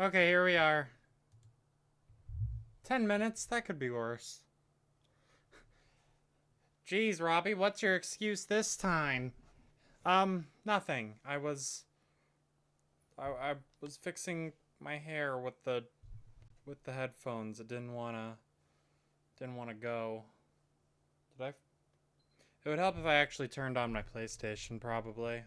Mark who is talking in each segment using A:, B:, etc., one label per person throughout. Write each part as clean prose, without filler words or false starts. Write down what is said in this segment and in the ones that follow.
A: Okay, here we are. 10 minutes? That could be worse. Jeez, Robbie, what's your excuse this time? Nothing. I was fixing my hair with the headphones. It didn't wanna go. Did I? It would help if I actually turned on my PlayStation, probably.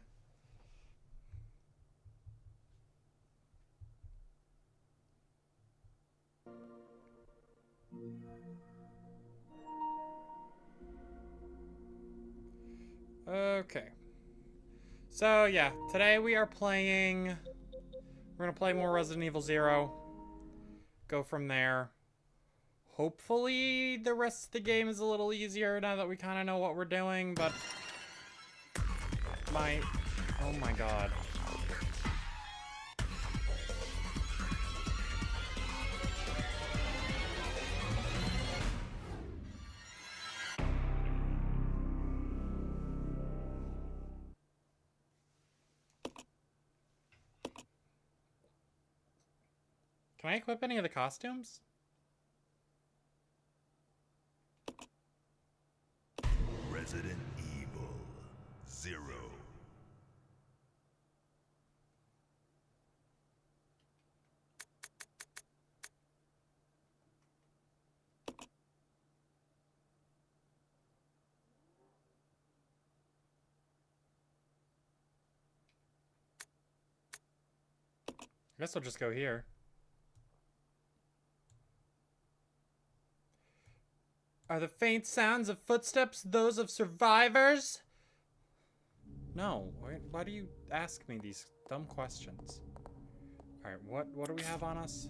A: Okay. So, yeah, today we are playing... We're gonna play more Resident Evil 0. Go from there. Hopefully the rest of the game is a little easier now that we kind of know what we're doing, but... Oh my god. Can I equip any of the costumes?
B: Resident Evil 0.
A: I guess I'll just go here. Are the faint sounds of footsteps those of survivors? No. Why do you ask me these dumb questions? Alright, what do we have on us?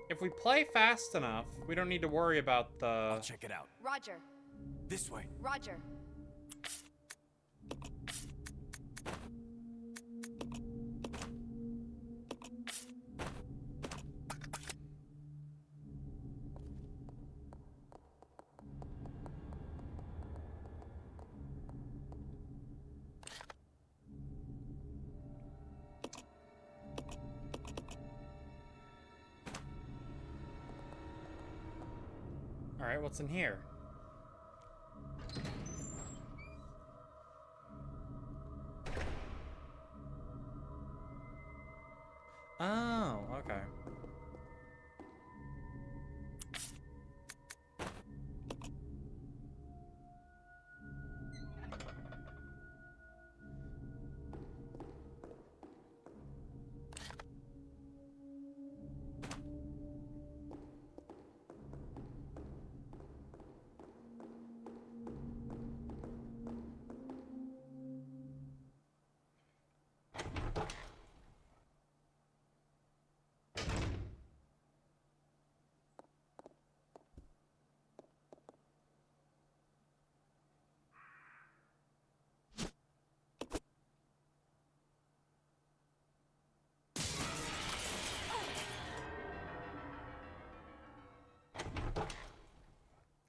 A: If we play fast enough, we don't need to worry about the...
C: I'll check it out.
D: Roger.
C: This way.
D: Roger.
A: Alright, what's in here? Oh, okay.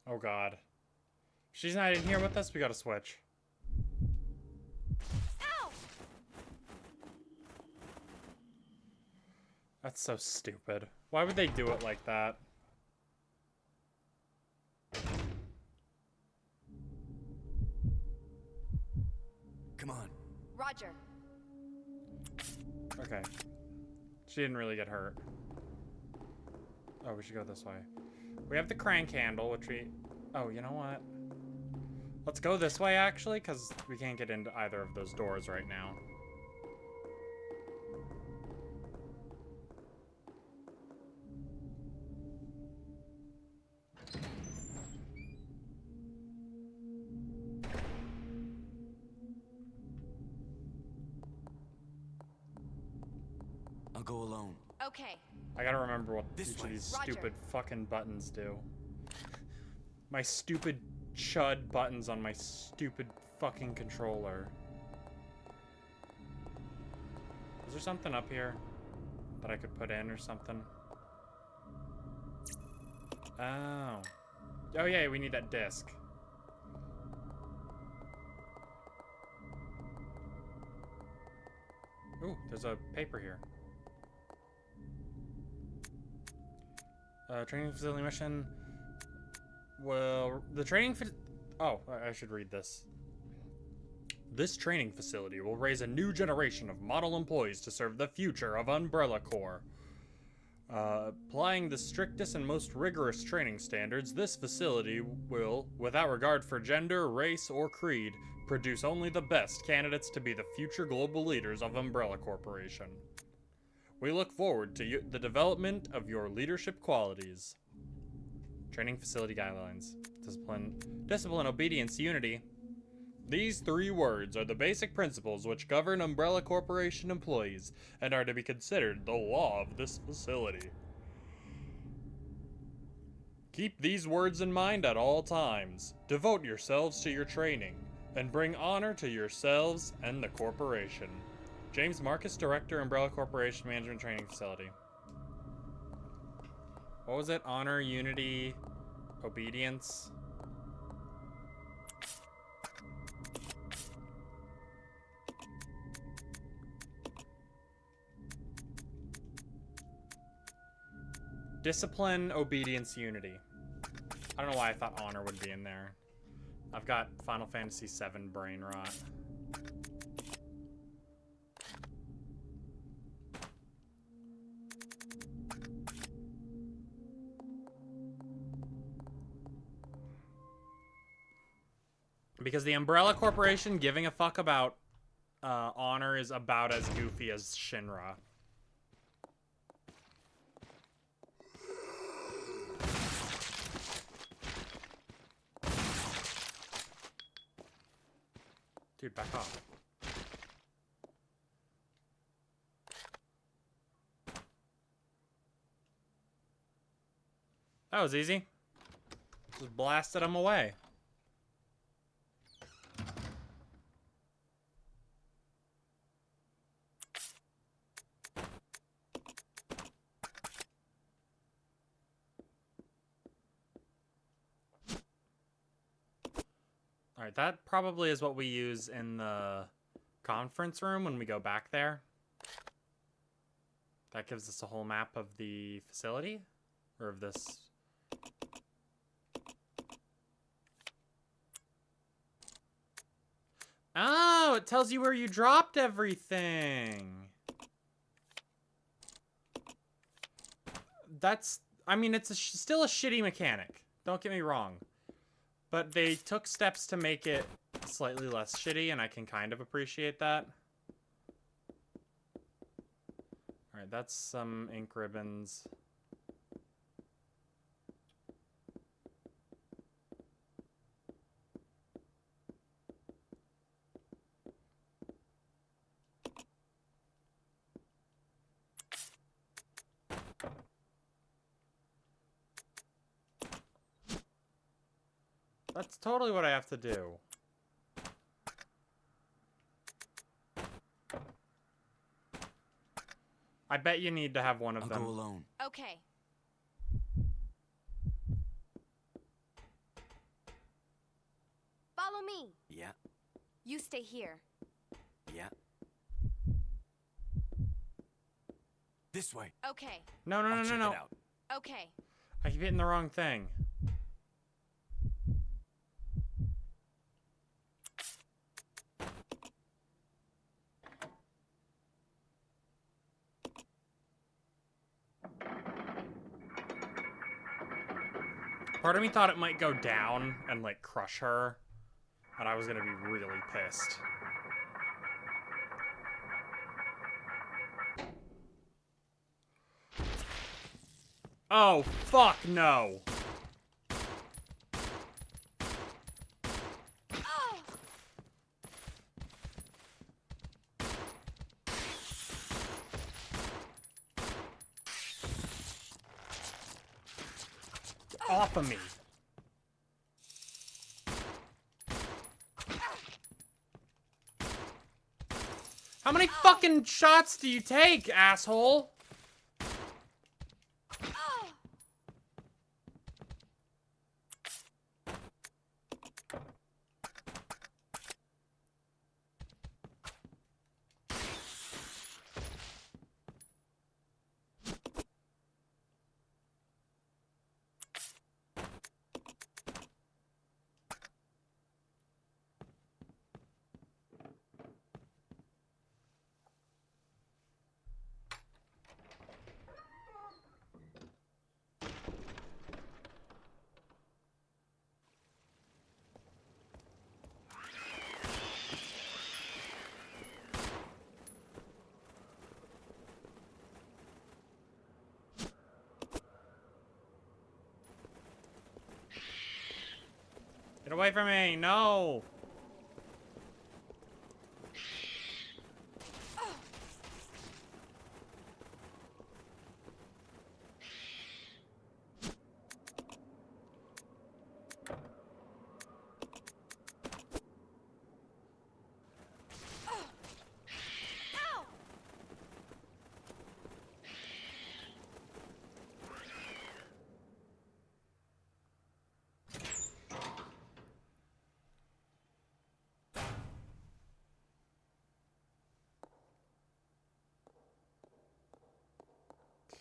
A: Oh god. If she's not in here with us, we gotta switch.
D: Ow!
A: That's so stupid. Why would they do it like that?
C: Come on.
D: Roger.
A: Okay. She didn't really get hurt. Oh, we should go this way. We have the crank handle, which we... Oh, you know what? Let's go this way, actually, because we can't get into either of those doors right now.
C: I'll go alone.
D: Okay.
A: I gotta remember what
C: This
A: each of
C: way.
A: these
D: Roger.
A: stupid fucking buttons do. My stupid chud buttons on my stupid fucking controller. Is there something up here that I could put in or something? Oh. Oh yeah, we need that disc. Ooh, there's a paper here. Training facility mission. Well, the training oh, I should read this. This training facility will raise a new generation of model employees to serve the future of Umbrella Corps. Applying the strictest and most rigorous training standards, this facility will, without regard for gender, race, or creed, produce only the best candidates to be the future global leaders of Umbrella Corporation. We look forward to the development of your leadership qualities. Training facility guidelines. Discipline, obedience, unity. These 3 words are the basic principles which govern Umbrella Corporation employees and are to be considered the law of this facility. Keep these words in mind at all times. Devote yourselves to your training and bring honor to yourselves and the corporation. James Marcus, Director, Umbrella Corporation Management Training Facility. What was it? Honor, unity, obedience. Discipline, obedience, unity. I don't know why I thought honor would be in there. I've got Final Fantasy VII brain rot. Because the Umbrella Corporation giving a fuck about honor is about as goofy as Shinra. Dude, back off. That was easy. Just blasted him away. Alright, that probably is what we use in the conference room when we go back there. That gives us a whole map of the facility? Or of this... Oh, it tells you where you dropped everything. That's... I mean, it's still a shitty mechanic. Don't get me wrong. But they took steps to make it slightly less shitty, and I can kind of appreciate that. Alright, that's some ink ribbons. That's totally what I have to do. I bet you need to have one of them.
C: I'll go alone.
D: Okay. Follow me.
C: Yeah,
D: You stay here.
C: yeah. This way.
D: Okay.
A: No, no,
C: I'll
A: no,
C: check
A: no,
C: it
A: no.
C: out.
D: Okay.
A: I keep hitting the wrong thing. Part of me thought it might go down and, like, crush her. And I was gonna be really pissed. Oh, fuck no.
D: Oh!
A: Off of me. How many fucking shots do you take, asshole?
D: Oh!
A: Get away from me! No!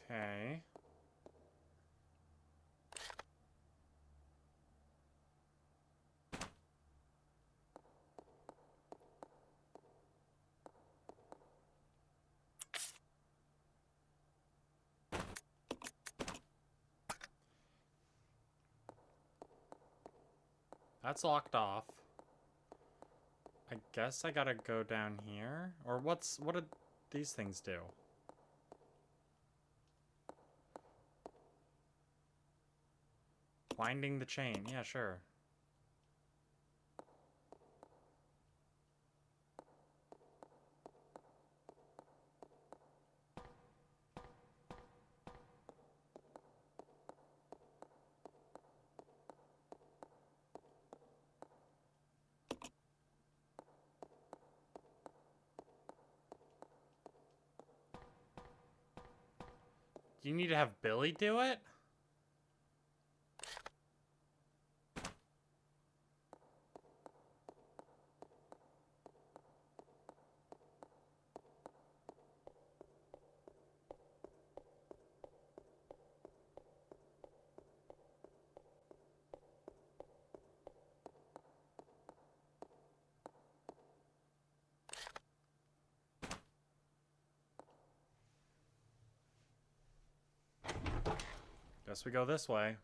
A: Okay. That's locked off. I guess I gotta go down here? Or what did these things do? Winding the chain. Yeah, sure. Do you need to have Billy do it? Guess we go this way.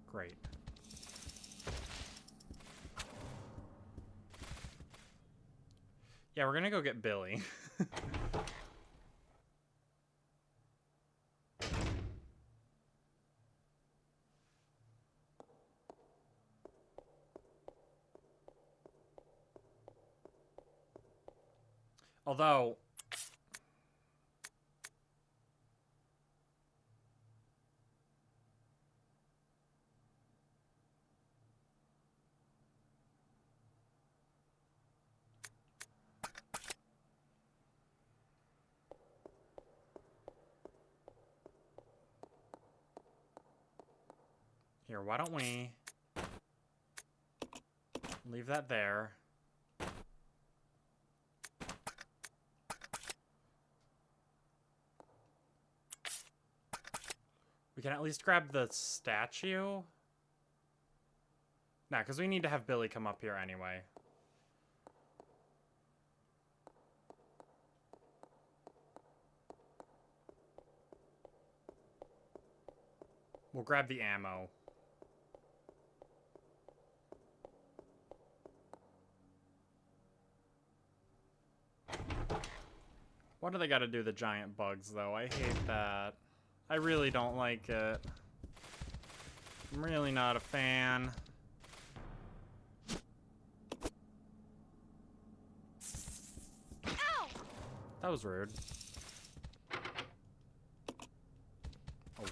A: Great. Yeah, we're gonna go get Billy. Although... Here, why don't we leave that there? We can at least grab the statue. Nah, because we need to have Billy come up here anyway. We'll grab the ammo. What do they gotta do the giant bugs, though? I hate that. I really don't like it. I'm really not a fan.
D: Ow!
A: That was rude. A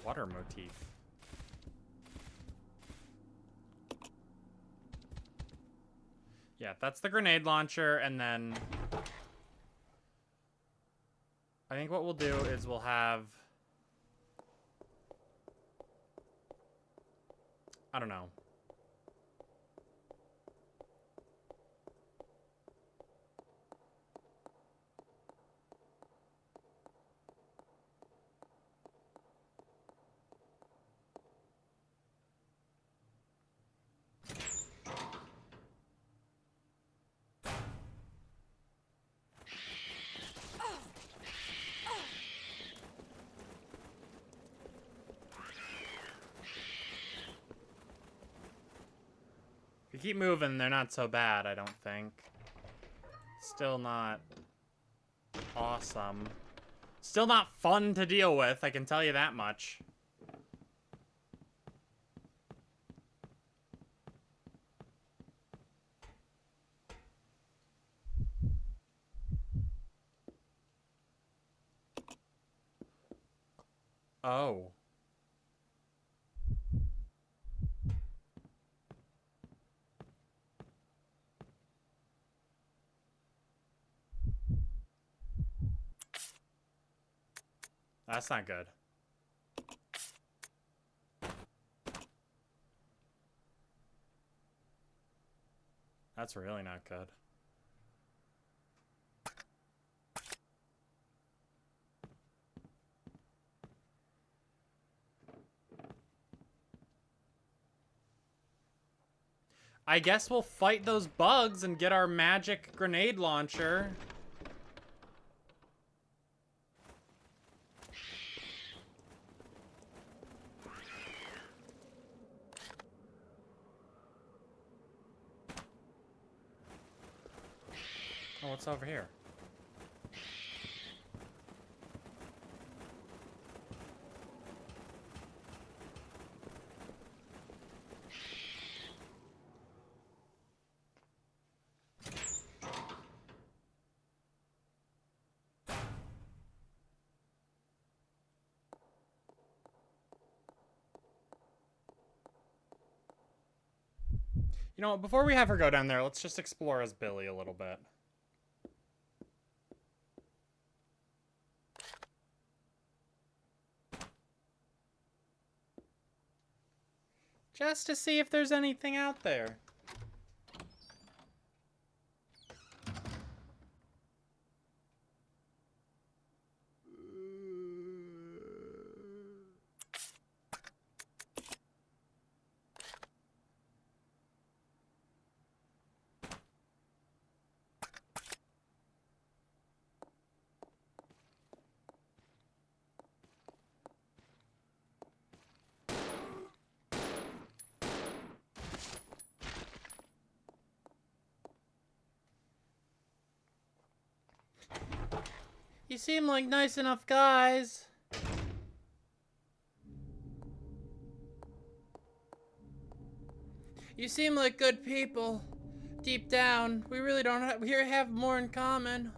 A: water motif. Yeah, that's the grenade launcher, and then... I think what we'll do is we'll have... I don't know. If you keep moving, they're not so bad, I don't think. Still not Awesome. Still not fun to deal with, I can tell you that much. Oh. That's not good. That's really not good. I guess we'll fight those bugs and get our magic grenade launcher. Oh, what's over here? You know what, before we have her go down there, let's just explore as Billy a little bit. Just to see if there's anything out there. You seem like nice enough guys. You seem like good people. Deep down, we really don't have more in common.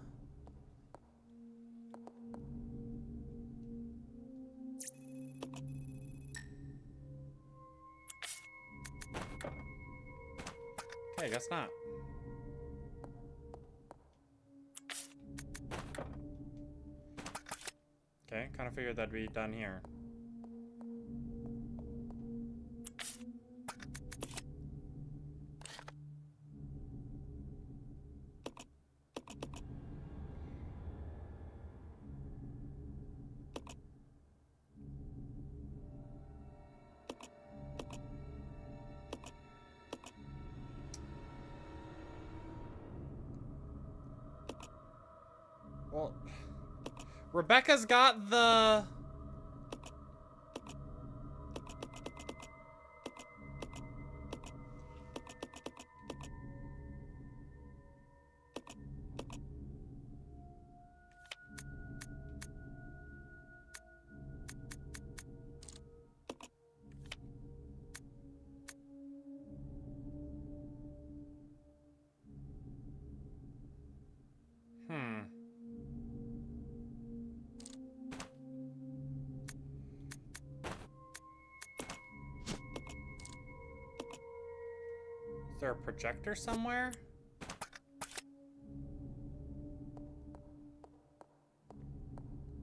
A: Okay, guess not. Okay, kind of figured that'd be done here. Well, Rebecca's got the... Is there a projector somewhere?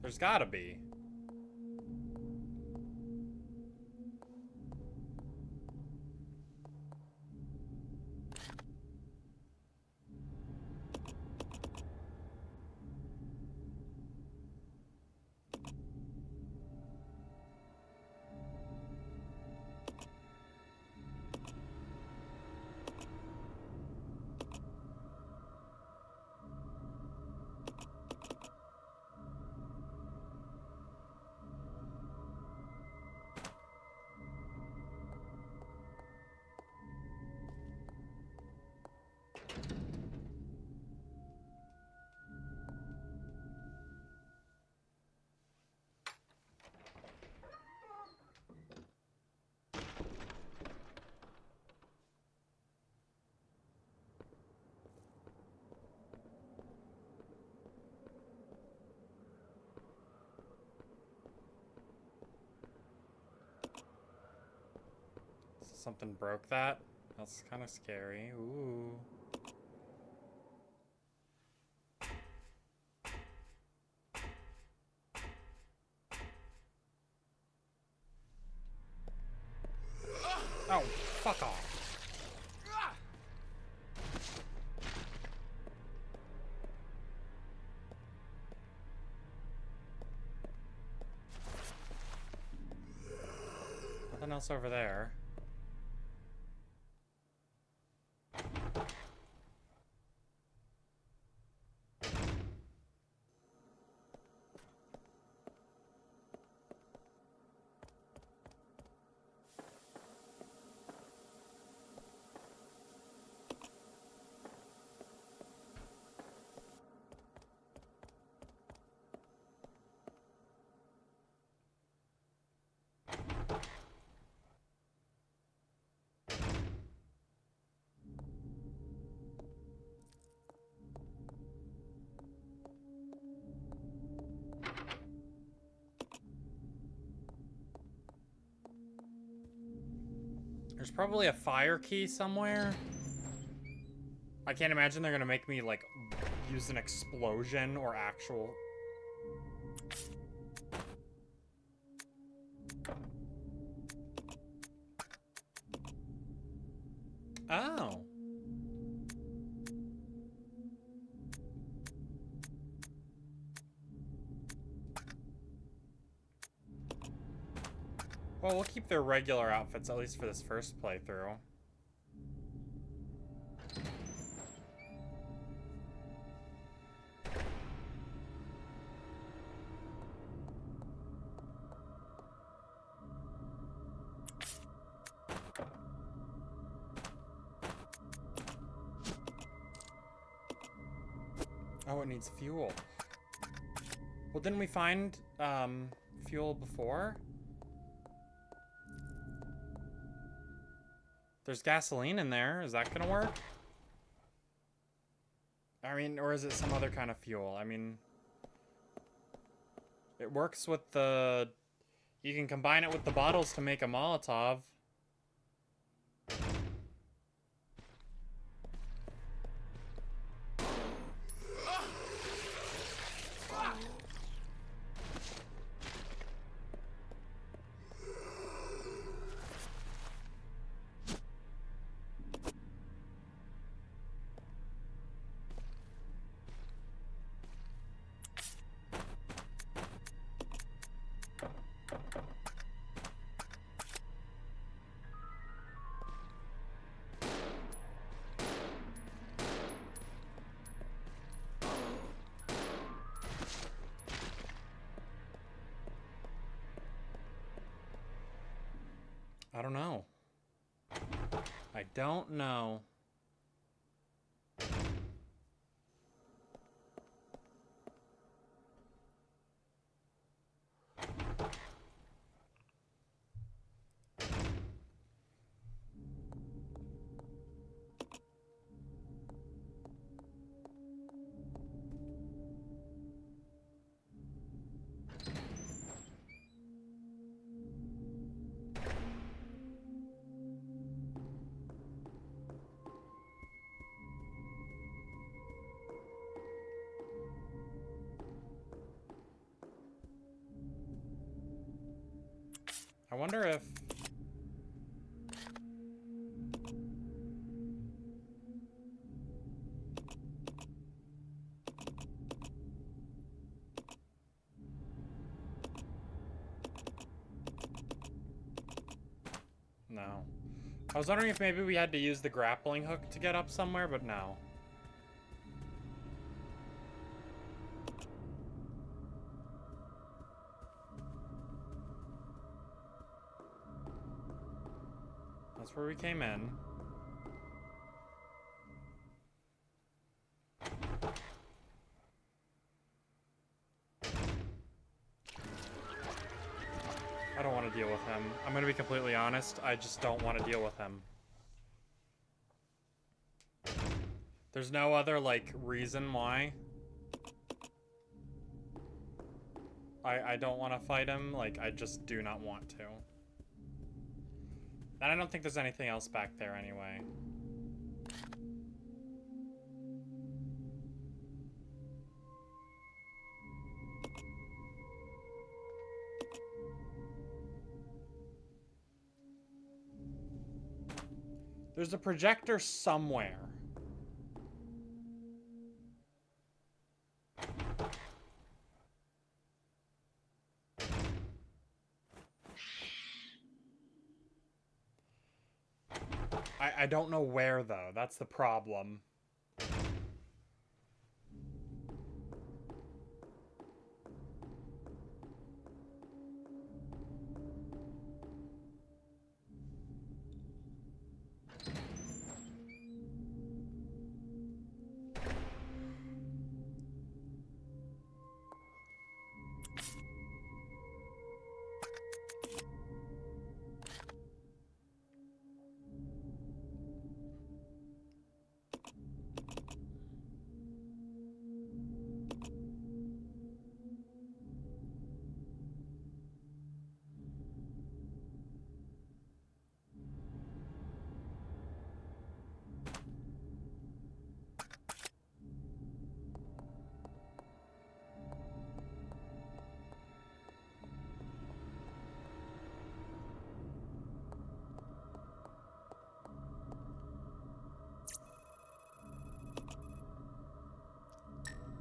A: There's gotta be. Something broke that. That's kind of scary. Ooh. Oh, fuck off. Nothing else over there. There's probably a fire key somewhere. I can't imagine they're gonna make me, like, use an explosion or actual... Oh. Well, we'll keep their regular outfits, at least for this first playthrough. Oh, it needs fuel. Well, didn't we find, fuel before? There's gasoline in there. Is that gonna work? I mean, or is it some other kind of fuel? I mean, it works with the... You can combine it with the bottles to make a Molotov. I don't know. I don't know. I wonder if... No. I was wondering if maybe we had to use the grappling hook to get up somewhere, but no. That's where we came in. I don't want to deal with him. I'm going to be completely honest. I just don't want to deal with him. There's no other, like, reason why. I don't want to fight him. Like, I just do not want to. And I don't think there's anything else back there anyway. There's a projector somewhere. I don't know where, though. That's the problem.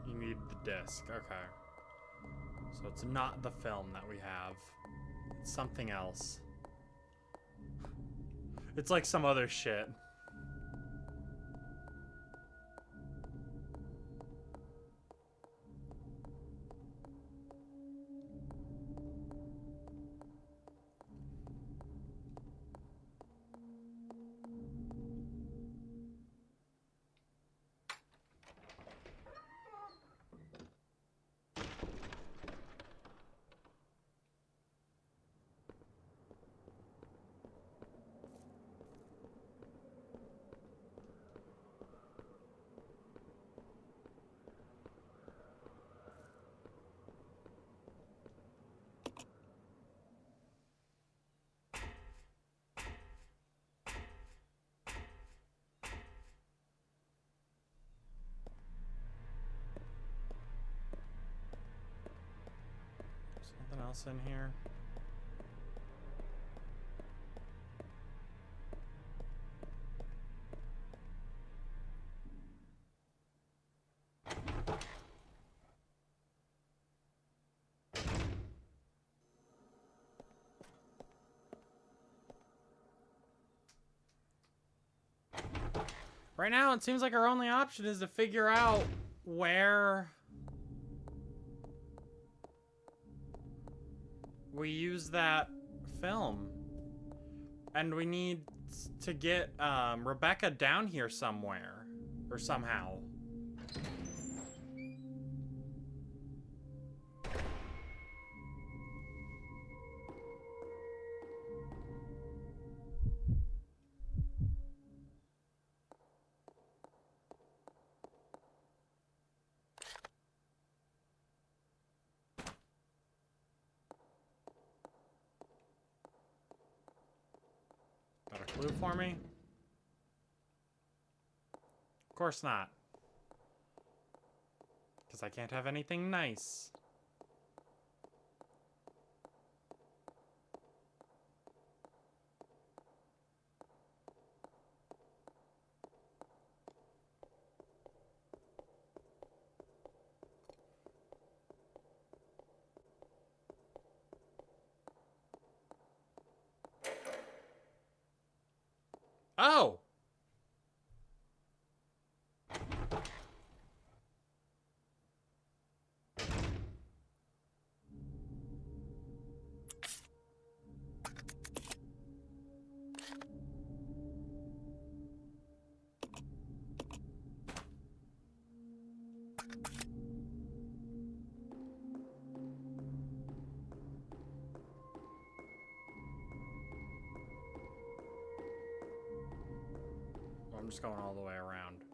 A: You need the disc. Okay. So it's not the film that we have. It's something else. It's like some other shit. Something else in here? Right now, it seems like our only option is to figure out where we use that film. And we need to get Rebecca down here somewhere. Or somehow. Got a clue for me? Of course not. Because I can't have anything nice. Oh! I'm just going all the way around.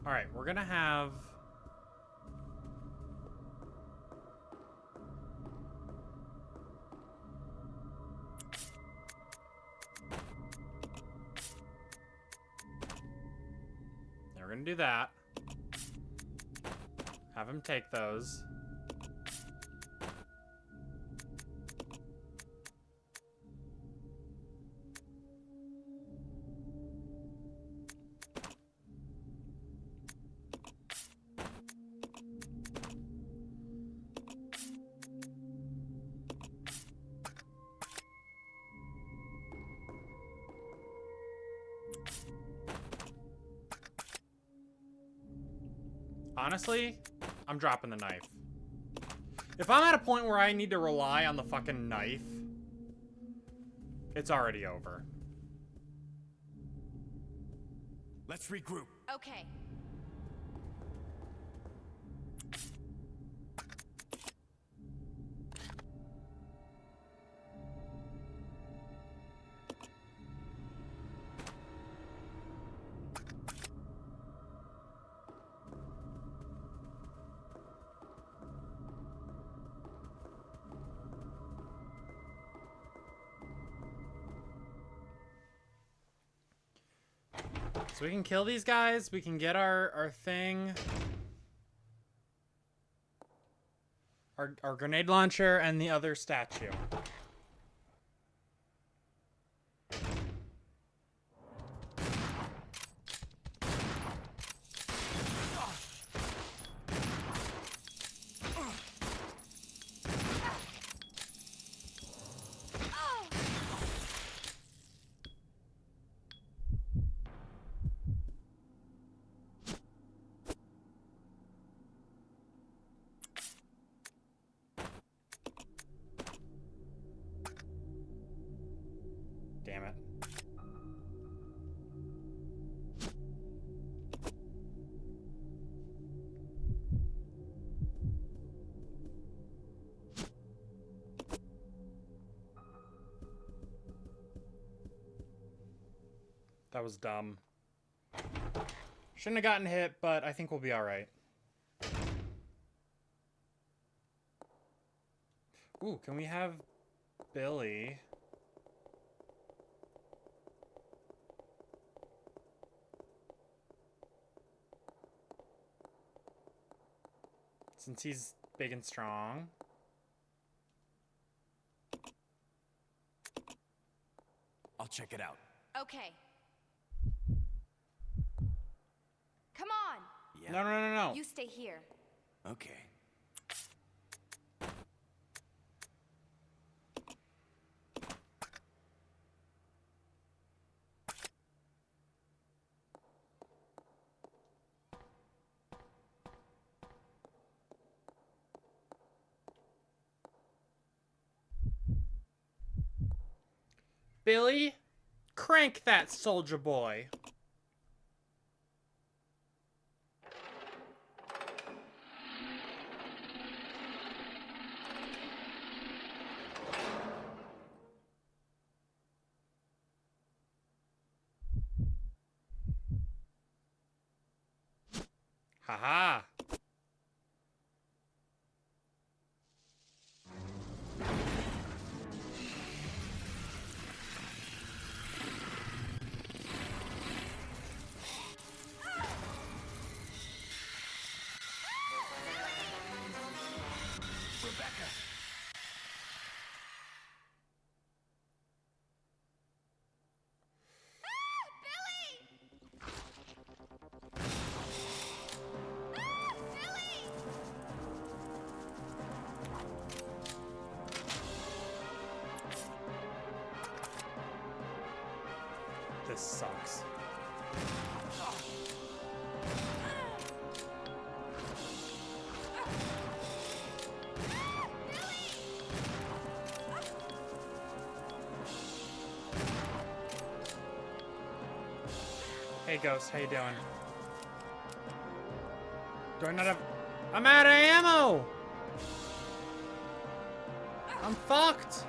A: All right, we're gonna have. We're gonna do that. Have him take those. Honestly, I'm dropping the knife. If I'm at a point where I need to rely on the fucking knife, it's already over.
C: Let's regroup.
D: Okay.
A: So we can kill these guys. We can get our thing. Our grenade launcher and the other statue. Damn it. That was dumb. Shouldn't have gotten hit, but I think we'll be all right. Ooh, can we have Billy? Since he's big and strong.
C: I'll check it out.
D: Okay. Come on.
C: Yeah.
A: No.
D: You stay here.
C: Okay.
A: Billy, crank that soldier boy. Haha.
C: Rebecca.
A: This sucks. Hey Ghost, how you doing? Do I not have... I'm out of ammo! I'm fucked!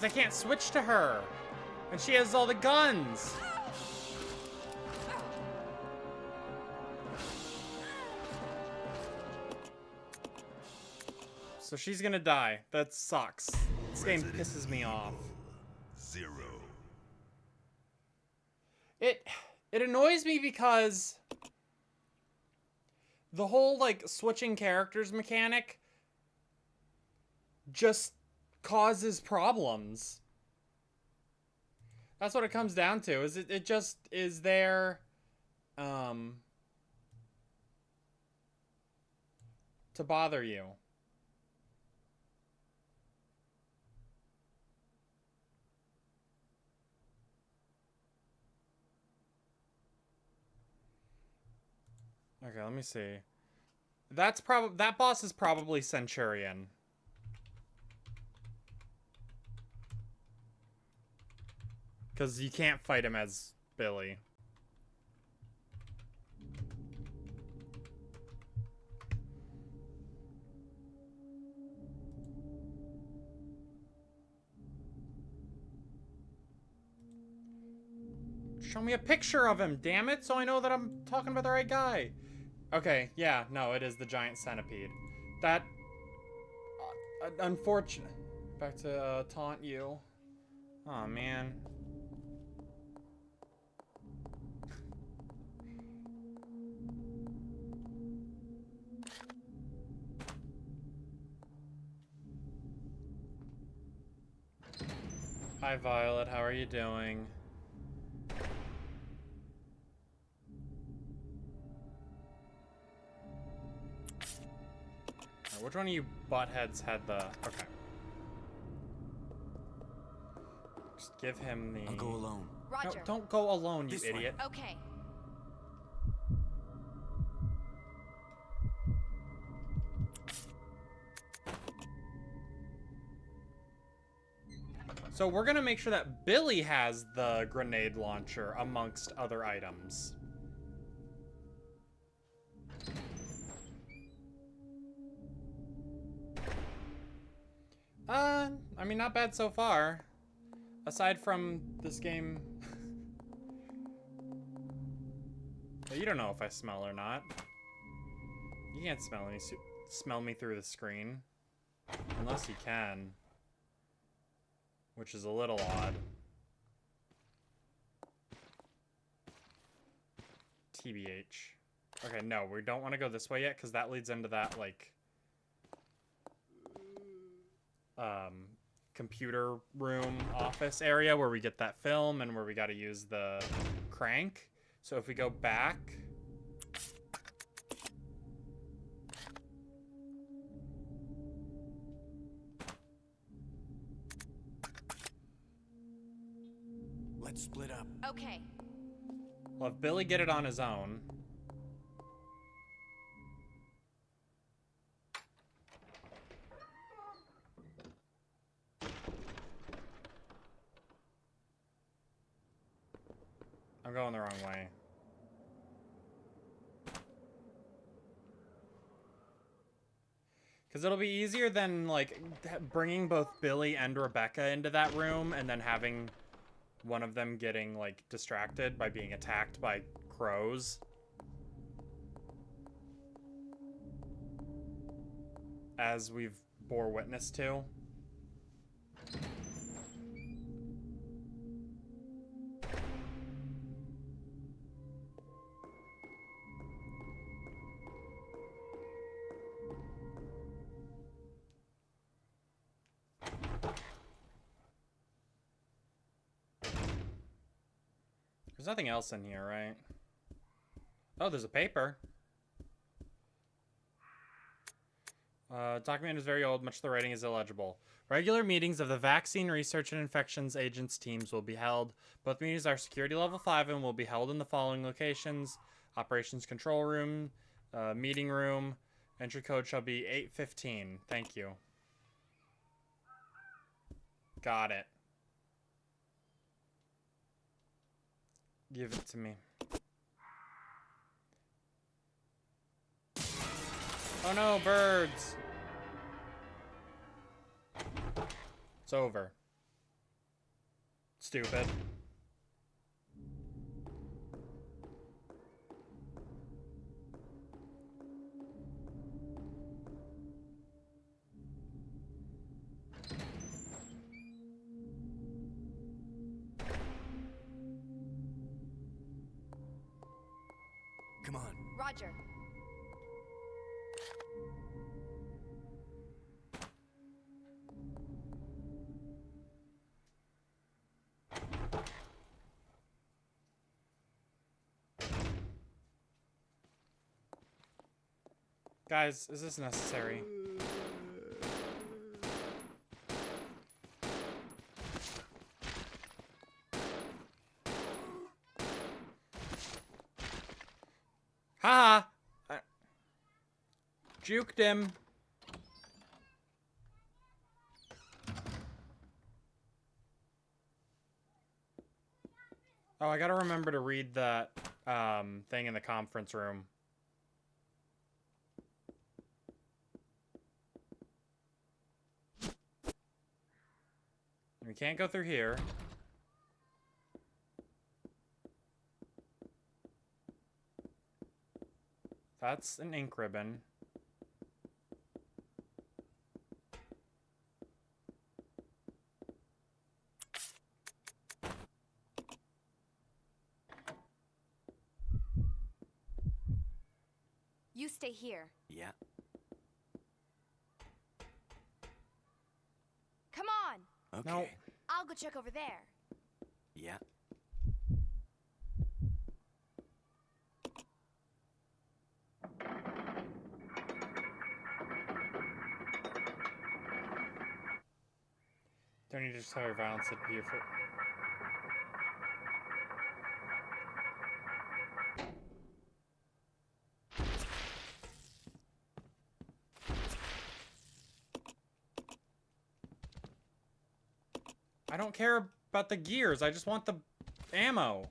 A: Because I can't switch to her. And she has all the guns. So she's gonna die. That sucks. This game pisses me off.
B: 0.
A: It annoys me because the whole like switching characters mechanic just causes problems. That's what it comes down to. Is it just is there to bother you? Okay, let me see. That boss is probably Centurion. Because you can't fight him as Billy. Show me a picture of him, damn it, so I know that I'm talking about the right guy. Okay, yeah, no, it is the giant centipede. That... unfortunate. Back to taunt you. Oh, man. Hi, Violet, how are you doing? Which one of you buttheads had the... Okay. Just give him the...
C: I'll go alone.
A: No,
D: Roger.
A: don't go alone, you
C: This way.
A: idiot.
D: Okay.
A: So we're gonna make sure that Billy has the grenade launcher amongst other items. I mean, not bad so far. Aside from this game... You don't know if I smell or not. You can't smell me through the screen. Unless you can. Which is a little odd. TBH. Okay, no, we don't want to go this way yet, because that leads into that, like... computer room office area where we get that film and where we got to use the crank. So if we go back...
C: Let's split up.
D: Okay.
A: We'll have Billy get it on his own. I'm going the wrong way. Because it'll be easier than, like, bringing both Billy and Rebecca into that room and then having one of them getting, like, distracted by being attacked by crows. As we've bore witness to. There's nothing else in here, right? Oh, there's a paper. Document is very old. Much of the writing is illegible. Regular meetings of the Vaccine Research and Infections Agents teams will be held. Both meetings are security level 5 and will be held in the following locations. Operations Control Room, Meeting Room. Entry code shall be 815. Thank you. Got it. Give it to me. Oh no, birds! It's over. Stupid.
C: Come on.
D: Roger.
A: Guys, is this necessary? Ha! Juked him. Oh, I gotta remember to read that thing in the conference room. We can't go through here. That's an ink ribbon.
D: You stay here.
C: Yeah.
D: Come on.
C: Okay.
A: No.
D: I'll go check over there.
C: Yeah.
A: Don't need to just have violence at beautiful. I don't care about the gears. I just want the ammo.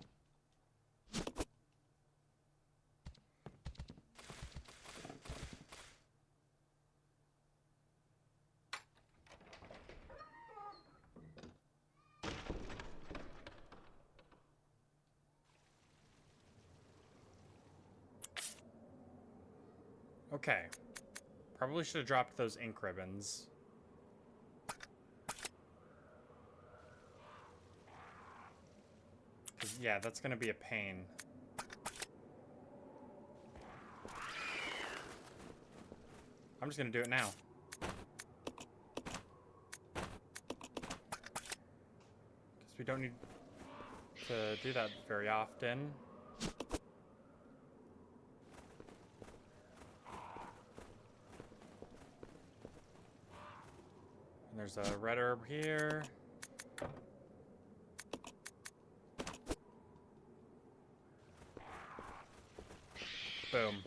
A: Okay. Probably should have dropped those ink ribbons. Yeah, that's gonna be a pain. I'm just gonna do it now. Because we don't need to do that very often. And there's a red herb here. Boom.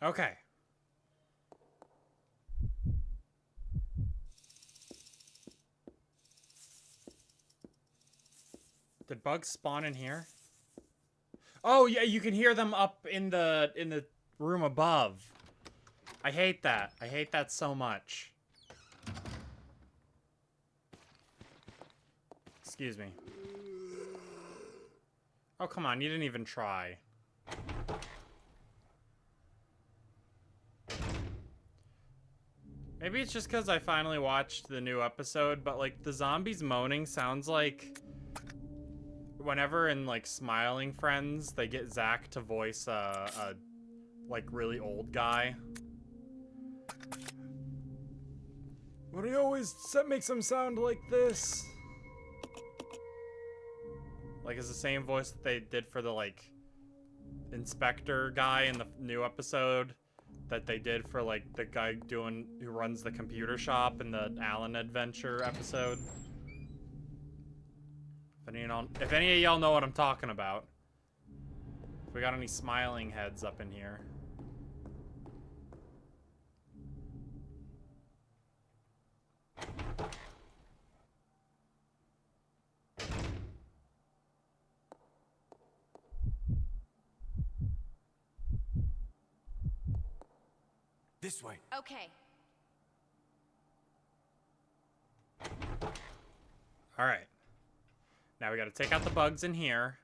A: Okay. Did bugs spawn in here? Oh yeah, you can hear them up in the room above. I hate that. I hate that so much. Excuse me. Oh, come on. You didn't even try. Maybe it's just because I finally watched the new episode, but, like, the zombies moaning sounds like whenever in, like, Smiling Friends, they get Zach to voice a like, really old guy. But he always makes him sound like this. Like, it's the same voice that they did for the, like, inspector guy in the new episode that they did for, like, the guy who runs the computer shop in the Alan Adventure episode. If any of y'all know what I'm talking about. If we got any smiling heads up in here.
C: This way.
D: Okay.
A: All right. Now we got to take out the bugs in here.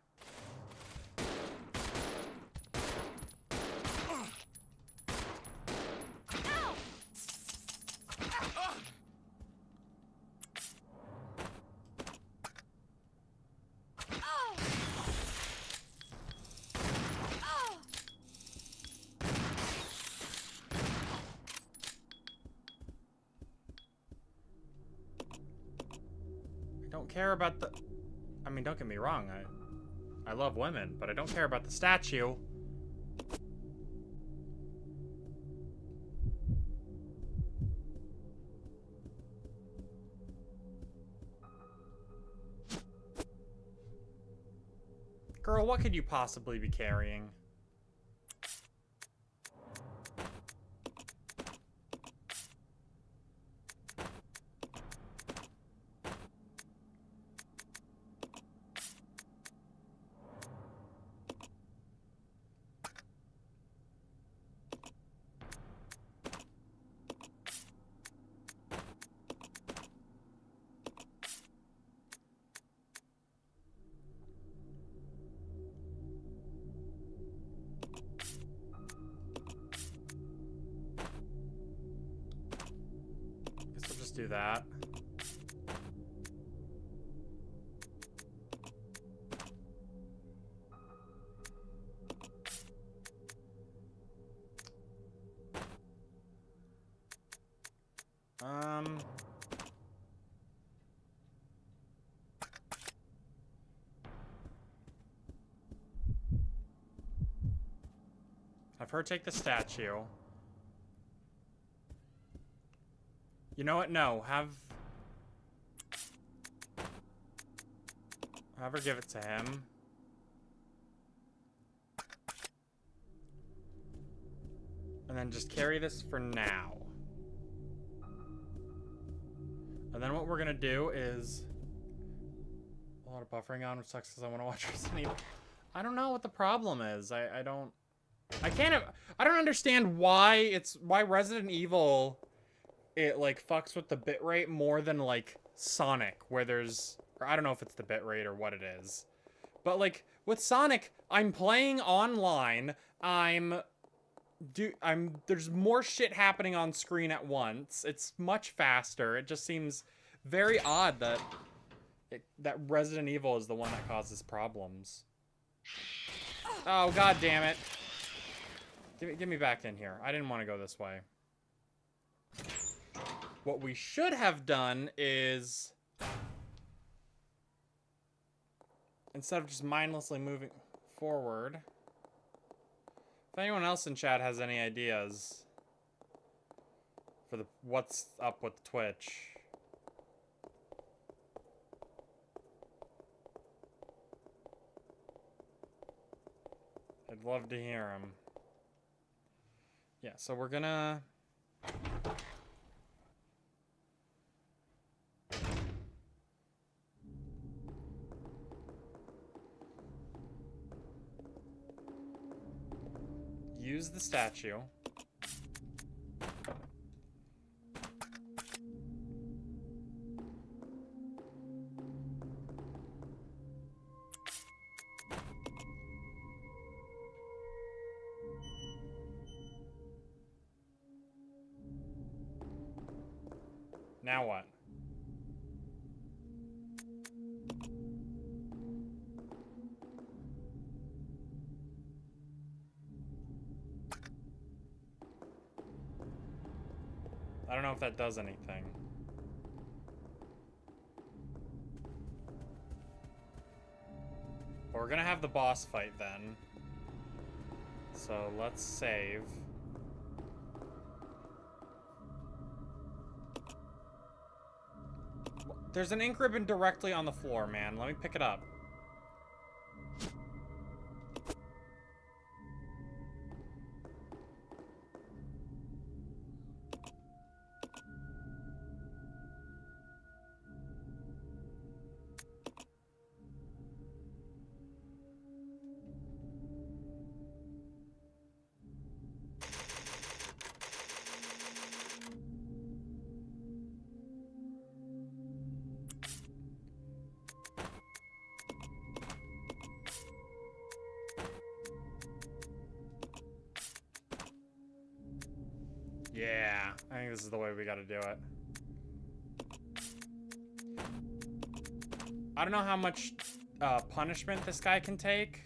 A: I don't care about the... I mean, don't get me wrong. I love women, but I don't care about the statue. Girl, what could you possibly be carrying? Guess we'll just do that. Have her take the statue. You know what? No, have her give it to him. And then just carry this for now. And then what we're gonna do is a lot of buffering on, which sucks because I want to watch Resident Evil. I don't know what the problem is. I don't understand why Resident Evil, it like fucks with the bitrate more than like Sonic, where there's, or I don't know if it's the bitrate or what it is, but like with Sonic, I'm playing online, there's more shit happening on screen at once. It's much faster. It just seems very odd that that Resident Evil is the one that causes problems. Oh, god damn it. Get me back in here. I didn't want to go this way. What we should have done is, instead of just mindlessly moving forward, if anyone else in chat has any ideas for what's up with Twitch, I'd love to hear them. Yeah, so we're gonna use the statue. Now what? I don't know if that does anything. But we're gonna have the boss fight then. So let's save. There's an ink ribbon directly on the floor, man. Let me pick it up. Yeah, I think this is the way we gotta do it. I don't know how much punishment this guy can take.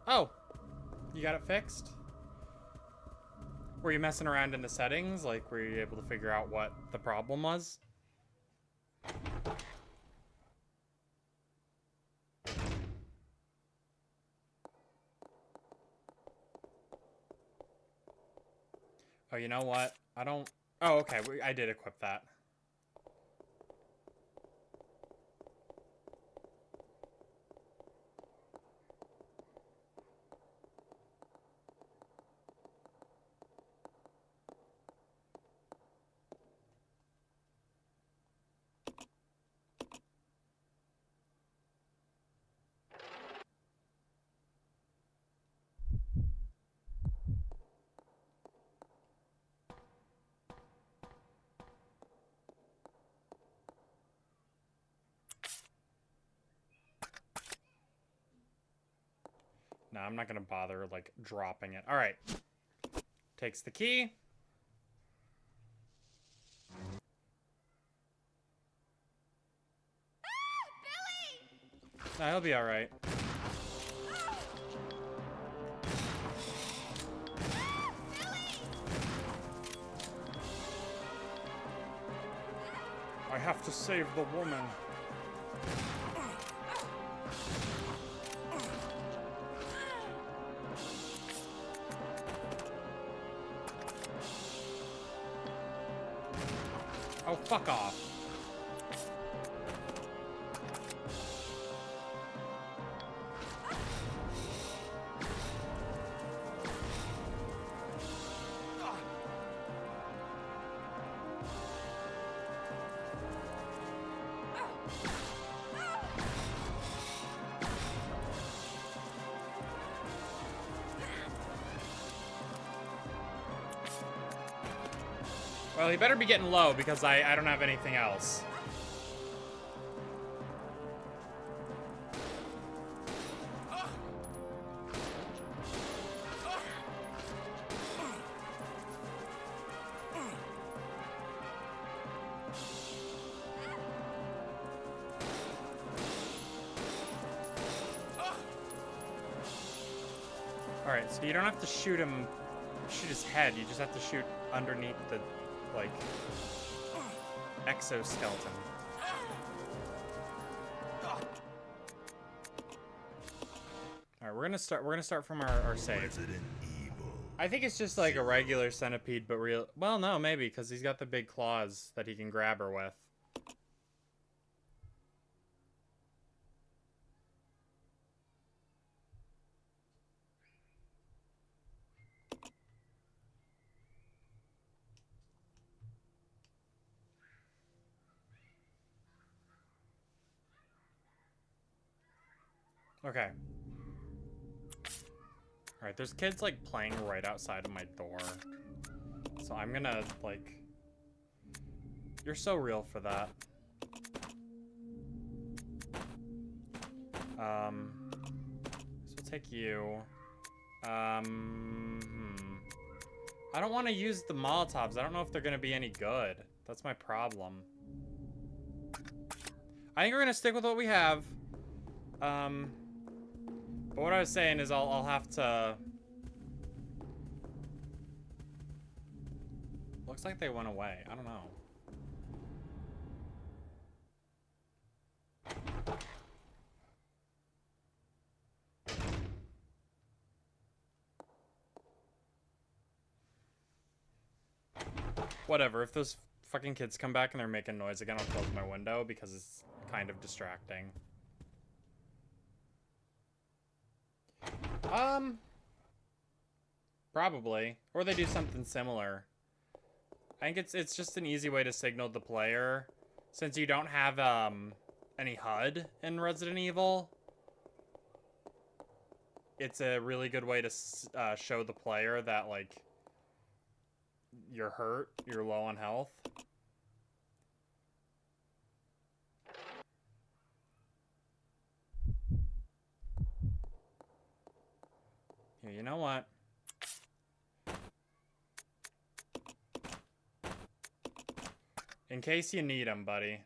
A: Oh, you got it fixed? Were you messing around in the settings? Like, were you able to figure out what the problem was? Oh, you know what? I don't... Oh, okay. I did equip that. No, I'm not gonna bother, like, dropping it. Alright. Takes the key. No, he'll be alright. I have to save the woman. Oh, fuck off. Well, he better be getting low because I don't have anything else. Alright, so you don't have to shoot his head, you just have to shoot underneath the, like, exoskeleton. Alright, we're gonna start from our save.
B: Resident Evil.
A: I think it's just like a regular centipede, but real. Well, no, maybe, because he's got the big claws that he can grab her with. Okay. Alright, there's kids, like, playing right outside of my door. So I'm gonna, like... You're so real for that. So we'll take you. I don't want to use the Molotovs. I don't know if they're gonna be any good. That's my problem. I think we're gonna stick with what we have. But what I was saying is I'll have to... Looks like they went away. I don't know. Whatever, if those fucking kids come back and they're making noise again, I'll close my window because it's kind of distracting. Probably. Or they do something similar. I think it's just an easy way to signal the player. Since you don't have any HUD in Resident Evil, it's a really good way to show the player that, like, you're hurt, you're low on health. Here, you know what? In case you need them, buddy.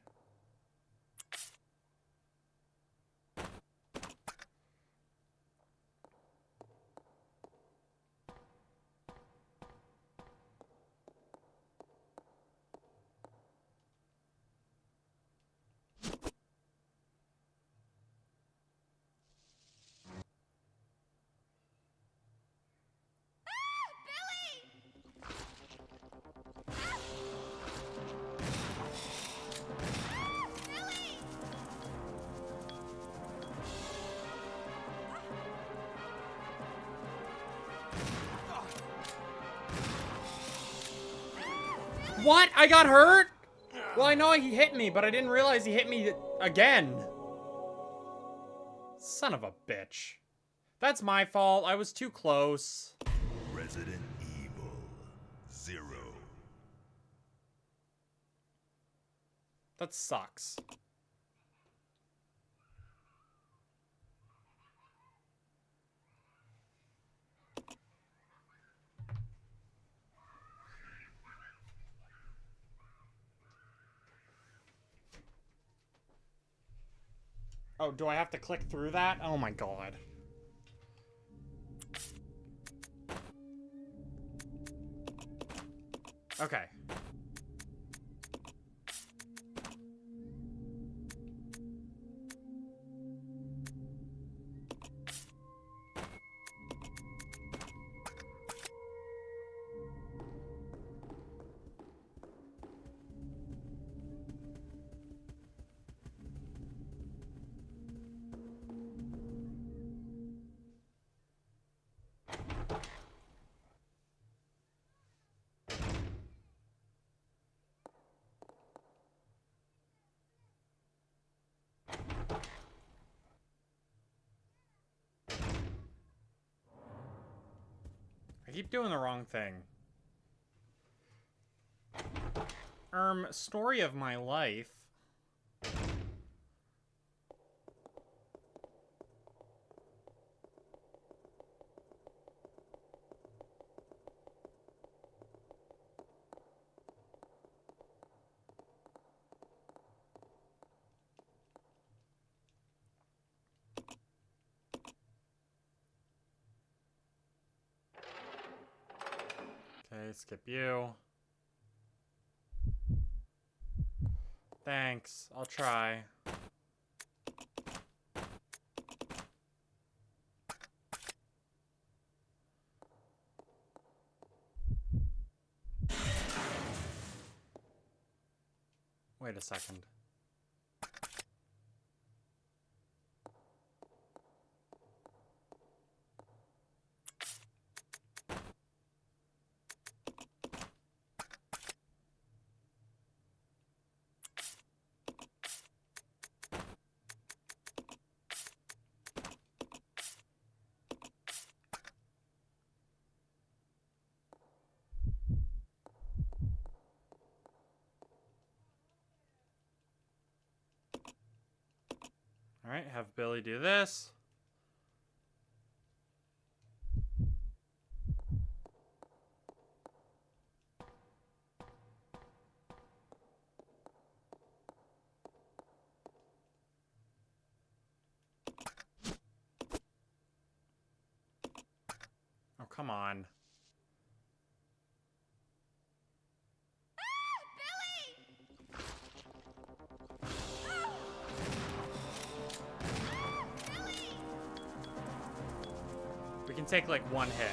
A: What? I got hurt? Well, I know he hit me, but I didn't realize he hit me again. Son of a bitch. That's my fault. I was too close.
B: Resident Evil 0.
A: That sucks. Oh, do I have to click through that? Oh my god. Okay. I keep doing the wrong thing. Story of my life. Okay, skip you. Thanks. I'll try. Wait a second. All right, have Billy do this. Oh, come on. can take like one hit.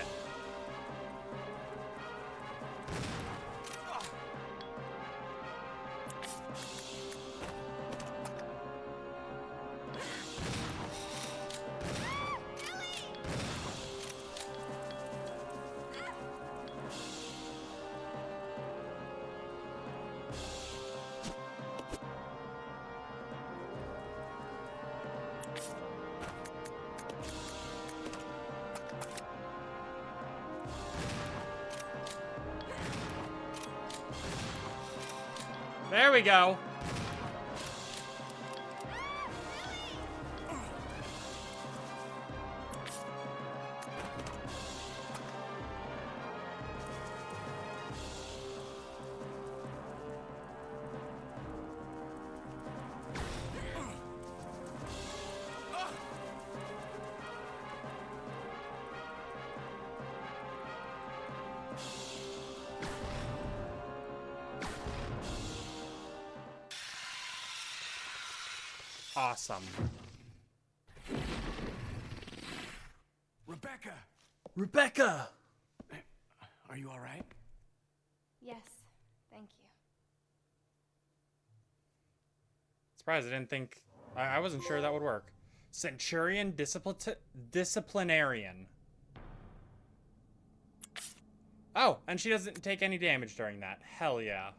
A: There we go. Awesome.
C: Rebecca!
A: Rebecca!
C: Are you all right?
D: Yes, thank you.
A: Surprised I didn't think... I wasn't sure that would work. Centurion Disciplinarian. Oh, and she doesn't take any damage during that. Hell yeah.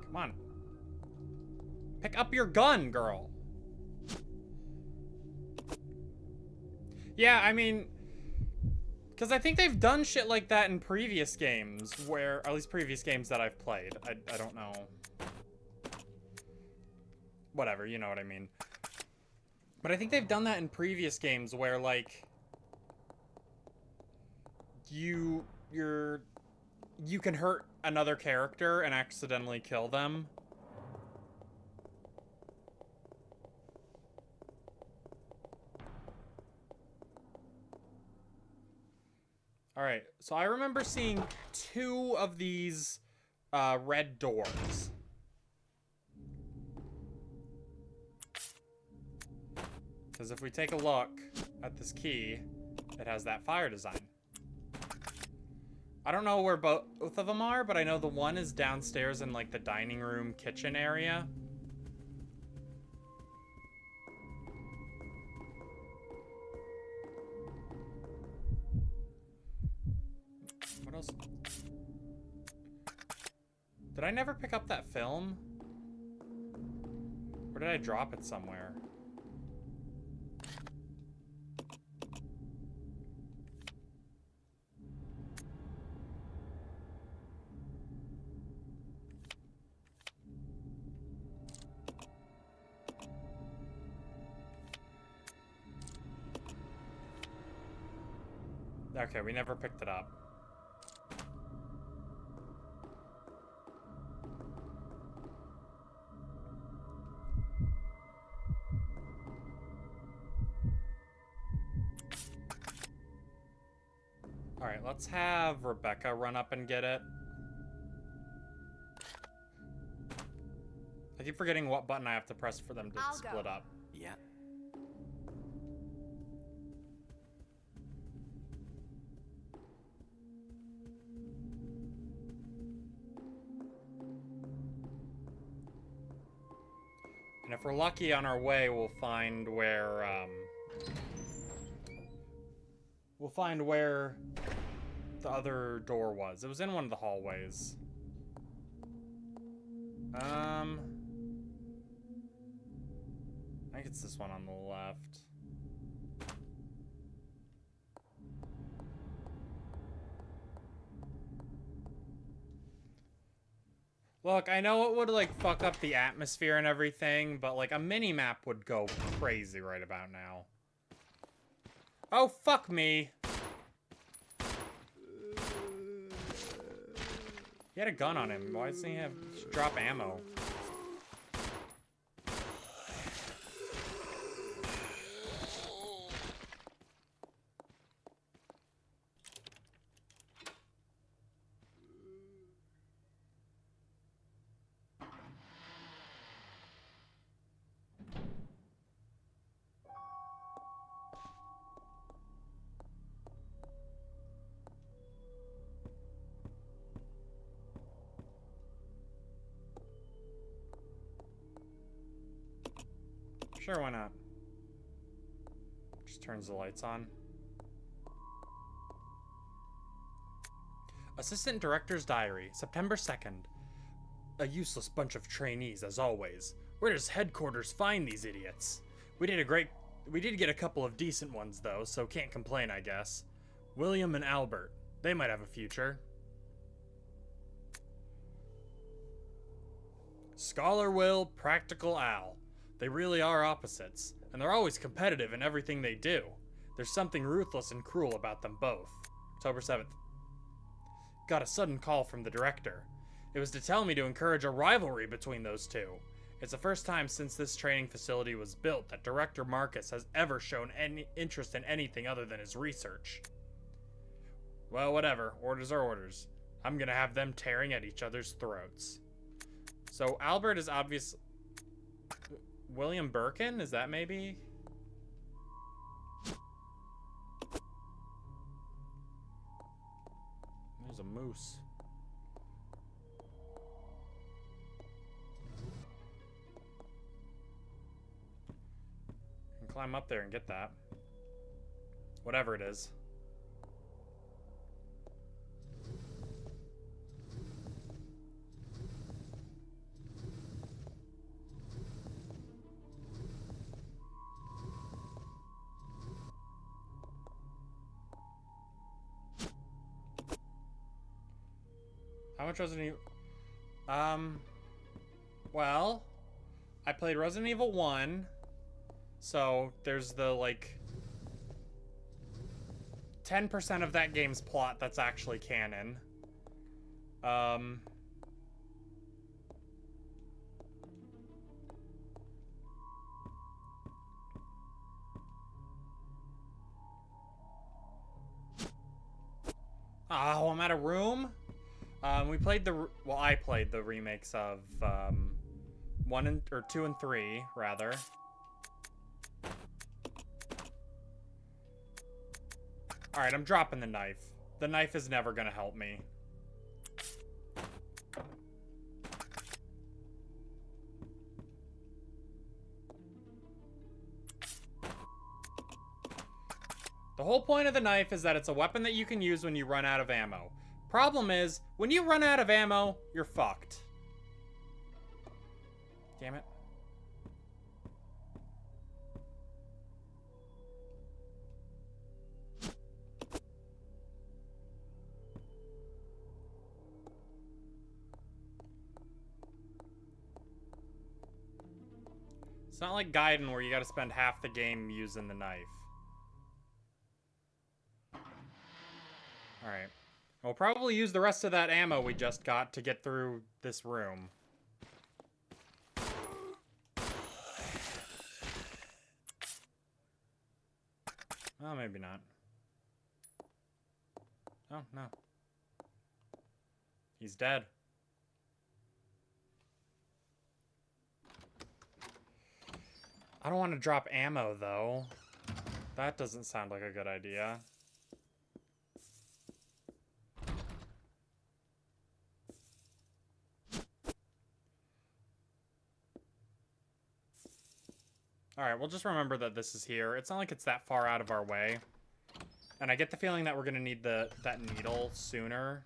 A: Come on. Pick up your gun, girl. Yeah, I mean... Because I think they've done shit like that in previous games, where... At least previous games that I've played. I don't know. Whatever, you know what I mean. But I think they've done that in previous games where, like... You can hurt another character and accidentally kill them. Alright, so I remember seeing 2 of these red doors. Because if we take a look at this key, it has that fire design. I don't know where both of them are, but I know the one is downstairs in like the dining room kitchen area. What else? Did I never pick up that film? Or did I drop it somewhere? Okay, we never picked it up. Alright, let's have Rebecca run up and get it. I keep forgetting what button I have to press for them to split up.
C: Yeah.
A: And if we're lucky on our way, we'll find where, the other door was. It was in one of the hallways. I think it's this one on the left. Look, I know it would, like, fuck up the atmosphere and everything, but, like, a mini-map would go crazy right about now. Oh, fuck me. He had a gun on him. Why doesn't he have drop ammo? Sure, why not? Just turns the lights on. Assistant Director's Diary, September 2nd. A useless bunch of trainees, as always. Where does headquarters find these idiots? We did get a couple of decent ones, though, so can't complain, I guess. William and Albert. They might have a future. Scholar Will, Practical Al. They really are opposites, and they're always competitive in everything they do. There's something ruthless and cruel about them both. October 7th. Got a sudden call from the director. It was to tell me to encourage a rivalry between those two. It's the first time since this training facility was built that Director Marcus has ever shown any interest in anything other than his research. Well, whatever. Orders are orders. I'm gonna have them tearing at each other's throats. So Albert is obvious. William Birkin? Is that maybe? There's a moose. Can climb up there and get that. Whatever it is. How much Resident Evil? Well, I played Resident Evil 1, so there's the, like, 10% of that game's plot that's actually canon. Oh, I'm out of room? We played I played the remakes of, 2 and 3, rather. Alright, I'm dropping the knife. The knife is never gonna help me. The whole point of the knife is that it's a weapon that you can use when you run out of ammo. Problem is, when you run out of ammo, you're fucked. Damn it. It's not like Gaiden where you gotta spend half the game using the knife. Alright. We'll probably use the rest of that ammo we just got to get through this room. Oh, maybe not. Oh, no. He's dead. I don't want to drop ammo, though. That doesn't sound like a good idea. Alright, we'll just remember that this is here. It's not like it's that far out of our way. And I get the feeling that we're gonna need that needle sooner.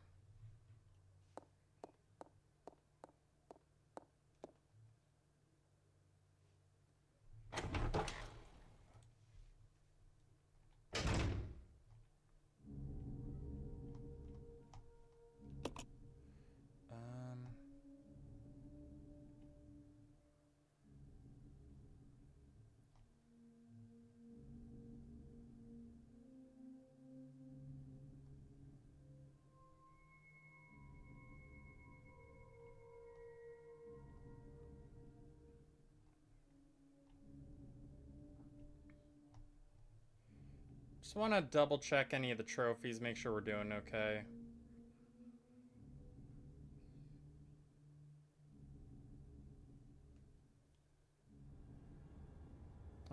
A: Just want to double check any of the trophies, make sure we're doing okay.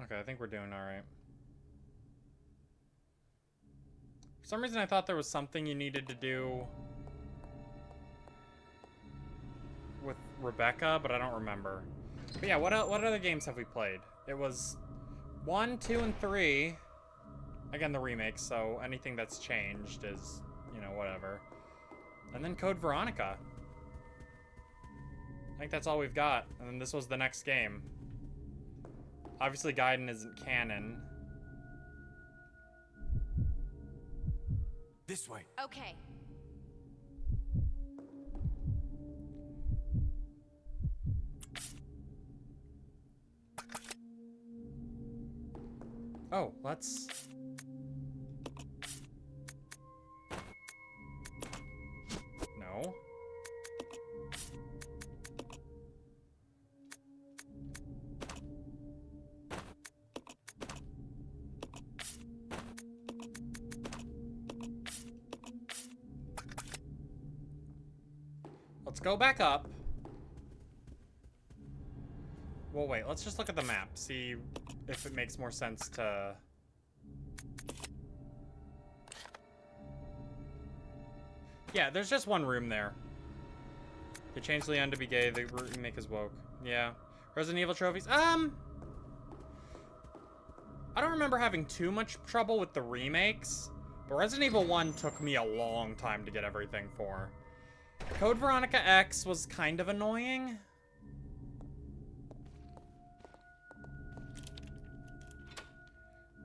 A: Okay, I think we're doing alright. For some reason I thought there was something you needed to do with Rebecca, but I don't remember. But yeah, what other games have we played? It was 1, 2, and 3. Again, the remakes, so anything that's changed is, you know, whatever. And then Code Veronica. I think that's all we've got. And then this was the next game. Obviously, Gaiden isn't canon.
C: This way.
D: Okay.
A: Oh, let's... No. Let's go back up. Well, wait, let's just look at the map, see if it makes more sense to... Yeah, there's just one room there. They changed Leon to be gay, they remake is woke. Yeah. Resident Evil trophies? I don't remember having too much trouble with the remakes, but Resident Evil 1 took me a long time to get everything for. Code Veronica X was kind of annoying.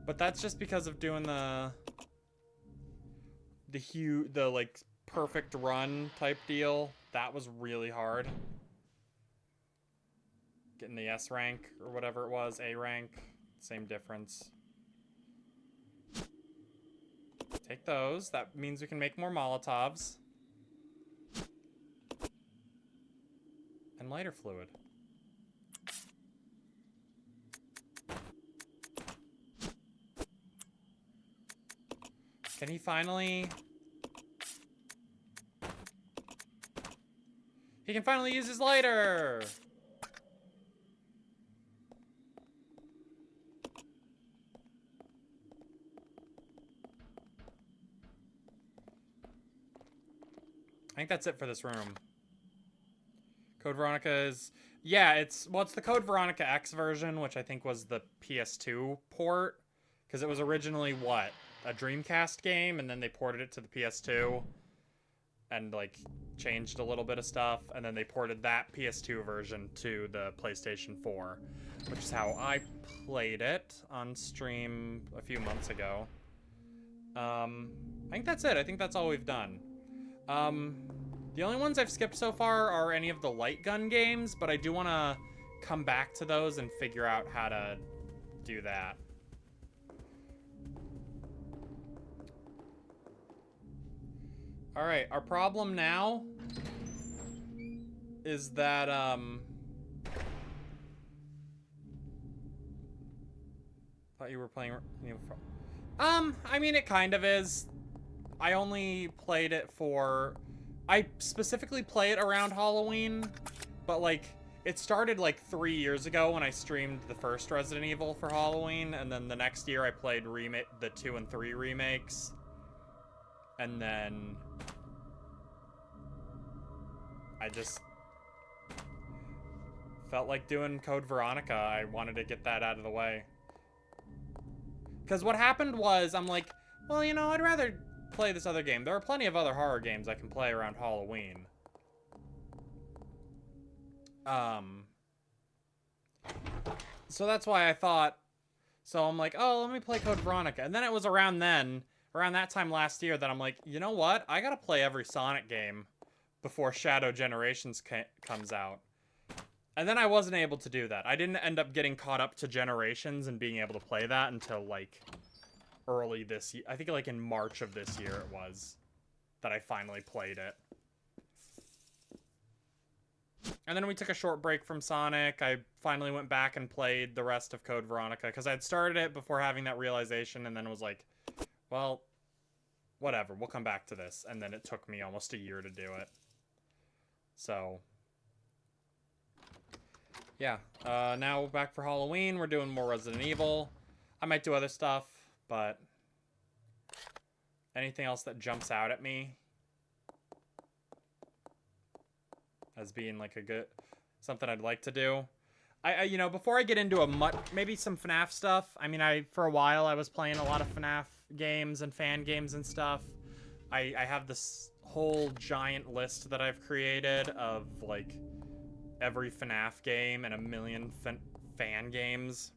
A: But that's just because of doing the like perfect run type deal. That was really hard. Getting the S rank or whatever it was, A rank, same difference. Take those. That means we can make more Molotovs. And lighter fluid. Can he finally... He can finally use his lighter! I think that's it for this room. Code Veronica is... Yeah, it's the Code Veronica X version, which I think was the PS2 port. Because it was originally, what? A Dreamcast game, and then they ported it to the PS2. And, like, changed a little bit of stuff. And then they ported that PS2 version to the PlayStation 4. Which is how I played it on stream a few months ago. I think that's it. I think that's all we've done. The only ones I've skipped so far are any of the light gun games, but I do want to come back to those and figure out how to do that. All right, our problem now is that, thought you were playing... I mean, it kind of is. I only played it for... I specifically play it around Halloween, but, like, it started, like, 3 years ago when I streamed the first Resident Evil for Halloween, and then the next year I played the 2 and 3 remakes, and then I just felt like doing Code Veronica. I wanted to get that out of the way. Because what happened was, I'm like, well, you know, I'd rather play this other game. There are plenty of other horror games I can play around Halloween. So that's why I thought, so I'm like, oh, let me play Code Veronica. And then it was around that time last year that I'm like, you know what? I gotta play every Sonic game before Shadow Generations comes out. And then I wasn't able to do that. I didn't end up getting caught up to Generations and being able to play that until, like, early this year. I think, like, in March of this year it was that I finally played it. And then we took a short break from Sonic. I finally went back and played the rest of Code Veronica because I'd started it before having that realization and then was like, well, whatever, we'll come back to this. And then it took me almost a year to do it. So, yeah. Now back for Halloween. We're doing more Resident Evil. I might do other stuff, but anything else that jumps out at me as being like a good something I'd like to do. you know, before I get into maybe some FNAF stuff. I mean, for a while I was playing a lot of FNAF games and fan games and stuff. I have this whole giant list that I've created of like every FNAF game and a million fan games.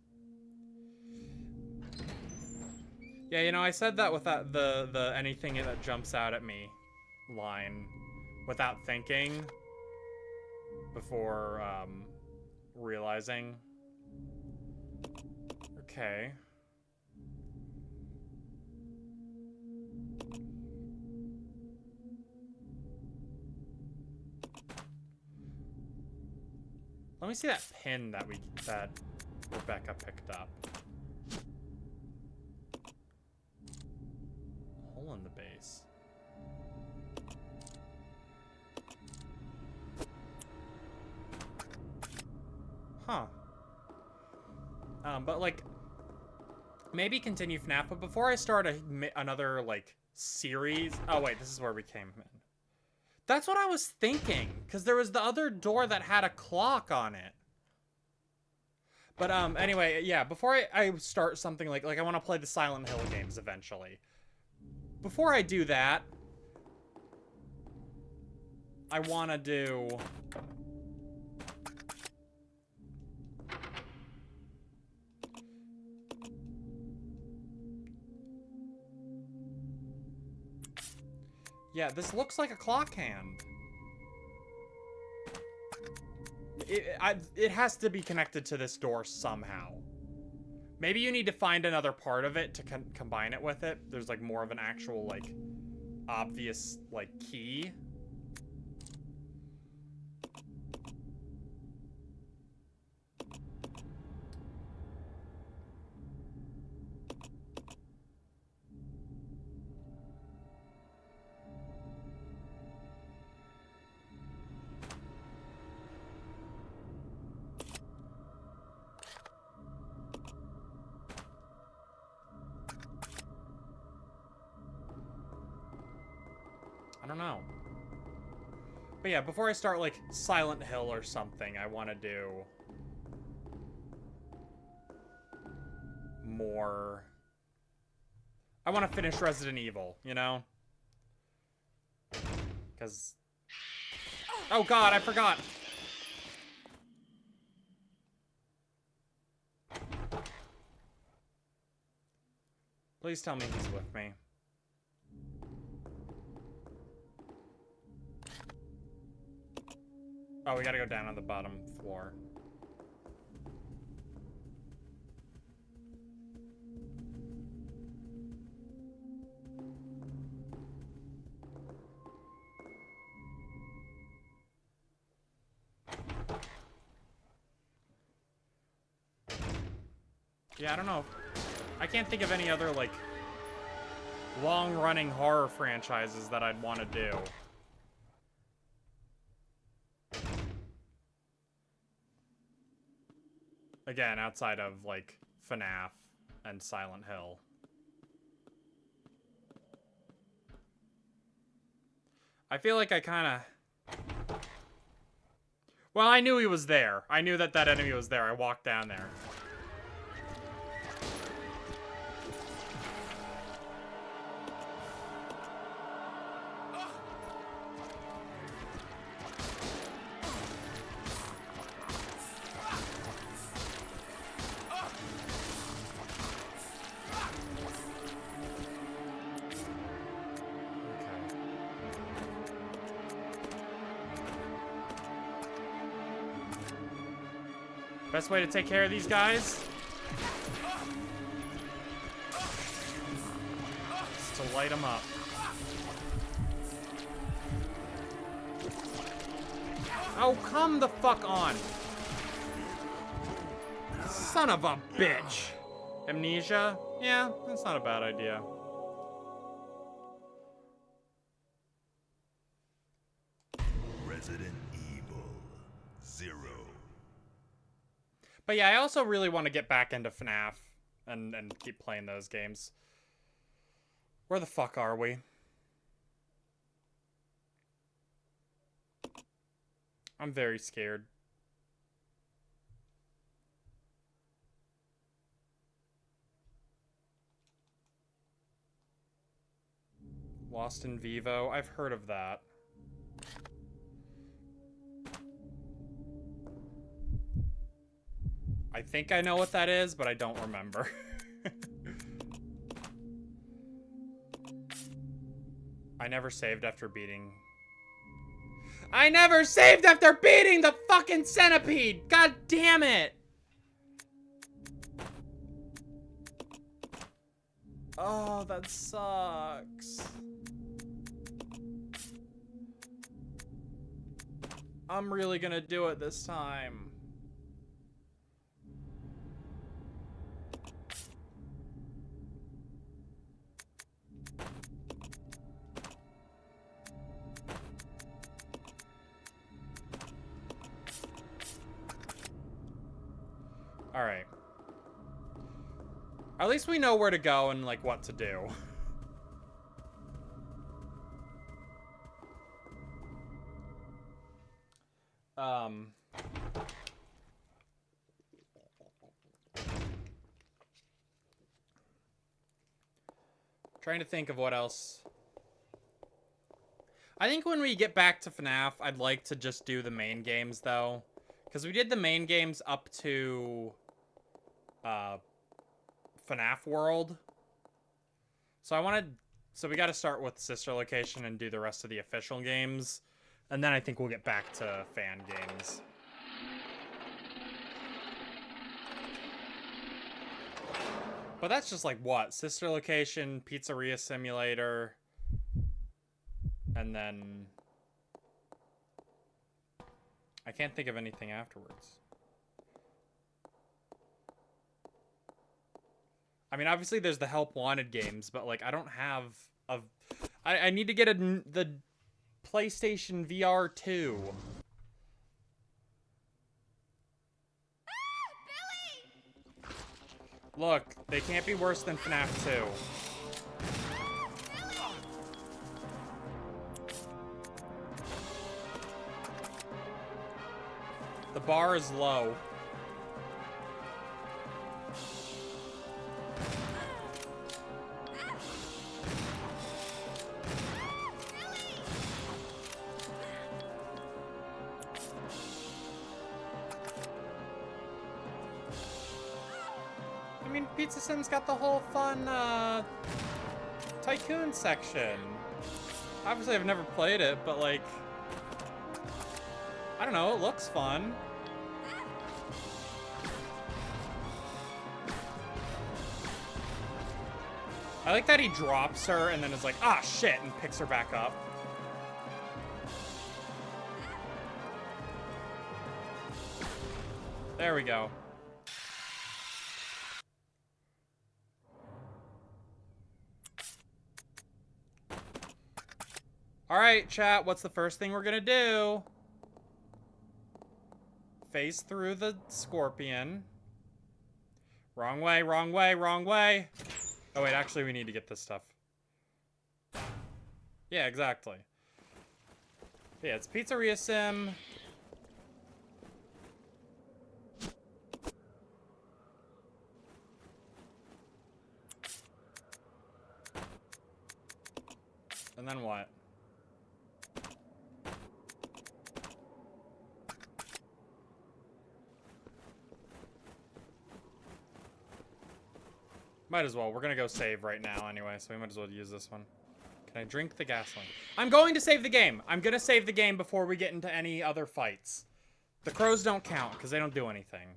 A: Yeah, you know, I said that without the anything that jumps out at me line without thinking before realizing. Okay. Let me see that pin that Rebecca picked up. Hole in the base. Huh. But like, maybe continue FNAF, but before I start another like series. Oh wait, this is where we came in. That's what I was thinking, because there was the other door that had a clock on it. But anyway, yeah, before I start something like I want to play the Silent Hill games eventually. Before I do that, I want to do... Yeah, this looks like a clock hand. It has to be connected to this door somehow. Maybe you need to find another part of it to combine it with it. There's like more of an actual like obvious like key. I don't know. But yeah, before I start like Silent Hill or something, I want to do more. I want to finish Resident Evil, you know? Because... Oh god, I forgot! Please tell me he's with me. Oh, we gotta go down on the bottom floor. Yeah, I don't know. I can't think of any other, like, long-running horror franchises that I'd want to do. Again, outside of, like, FNAF and Silent Hill. I feel like I kind of... Well, I knew he was there. I knew that that enemy was there. I walked down there. Best way to take care of these guys is to light them up. Oh, come the fuck on. Son of a bitch. Amnesia? Yeah, that's not a bad idea.
B: Resident Evil 0.
A: But yeah, I also really want to get back into FNAF and keep playing those games. Where the fuck are we? I'm very scared. Lost in Vivo. I've heard of that. I think I know what that is, but I don't remember. I never saved after beating... I never saved after beating the fucking centipede! God damn it! Oh, that sucks. I'm really gonna do it this time. All right. At least we know where to go and, like, what to do. Trying to think of what else. I think when we get back to FNAF, I'd like to just do the main games, though. Because we did the main games up to... FNAF World. So we got to start with Sister Location and do the rest of the official games. And then I think we'll get back to fan games. But that's just like what? Sister Location, Pizzeria Simulator, and then... I can't think of anything afterwards. I mean, obviously there's the Help Wanted games, but like I don't have a... I need to get the PlayStation VR 2.
D: Billy!
A: Look, they can't be worse than FNAF 2. The bar is low. I mean, Pizza Sim's got the whole fun, Tycoon section. Obviously, I've never played it, but, like... I don't know, it looks fun. I like that he drops her and then is like, ah, shit, and picks her back up. There we go. All right, chat, what's the first thing we're gonna do? Phase through the scorpion. Wrong way, wrong way, wrong way. Oh, wait, actually, we need to get this stuff. Yeah, exactly. Yeah, it's Pizzeria Sim. And then what? Might as well. We're gonna go save right now anyway, so we might as well use this one. Can I drink the gasoline? I'm going to save the game. I'm gonna save the game before we get into any other fights. The crows don't count, because they don't do anything.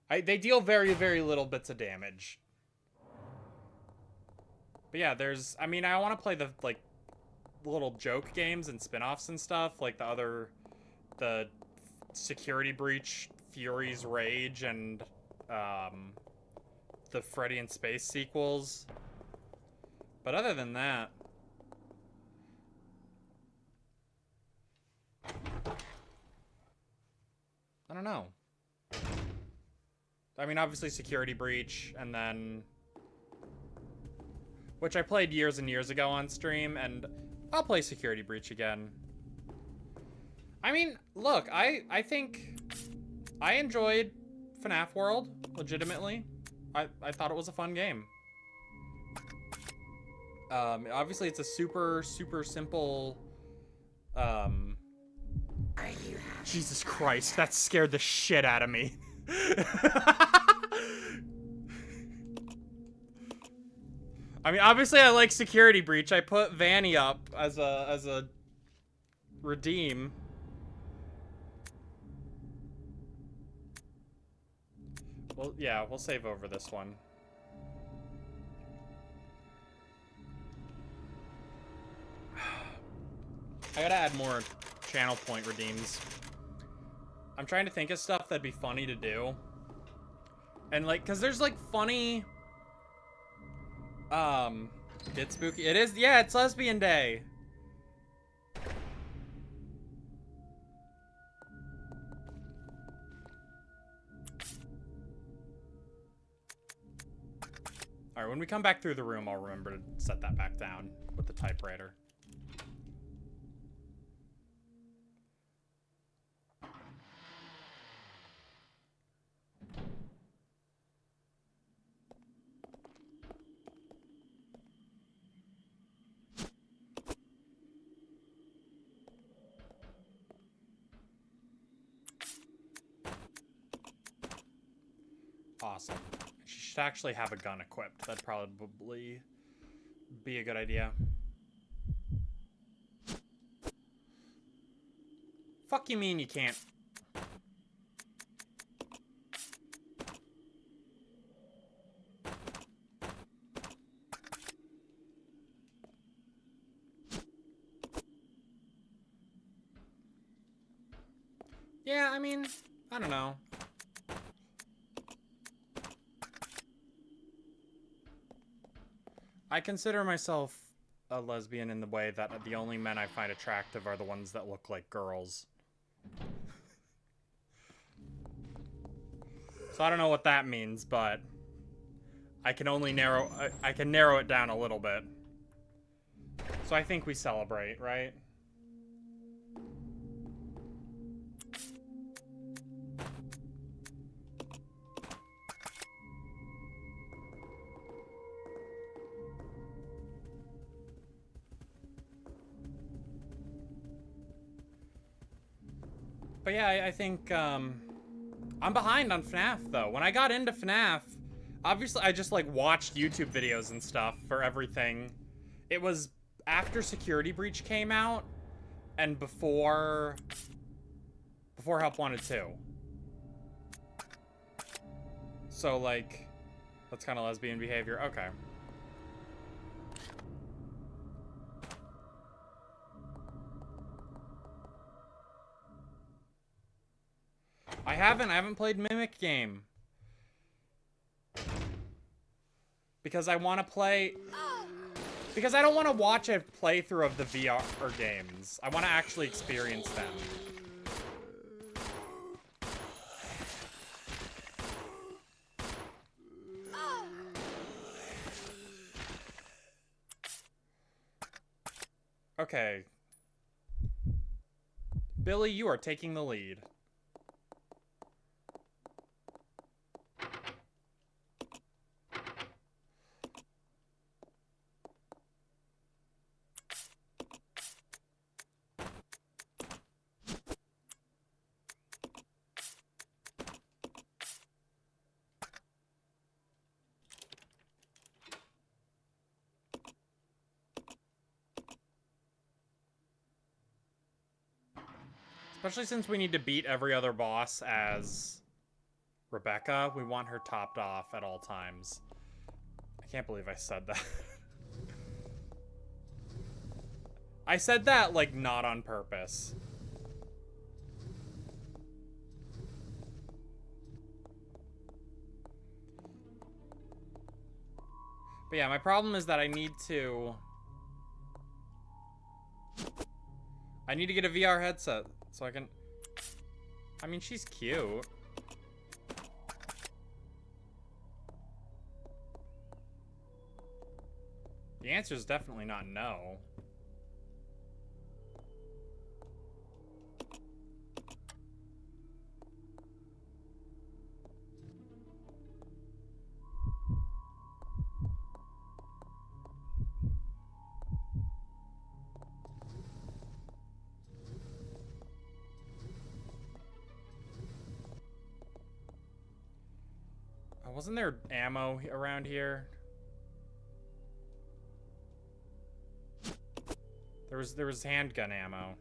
A: They deal very, very little bits of damage. But yeah, there's... I mean, I want to play the, like, little joke games and spin-offs and stuff, like the Security Breach, Fury's Rage, and, the Freddy in Space sequels. But other than that... I don't know. I mean, obviously Security Breach, and then... which I played years and years ago on stream, and I'll play Security Breach again. I mean, look, I think I enjoyed FNAF World, legitimately. I thought it was a fun game. Obviously it's a super simple, Jesus Christ, that scared the shit out of me. I mean, obviously I like Security Breach. I put Vanny up as a redeem. Well, yeah, we'll save over this one. I gotta add more channel point redeems. I'm trying to think of stuff that'd be funny to do. And like, cause there's like funny, get spooky. It is, yeah, it's Lesbian Day. All right, when we come back through the room, I'll remember to set that back down with the typewriter. Awesome. She should actually have a gun equipped. That'd probably be a good idea. Fuck you mean you can't? Yeah, I mean, I don't know. I consider myself a lesbian in the way that the only men I find attractive are the ones that look like girls. So I don't know what that means, but I can only narrow it down a little bit. So I think we celebrate, right? But yeah, I think, I'm behind on FNAF, though. When I got into FNAF, obviously I just, like, watched YouTube videos and stuff for everything. It was after Security Breach came out, and before Help Wanted 2. So, like, that's kind of lesbian behavior. Okay. I haven't played Mimic Game. Because I want to play... Because I don't want to watch a playthrough of the VR games. I want to actually experience them. Okay. Billy, you are taking the lead. Especially since we need to beat every other boss as Rebecca. We want her topped off at all times. I can't believe I said that. I said that, like, not on purpose. But yeah, my problem is that I need to get a VR headset so I can... I mean, she's cute. The answer is definitely not no. Wasn't there ammo around here? There was handgun ammo.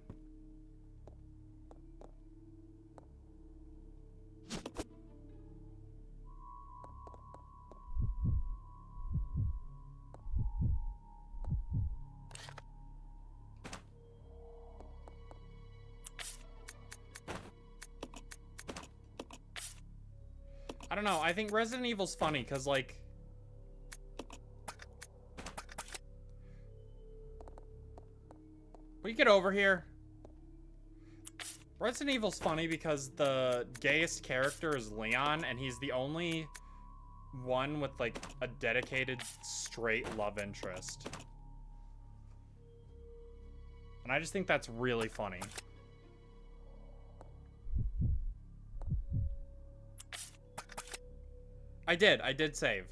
A: I don't know. I think Resident Evil's funny because, like, will you get over here? Resident Evil's funny because the gayest character is Leon, and he's the only one with, like, a dedicated, straight love interest. And I just think that's really funny. I did save.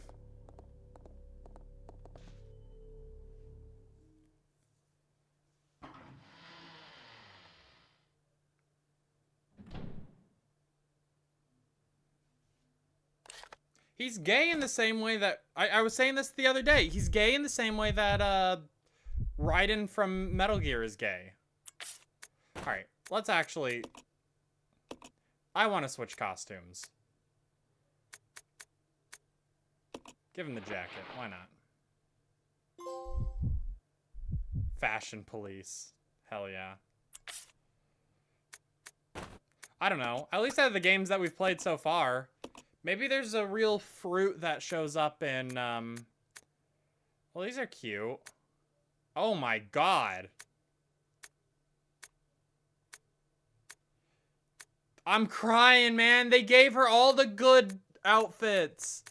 A: He's gay in the same way that I was saying this the other day. He's gay in the same way that Raiden from Metal Gear is gay. All right, let's actually. I want to switch costumes. Give him the jacket. Why not? Fashion police. Hell yeah. I don't know. At least out of the games that we've played so far, maybe there's a real fruit that shows up in, well, these are cute. Oh my god. I'm crying, man. They gave her all the good outfits.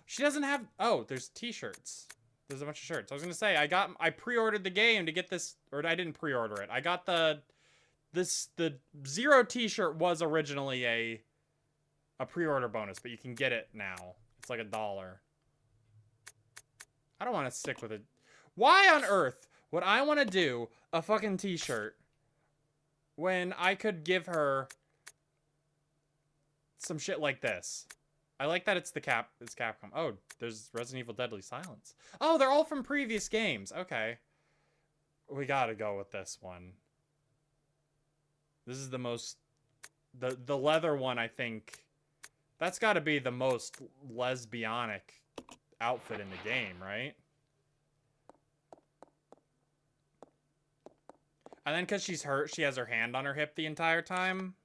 A: She doesn't have... Oh, there's t-shirts. There's a bunch of shirts. I was going to say, I pre-ordered the game to get this... Or I didn't pre-order it. I got the Zero t-shirt was originally a pre-order bonus, but you can get it now. It's like $1. I don't want to stick with it. Why on earth would I want to do a fucking t-shirt when I could give her some shit like this? I like that it's Capcom. Oh, there's Resident Evil Deadly Silence. Oh, they're all from previous games. Okay. We gotta go with this one. This is the most... The leather one, I think... That's gotta be the most lesbianic outfit in the game, right? And then because she's hurt, she has her hand on her hip the entire time.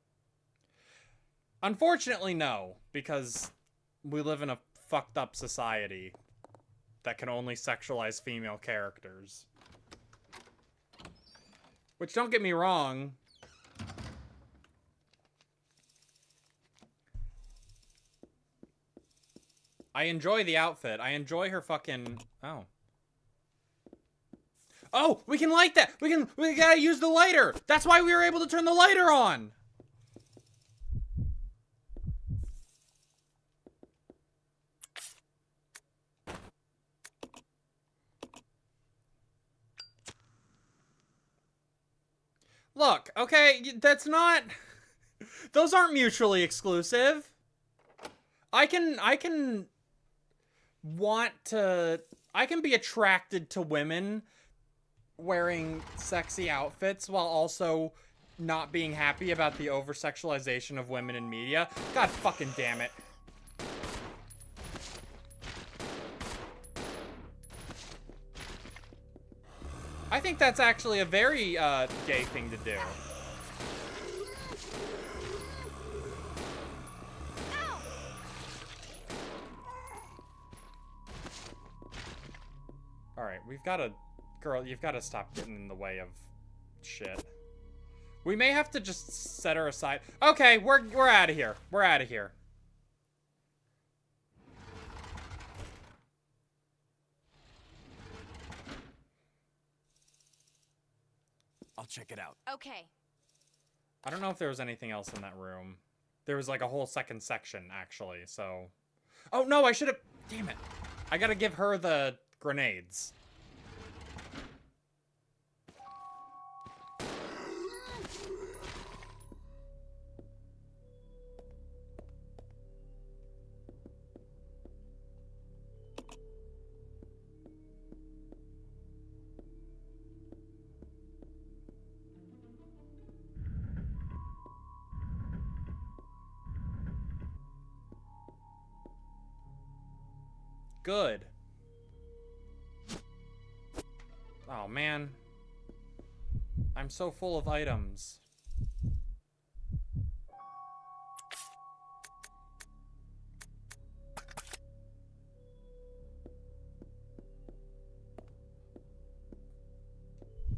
A: Unfortunately, no. Because we live in a fucked up society that can only sexualize female characters. Which, don't get me wrong... I enjoy the outfit. I enjoy her fucking... Oh. Oh! We can light that! We gotta use the lighter! That's why we were able to turn the lighter on! Look, okay, that's not... Those aren't mutually exclusive. I can be attracted to women wearing sexy outfits while also not being happy about the over-sexualization of women in media. God fucking damn it. I think that's actually a very gay thing to do. Alright, we've got to... Girl, you've got to stop getting in the way of shit. We may have to just set her aside. Okay, we're out of here. We're out of here.
C: I'll check it out.
D: Okay.
A: I don't know if there was anything else in that room. There was like a whole second section, actually, so... Oh, no, I should have... Damn it. I gotta give her the grenades. Good. Oh, man. I'm so full of items.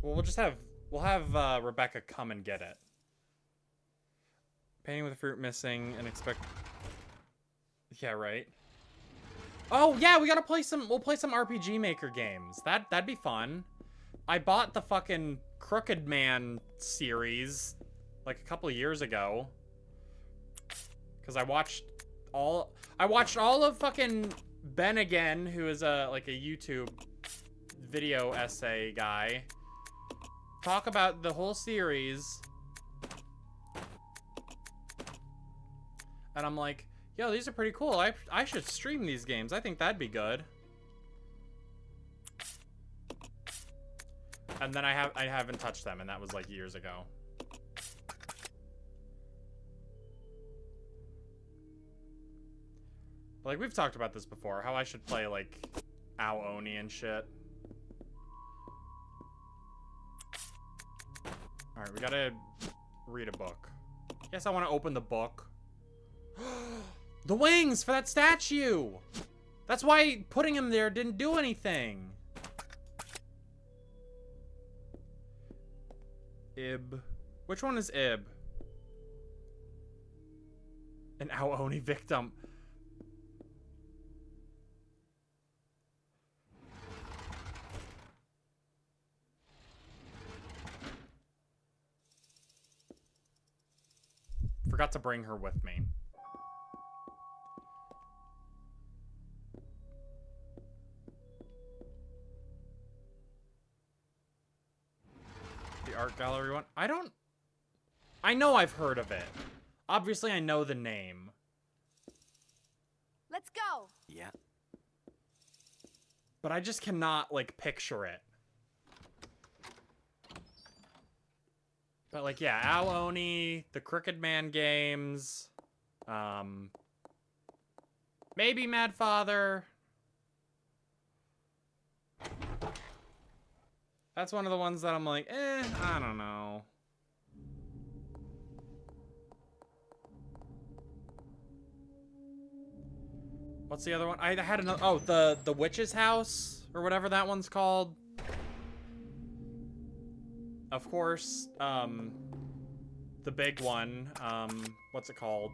A: Well, we'll have Rebecca come and get it. Painting with fruit missing and expect... Yeah, right. Oh, yeah, we'll play some RPG Maker games. That'd be fun. I bought the fucking Crooked Man series like a couple of years ago. Cause I watched all of fucking Ben again, who is like a YouTube video essay guy, talk about the whole series. And I'm like, yo, these are pretty cool. I should stream these games. I think that'd be good. And then I haven't touched them, and that was like years ago. Like, we've talked about this before, how I should play like Ao Oni and shit. Alright, we gotta read a book. Yes, I want to open the book. The wings for that statue! That's why putting him there didn't do anything. Ib. Which one is Ib? An Ao Oni victim. Forgot to bring her with me. The art gallery one? I know I've heard of it. Obviously, I know the name.
D: Let's go.
C: Yeah.
A: But I just cannot, like, picture it. But, like, yeah, Ao Oni, the Crooked Man games, maybe Mad Father. That's one of the ones that I'm like, I don't know. What's the other one? I had another, oh, the Witch's House, or whatever that one's called. Of course, the big one, what's it called?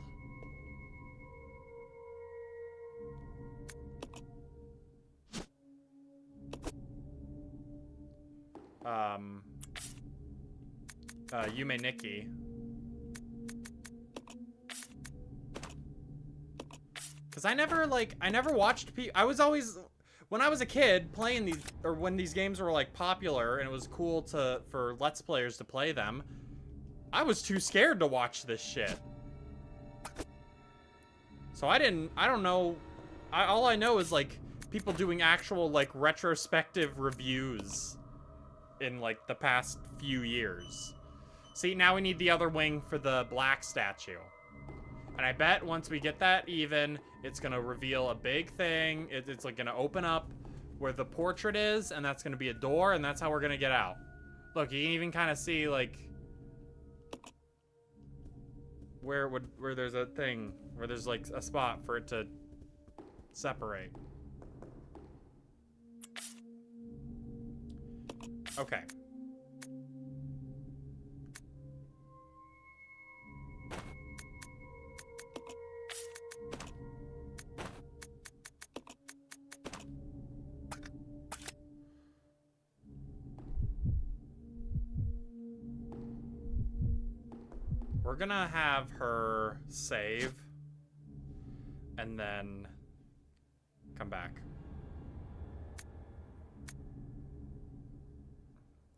A: Yume Nikki. Cause I never watched I was always, when I was a kid playing these, or when these games were like popular and it was cool for Let's Players to play them, I was too scared to watch this shit. So I don't know, all I know is like people doing actual like retrospective reviews in like the past few years. See, now we need the other wing for the black statue. And I bet once we get that even, it's gonna reveal a big thing. It's like gonna open up where the portrait is, and that's gonna be a door, and that's how we're gonna get out. Look, you can even kind of see like where there's a thing, where there's like a spot for it to separate. Okay. We're gonna have her save and then come back.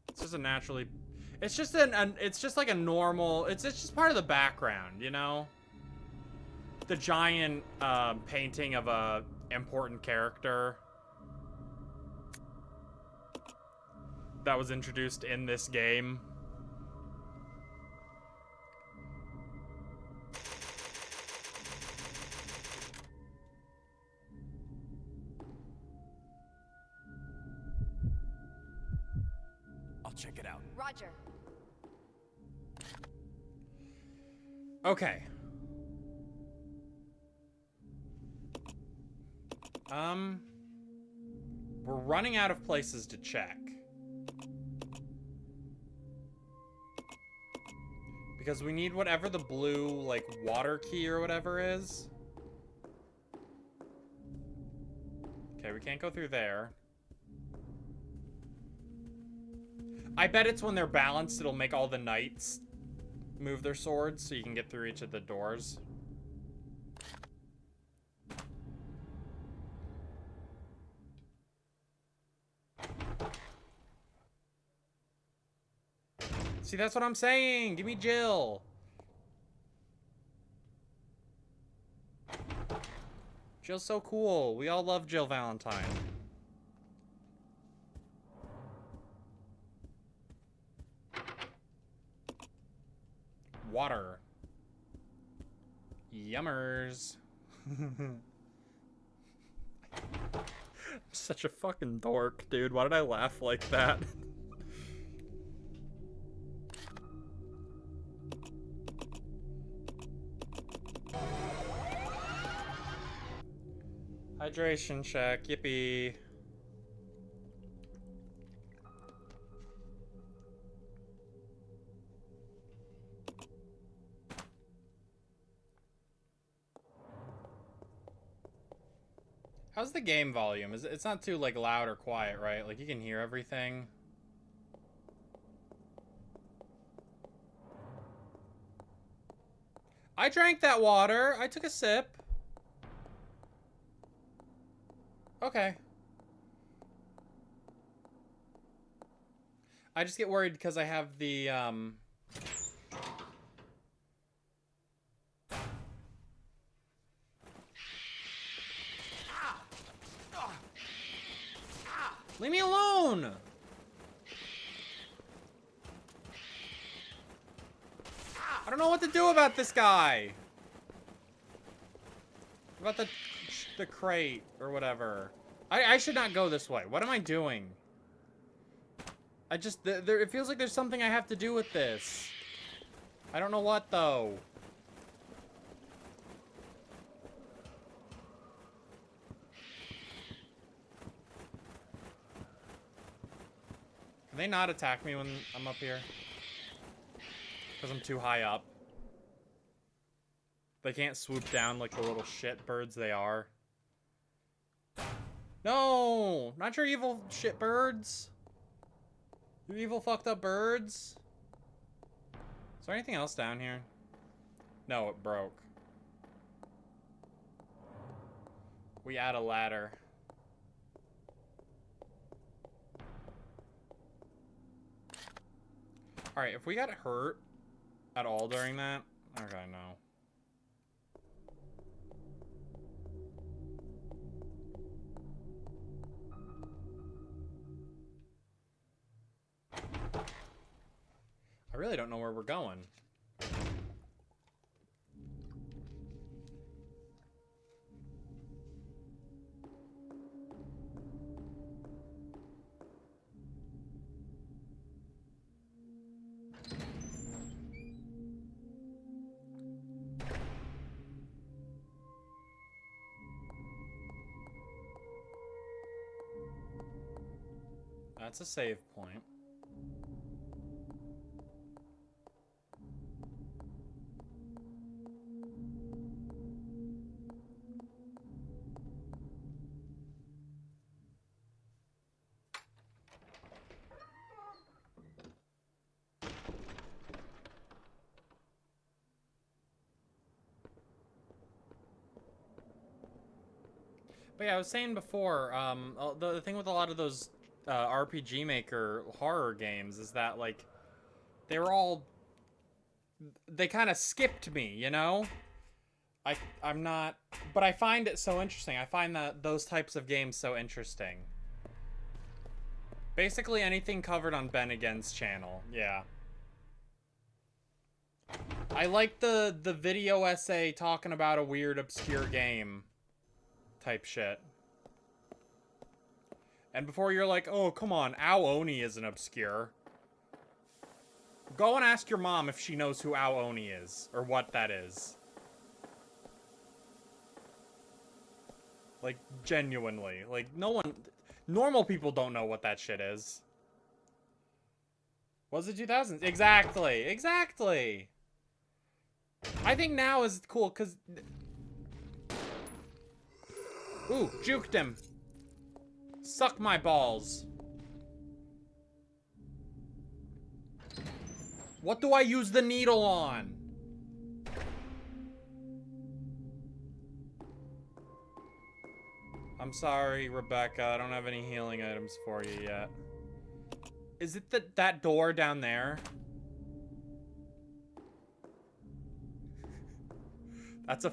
A: It's just a naturally, it's just it's just like a normal, it's just part of the background, you know? The giant painting of a important character that was introduced in this game.
C: check it out.
D: Roger.
A: Okay. We're running out of places to check. Because we need whatever the blue, like, water key or whatever is. Okay, we can't go through there. I bet it's when they're balanced, it'll make all the knights move their swords so you can get through each of the doors. See, that's what I'm saying. Give me Jill. Jill's so cool. We all love Jill Valentine. Water. Yummers. I'm such a fucking dork, dude. Why did I laugh like that? Hydration check, yippee. How's the game volume? It's not too like loud or quiet, right? Like you can hear everything. I drank that water. I took a sip. Okay. I just get worried because I have the, Leave me alone! I don't know what to do about this guy. About the crate or whatever. I should not go this way. What am I doing? I just it feels like there's something I have to do with this. I don't know what though. Can they not attack me when I'm up here? Because I'm too high up. They can't swoop down like the little shit birds they are. No! Not your evil shit birds. You evil fucked up birds. Is there anything else down here? No, it broke. We add a ladder. Alright, if we got hurt at all during that, okay, no. I really don't know where we're going. That's a save point. But yeah, I was saying before, the thing with a lot of those RPG Maker horror games is that, like, they kind of skipped me, you know? I'm not, but I find it so interesting. I find that those types of games so interesting. Basically anything covered on Ben Again's channel, yeah. I like the video essay talking about a weird, obscure game type shit. And before you're like, oh, come on, Ao Oni isn't obscure. Go and ask your mom if she knows who Ao Oni is, or what that is. Like, genuinely. Like, no one... Normal people don't know what that shit is. Was it 2000s? Exactly! Exactly! I think now is cool, because... Ooh, juked him. Suck my balls. What do I use the needle on? I'm sorry, Rebecca. I don't have any healing items for you yet. Is it that door down there? That's a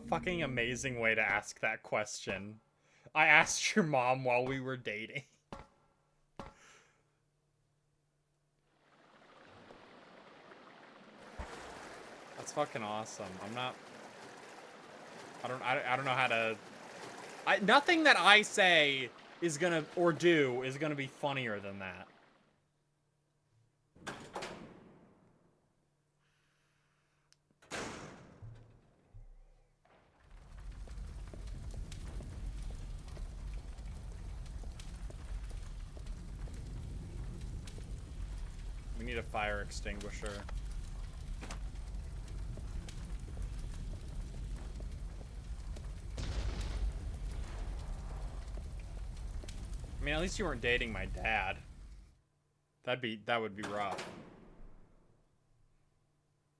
A: fucking amazing way to ask that question. I asked your mom while we were dating. That's fucking awesome. I'm not... I don't know how to... nothing that I say is gonna... or do is gonna be funnier than that. We need a fire extinguisher. I mean, at least you weren't dating my dad. That would be rough.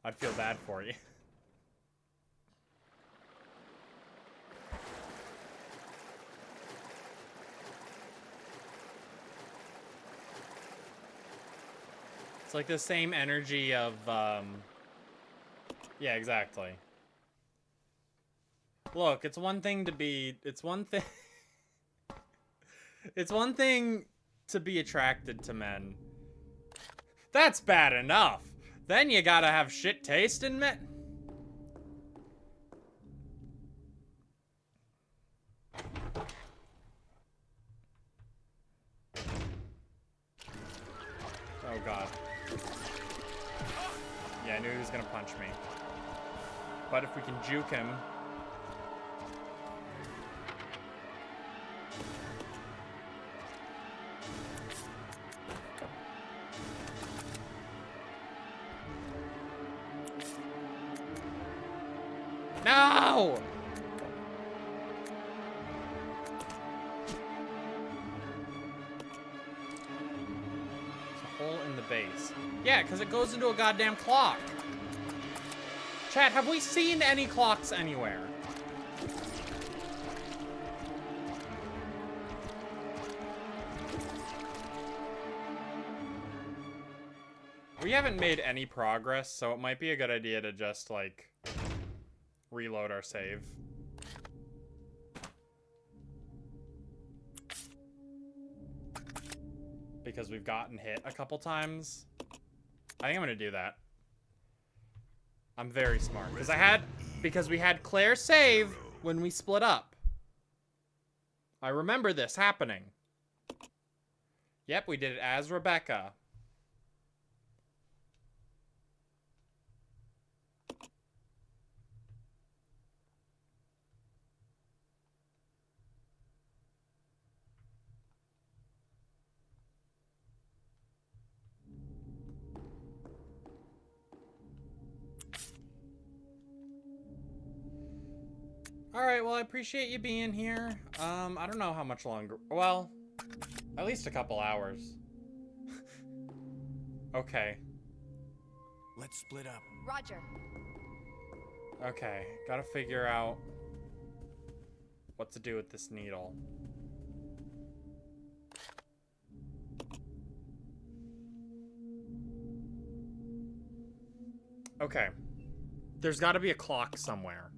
A: I'd feel bad for you. It's like the same energy of, yeah, exactly. Look, it's one thing to be, it's one thing... It's one thing to be attracted to men. That's bad enough. Then you gotta have shit taste in men. Oh god. Yeah, I knew he was gonna punch me. But if we can juke him... No! There's a hole in the base. Yeah, because it goes into a goddamn clock. Chat, have we seen any clocks anywhere? We haven't made any progress, so it might be a good idea to just, like... reload our save. Because we've gotten hit a couple times. I think I'm gonna do that. I'm very smart. Because we had Claire save when we split up. I remember this happening. Yep, we did it as Rebecca. Alright, well, I appreciate you being here. I don't know how much longer. Well, at least a couple hours. Okay.
C: Let's split up.
D: Roger.
A: Okay, gotta figure out what to do with this needle. Okay. There's gotta be a clock somewhere.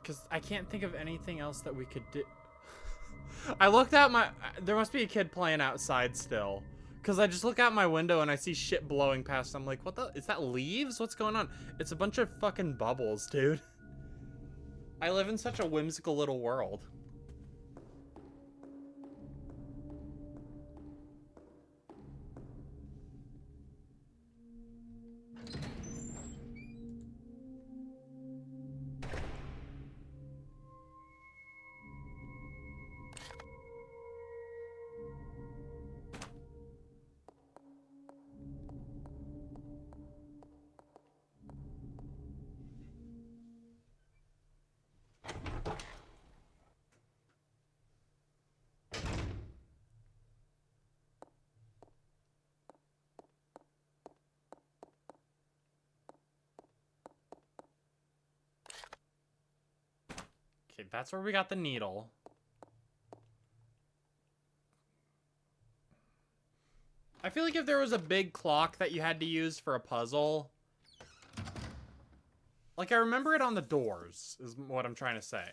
A: Because I can't think of anything else that we could do. I looked out my... There must be a kid playing outside still. Because I just look out my window and I see shit blowing past. I'm like, what the... Is that leaves? What's going on? It's a bunch of fucking bubbles, dude. I live in such a whimsical little world. Okay, that's where we got the needle. I feel like if there was a big clock that you had to use for a puzzle... Like, I remember it on the doors, is what I'm trying to say.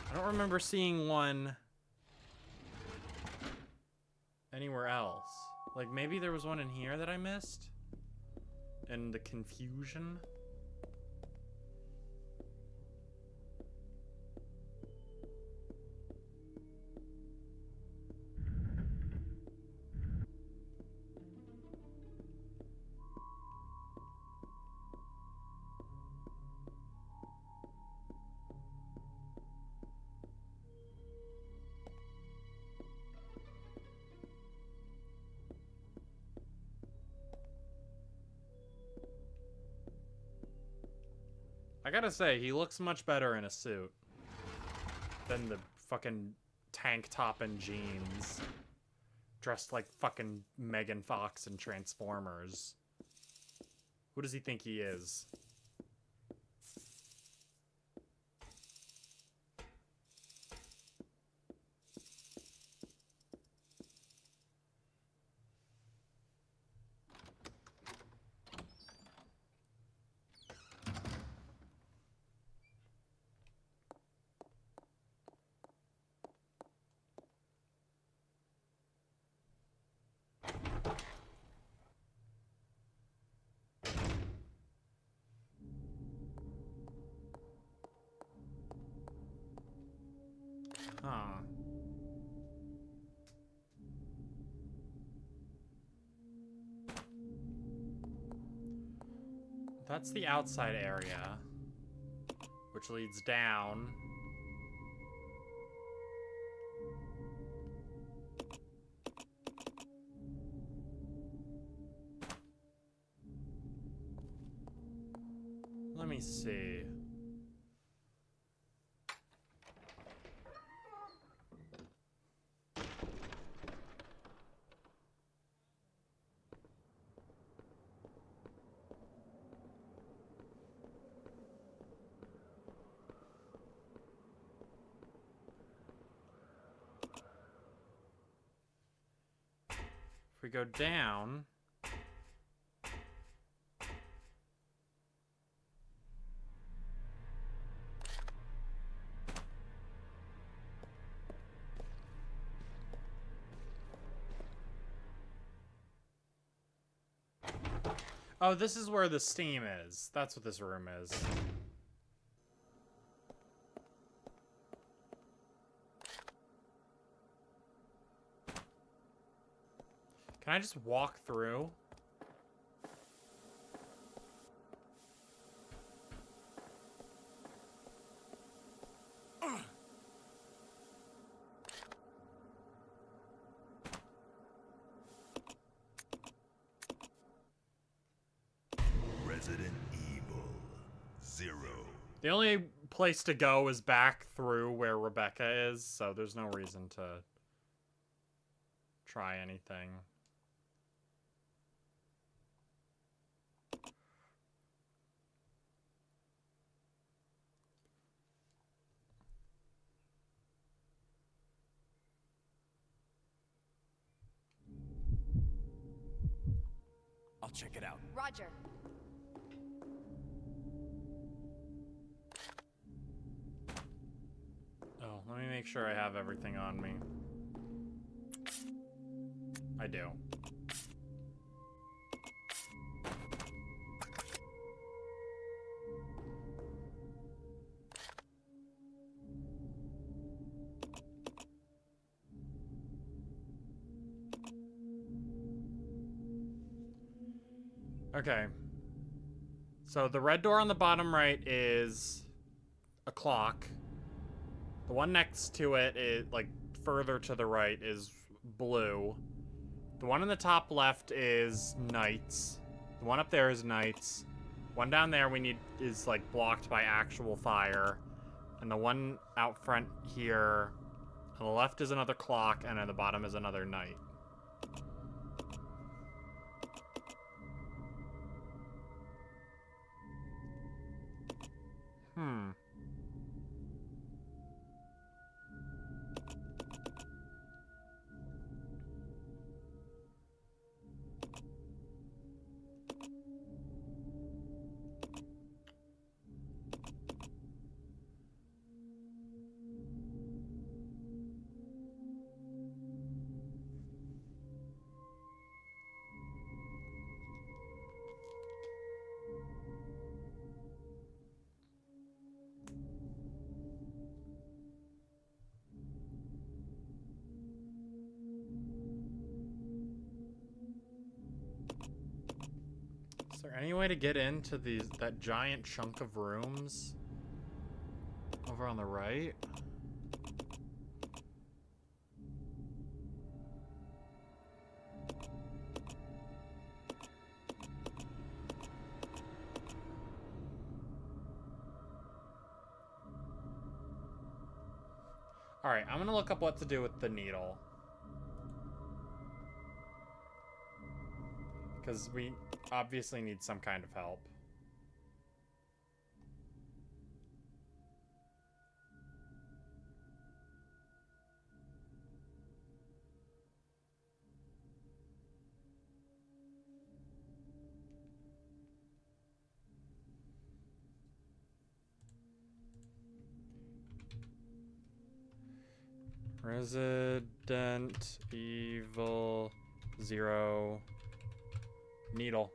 A: I don't remember seeing one anywhere else. Like, maybe there was one in here that I missed? And the confusion? I gotta say, he looks much better in a suit than the fucking tank top and jeans. Dressed like fucking Megan Fox and Transformers. Who does he think he is? Huh. That's the outside area, which leads down. Let me see. If we go down... Oh, this is where the steam is. That's what this room is. Can I just walk through?
B: Resident Evil 0.
A: The only place to go is back through where Rebecca is, so there's no reason to try anything.
C: check it out.
D: Roger.
A: Oh, let me make sure I have everything on me. I do. Okay. So the red door on the bottom right is a clock. The one next to it is, like, further to the right is blue. The one in the top left is nights. The one up there is nights. One down there is, like, blocked by actual fire. And the one out front here on the left is another clock, and at the bottom is another night. Is there any way to get into that giant chunk of rooms over on the right? Alright, I'm gonna look up what to do with the needle. Because we obviously need some kind of help. Resident Evil 0 needle.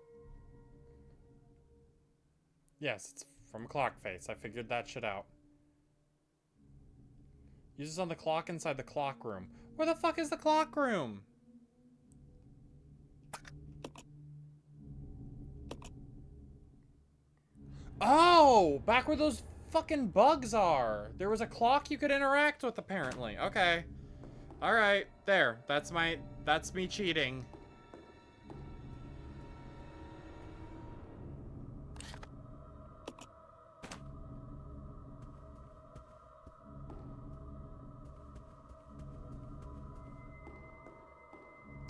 A: Yes, it's from a clock face. I figured that shit out. Uses on the clock inside the clock room. Where the fuck is the clock room? Oh, back where those fucking bugs are. There was a clock you could interact with, apparently. Okay. All right, there. That's me cheating.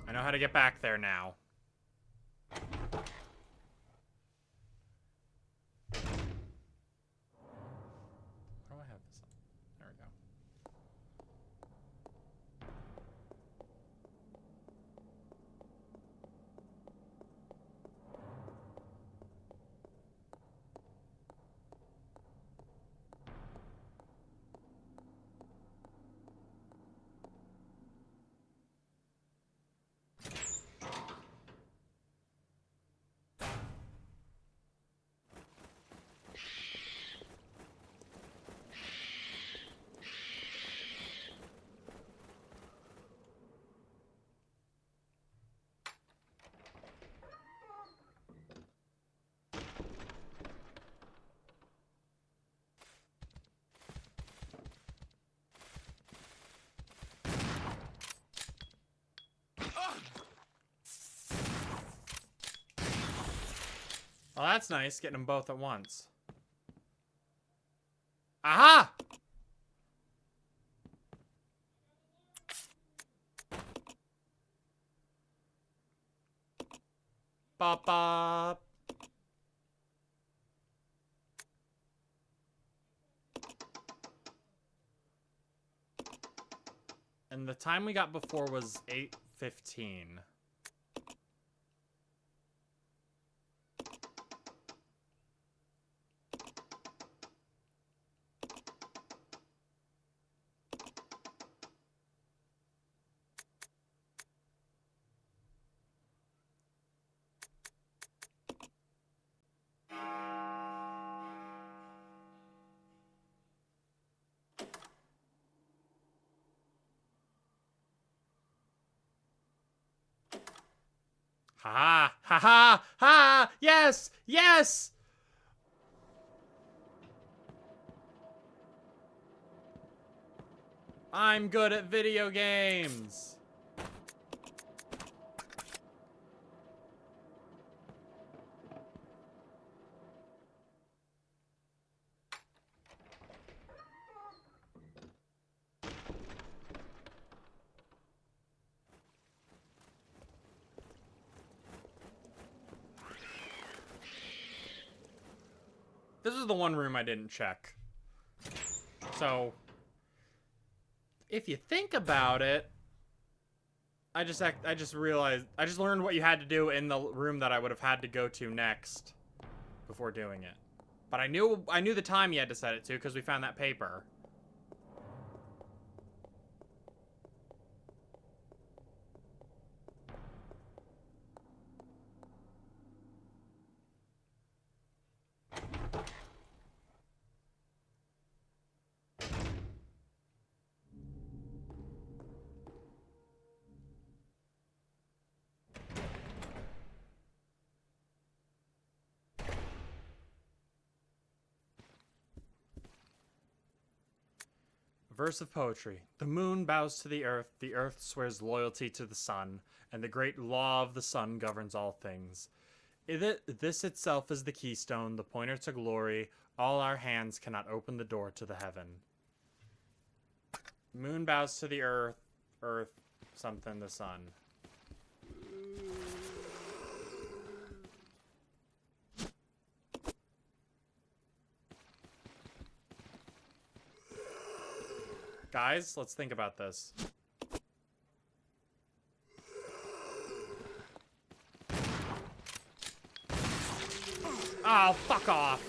A: I know how to get back there now. Why do I have this on? There we go. Well, that's nice, getting them both at once. Aha! Bop bop. And the time we got before was 8:15. Ha ha ha ha! Yes! Yes! I'm good at video games. This is the one room I didn't check. So, if you think about it, I just realized, I just learned what you had to do in the room that I would have had to go to next before doing it. But I knew the time you had to set it to because we found that paper. Verse of poetry. The moon bows to the earth swears loyalty to the sun, and the great law of the sun governs all things. This itself is the keystone, the pointer to glory. All our hands cannot open the door to the heaven. Moon bows to the earth something, the sun. Guys, let's think about this. Oh, fuck off.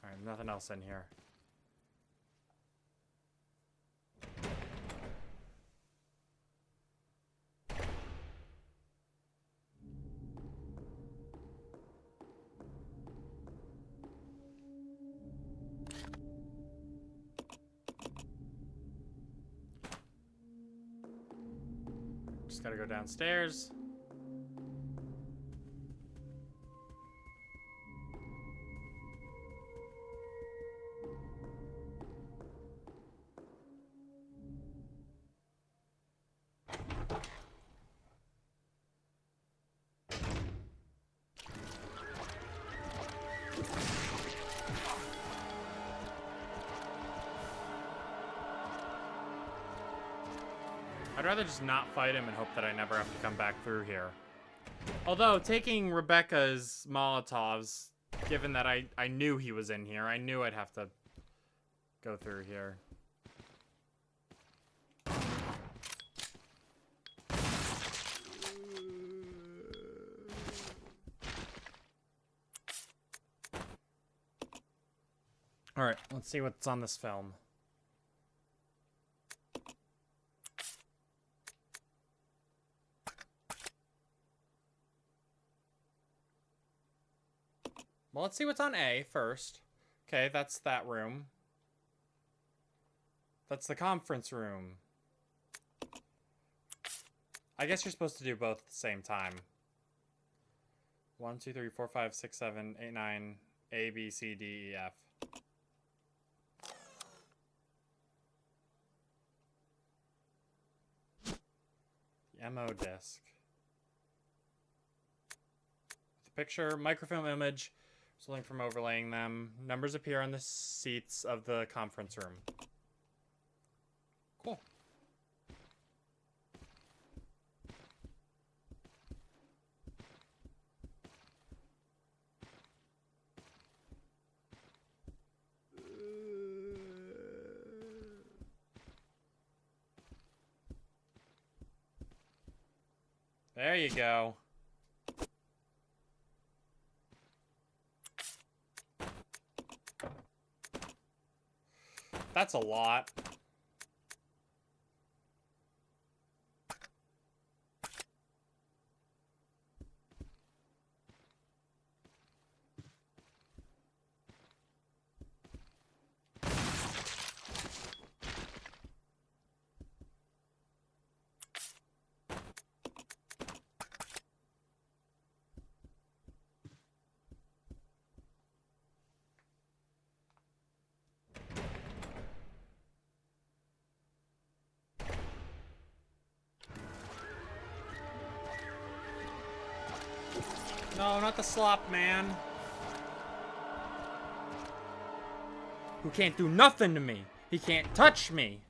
A: Alright, nothing else in here. Just gotta go downstairs. I'd rather just not fight him and hope that I never have to come back through here. Although, taking Rebecca's Molotovs, given that I knew he was in here, I knew I'd have to go through here. Alright, let's see what's on this film. Well, let's see what's on A first. Okay, that's that room. That's the conference room. I guess you're supposed to do both at the same time. 1, 2, 3, 4, 5, 6, 7, 8, 9, A, B, C, D, E, F. The MO disc. The picture, microfilm image. Something from overlaying them. Numbers appear on the seats of the conference room. Cool. There you go. That's a lot. No, not the slop man. Who can't do nothing to me. He can't touch me.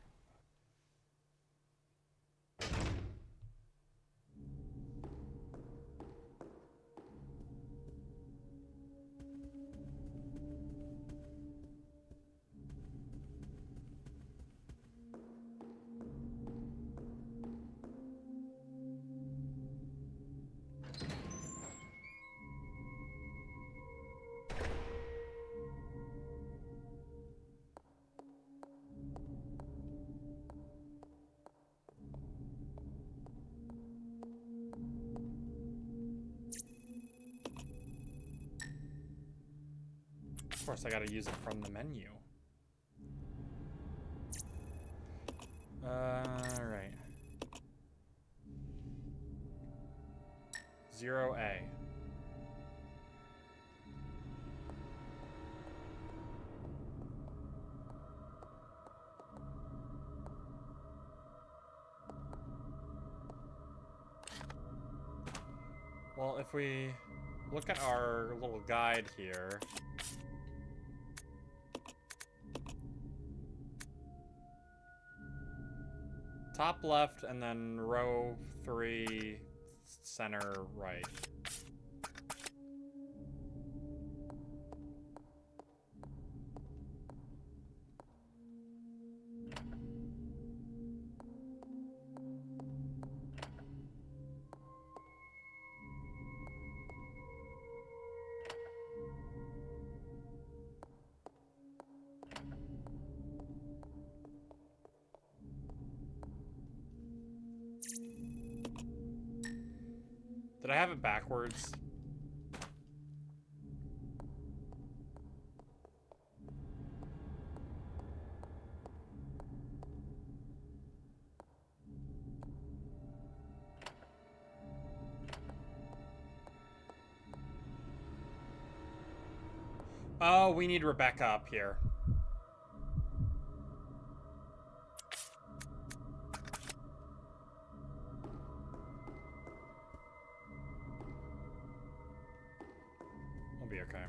A: Of course, I gotta use it from the menu. Right. 0A. Well, if we look at our little guide here. Top left and then row 3, center right. Did I have it backwards? Oh, we need Rebecca up here. We'll be okay.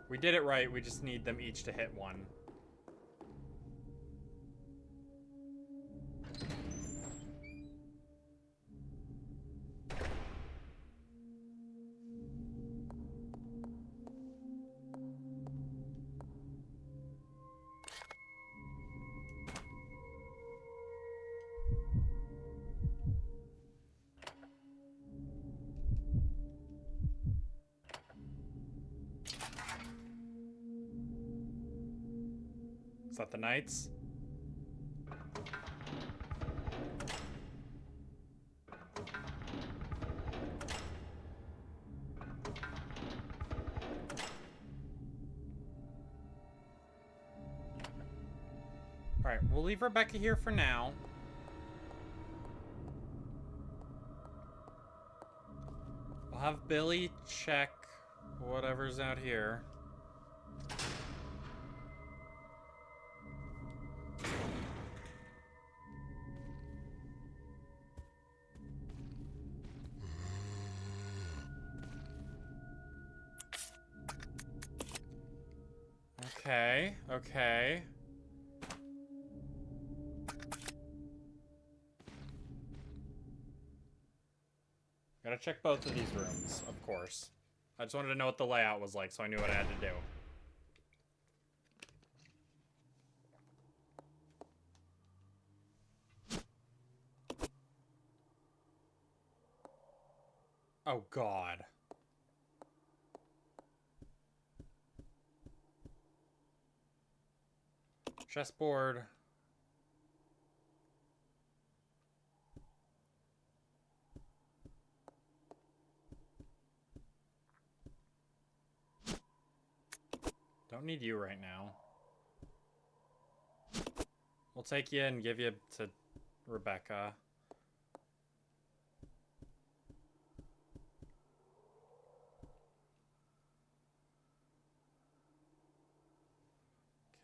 A: We did it right, we just need them each to hit 1. Is that the knights? Alright, we'll leave Rebecca here for now. We'll have Billy check whatever's out here. Okay, okay. Gotta check both of these rooms, of course. I just wanted to know what the layout was like, so I knew what I had to do. Oh, God. Chessboard. Don't need you right now. We'll take you and give you to Rebecca.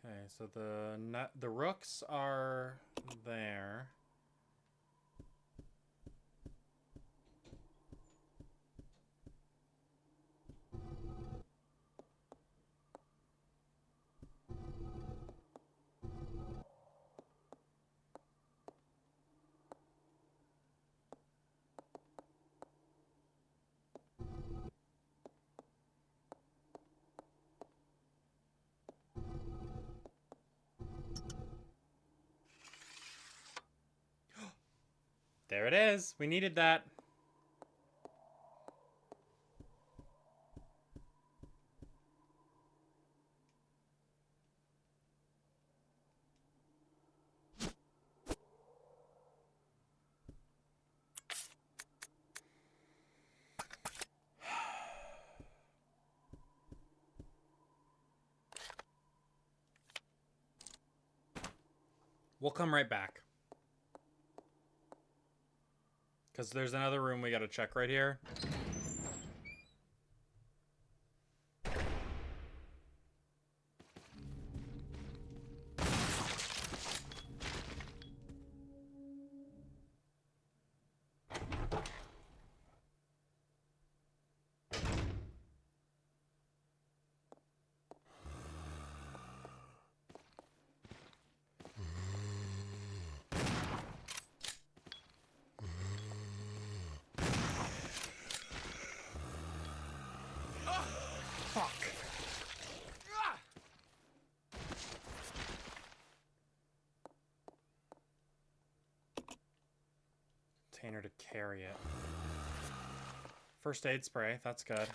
A: Okay, so the rooks are there. There it is. We needed that. We'll come right back. Because there's another room we gotta check right here. Fuck. Container to carry it. First aid spray, that's good.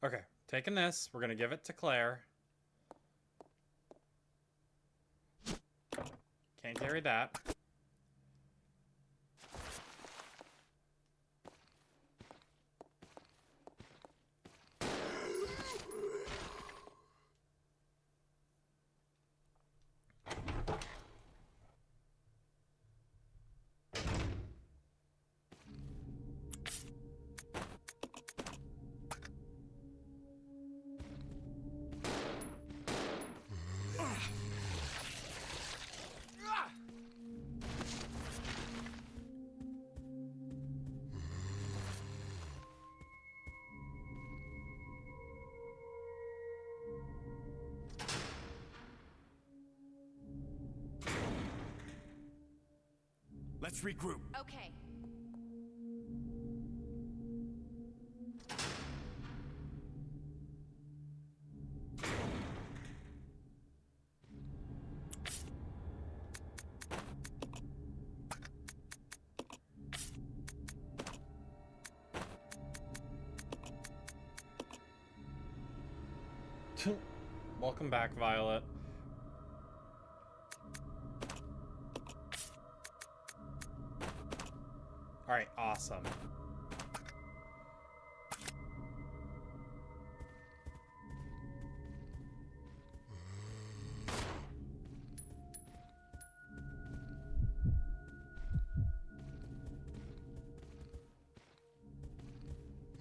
A: Okay, taking this, we're gonna give it to Claire. Can't carry that.
C: Let's regroup.
D: Okay.
A: Welcome back, Violet. Alright, awesome.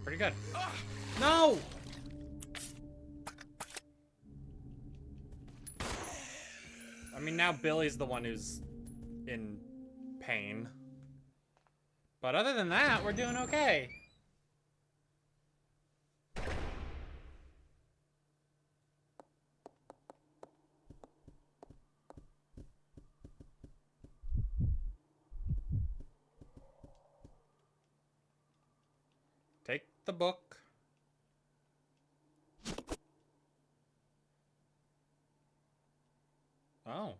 A: Pretty good. No! I mean, now Billy's the one who's in pain. But other than that, we're doing okay. Take the book. Oh.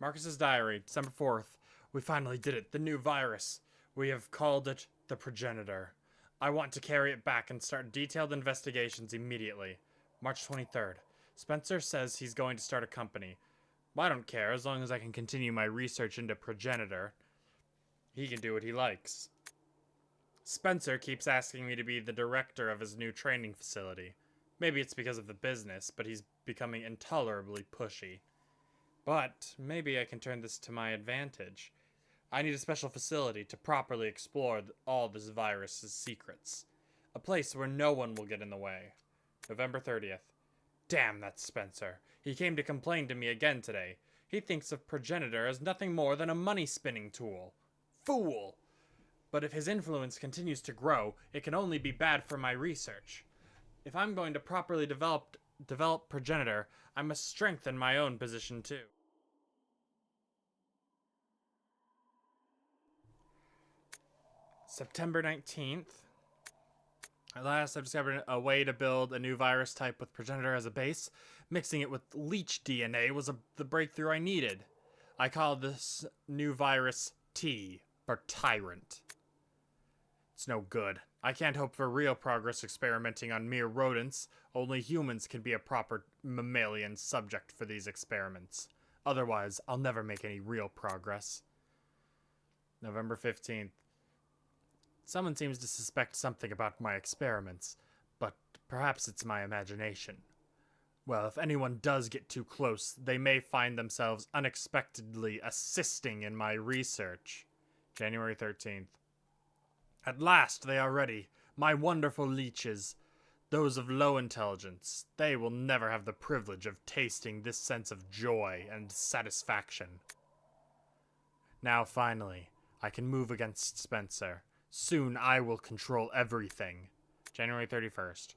A: Marcus's diary, December 4th. We finally did it. The new virus. We have called it the Progenitor. I want to carry it back and start detailed investigations immediately. March 23rd. Spencer says he's going to start a company. Well, I don't care, as long as I can continue my research into Progenitor. He can do what he likes. Spencer keeps asking me to be the director of his new training facility. Maybe it's because of the business, but he's becoming intolerably pushy. But maybe I can turn this to my advantage. I need a special facility to properly explore all this virus's secrets. A place where no one will get in the way. November 30th. Damn, that's Spencer. He came to complain to me again today. He thinks of Progenitor as nothing more than a money-spinning tool. Fool! But if his influence continues to grow, it can only be bad for my research. If I'm going to properly develop progenitor, I must strengthen my own position too. September 19th. At last, I've discovered a way to build a new virus type with progenitor as a base. Mixing it with leech DNA was the breakthrough I needed. I call this new virus T for Tyrant. It's no good. I can't hope for real progress experimenting on mere rodents. Only humans can be a proper mammalian subject for these experiments. Otherwise, I'll never make any real progress. November 15th. Someone seems to suspect something about my experiments, but perhaps it's my imagination. Well, if anyone does get too close, they may find themselves unexpectedly assisting in my research. January 13th. At last they are ready, my wonderful leeches. Those of low intelligence, they will never have the privilege of tasting this sense of joy and satisfaction. Now finally, I can move against Spencer. Soon I will control everything. January 31st.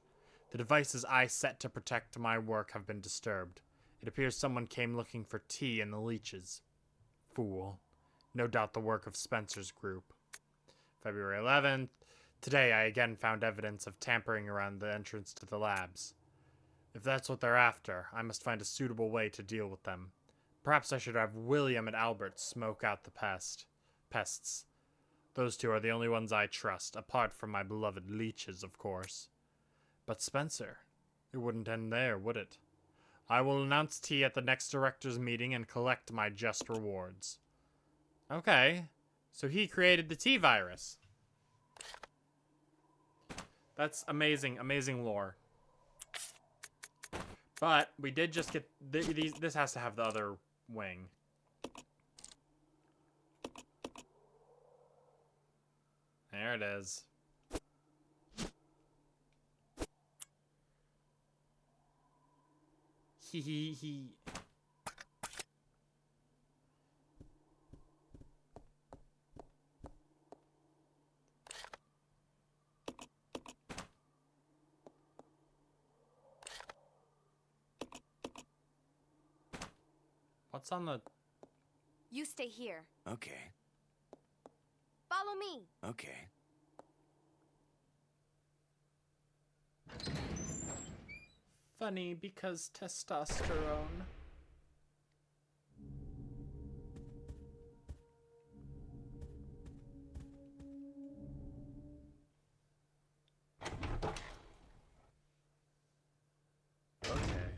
A: The devices I set to protect my work have been disturbed. It appears someone came looking for tea in the leeches. Fool. No doubt the work of Spencer's group. February 11th. Today I again found evidence of tampering around the entrance to the labs. If that's what they're after, I must find a suitable way to deal with them. Perhaps I should have William and Albert smoke out the pests. Those two are the only ones I trust, apart from my beloved leeches, of course. But Spencer, it wouldn't end there, would it? I will announce tea at the next director's meeting and collect my just rewards. Okay, so he created the T virus. That's amazing, amazing lore. But we did just get this has to have the other wing. There it is. He. What's on the...
D: You stay here.
C: Okay.
D: Follow me.
C: Okay.
A: Funny because testosterone. Okay.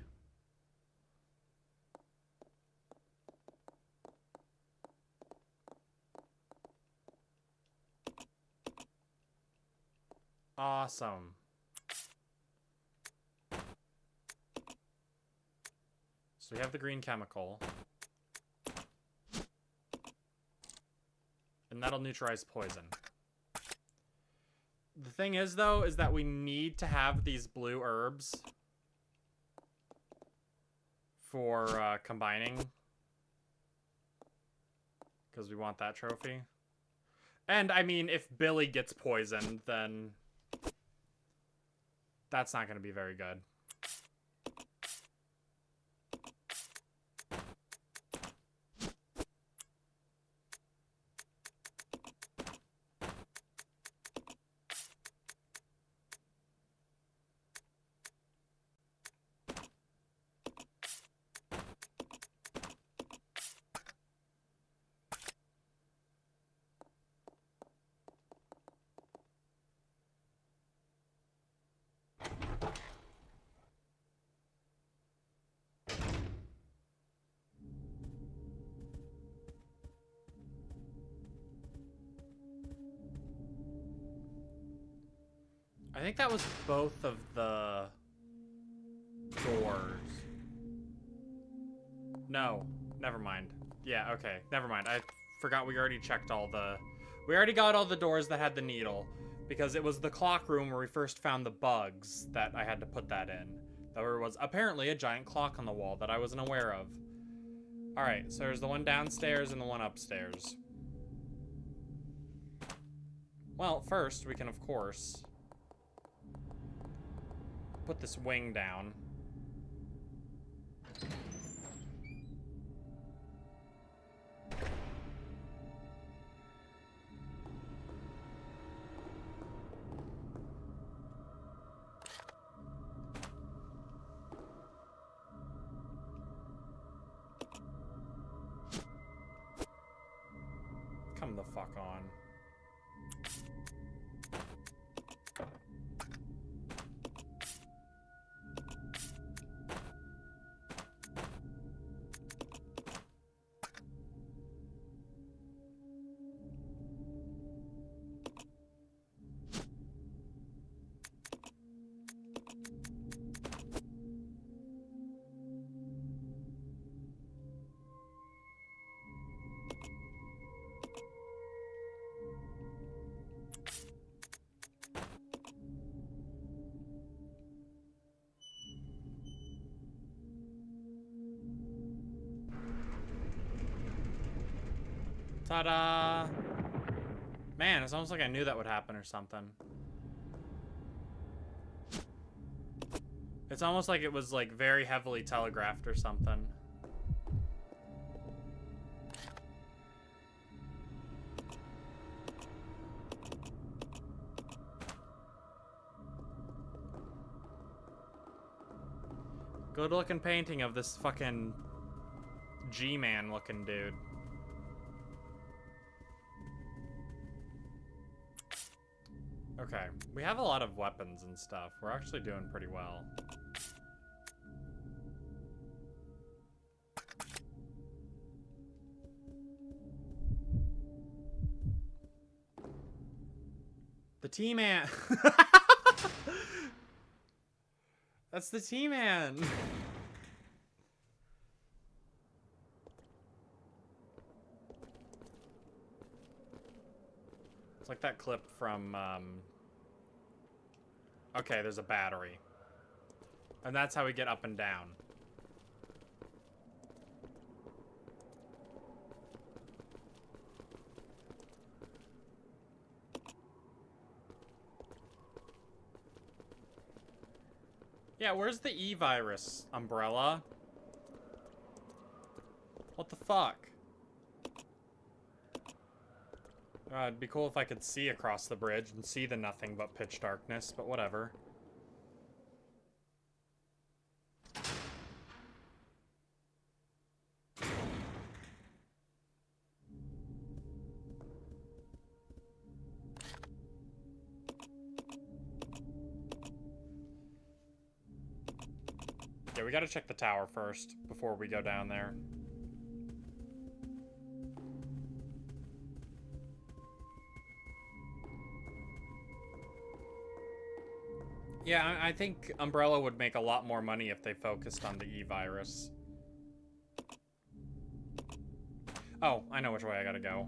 A: Awesome. So we have the green chemical. And that'll neutralize poison. The thing is, though, is that we need to have these blue herbs for combining. Because we want that trophy. And, I mean, if Billy gets poisoned, then that's not going to be very good. I think that was both of the doors. No, never mind. Yeah, okay, never mind. I forgot we already checked all the... We already got all the doors that had the needle, because it was the clock room where we first found the bugs that I had to put that in. There was apparently a giant clock on the wall that I wasn't aware of. Alright, so there's the one downstairs and the one upstairs. Well, first, we can, of course... put this wing down. Come the fuck on. Ta-da! Man, it's almost like I knew that would happen or something. It's almost like it was like very heavily telegraphed or something. Good looking painting of this fucking G-Man looking dude. Okay, we have a lot of weapons and stuff. We're actually doing pretty well. The T-Man! That's the T-Man! It's like that clip from, okay, there's a battery. And that's how we get up and down. Yeah, where's the E-virus umbrella? What the fuck? It'd be cool if I could see across the bridge and see the nothing but pitch darkness, but whatever. Yeah, we gotta check the tower first before we go down there. Yeah, I think Umbrella would make a lot more money if they focused on the E-virus. Oh, I know which way I gotta go.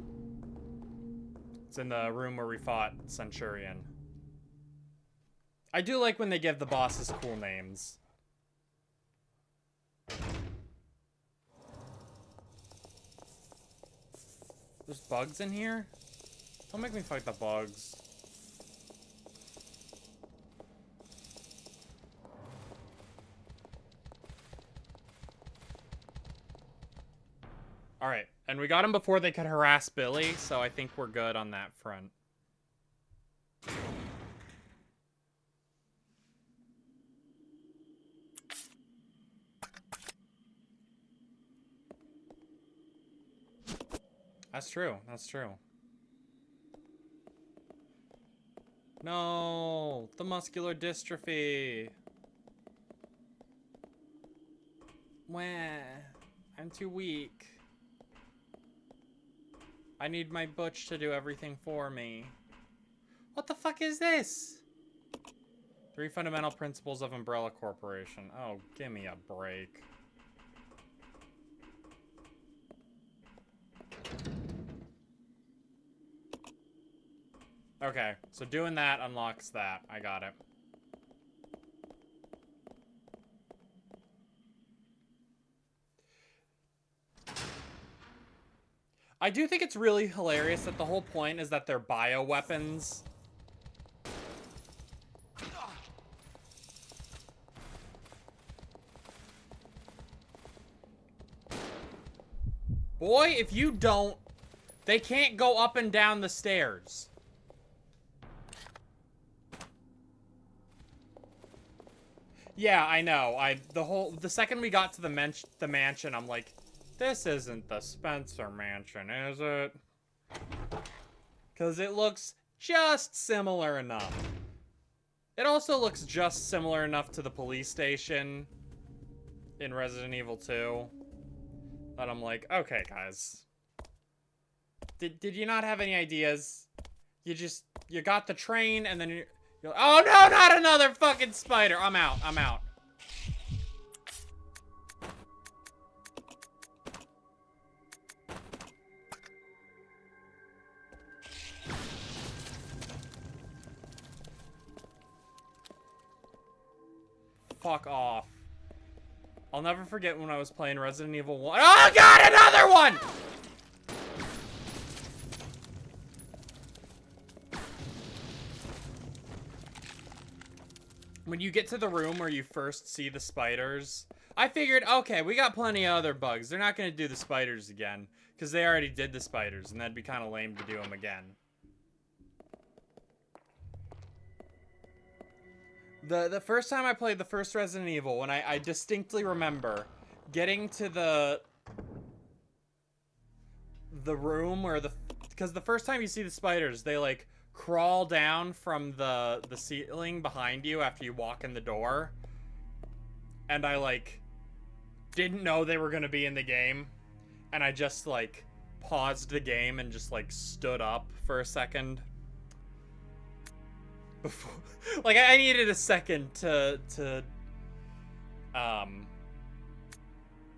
A: It's in the room where we fought Centurion. I do like when they give the bosses cool names. There's bugs in here? Don't make me fight the bugs. Alright, and we got him before they could harass Billy, so I think we're good on that front. That's true, that's true. No, the muscular dystrophy. Wah, I'm too weak. I need my butch to do everything for me. What the fuck is this? 3 fundamental principles of Umbrella Corporation. Oh, give me a break. Okay, so doing that unlocks that. I got it. I do think it's really hilarious that the whole point is that they're bioweapons. Boy, if you don't, they can't go up and down the stairs. Yeah, I know. The second we got to the mansion, I'm like, this isn't the Spencer mansion, is it? Because it looks just similar enough. It also looks just similar enough to the police station in Resident Evil 2 that I'm like, okay, guys. Did you not have any ideas? You got the train and then you're like, oh no, not another fucking spider. I'm out. Fuck off. I'll never forget when I was playing Resident Evil 1. Oh god, another one! When you get to the room where you first see the spiders, I figured, okay, we got plenty of other bugs. They're not going to do the spiders again, because they already did the spiders, and that'd be kind of lame to do them again. The first time I played the first Resident Evil, when I distinctly remember getting to the room where because the first time you see the spiders, they like crawl down from the ceiling behind you after you walk in the door. And I like didn't know they were gonna be in the game. And I just like paused the game and just like stood up for a second. Before like I needed a second to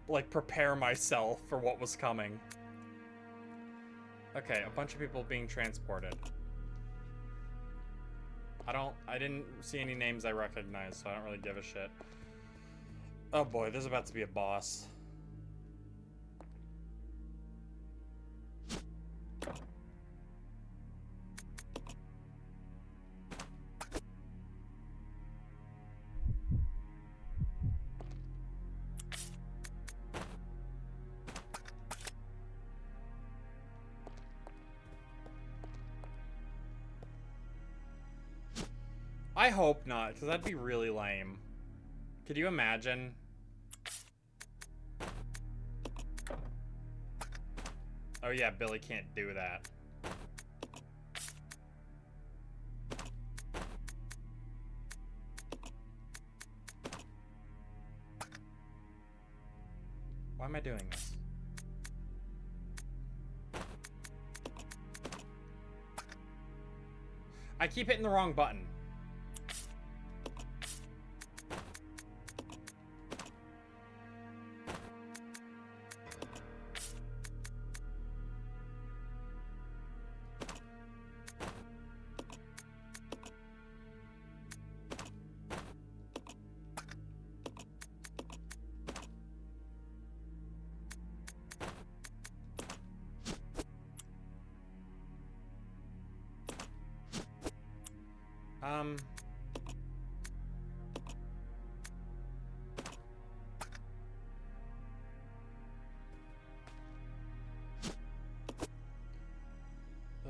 A: like prepare myself for what was coming. Okay, a bunch of people being transported. I didn't see any names I recognize, so I don't really give a shit. Oh boy, there's about to be a boss. I hope not, because that'd be really lame. Could you imagine? Oh yeah, Billy can't do that. Why am I doing this? I keep hitting the wrong button.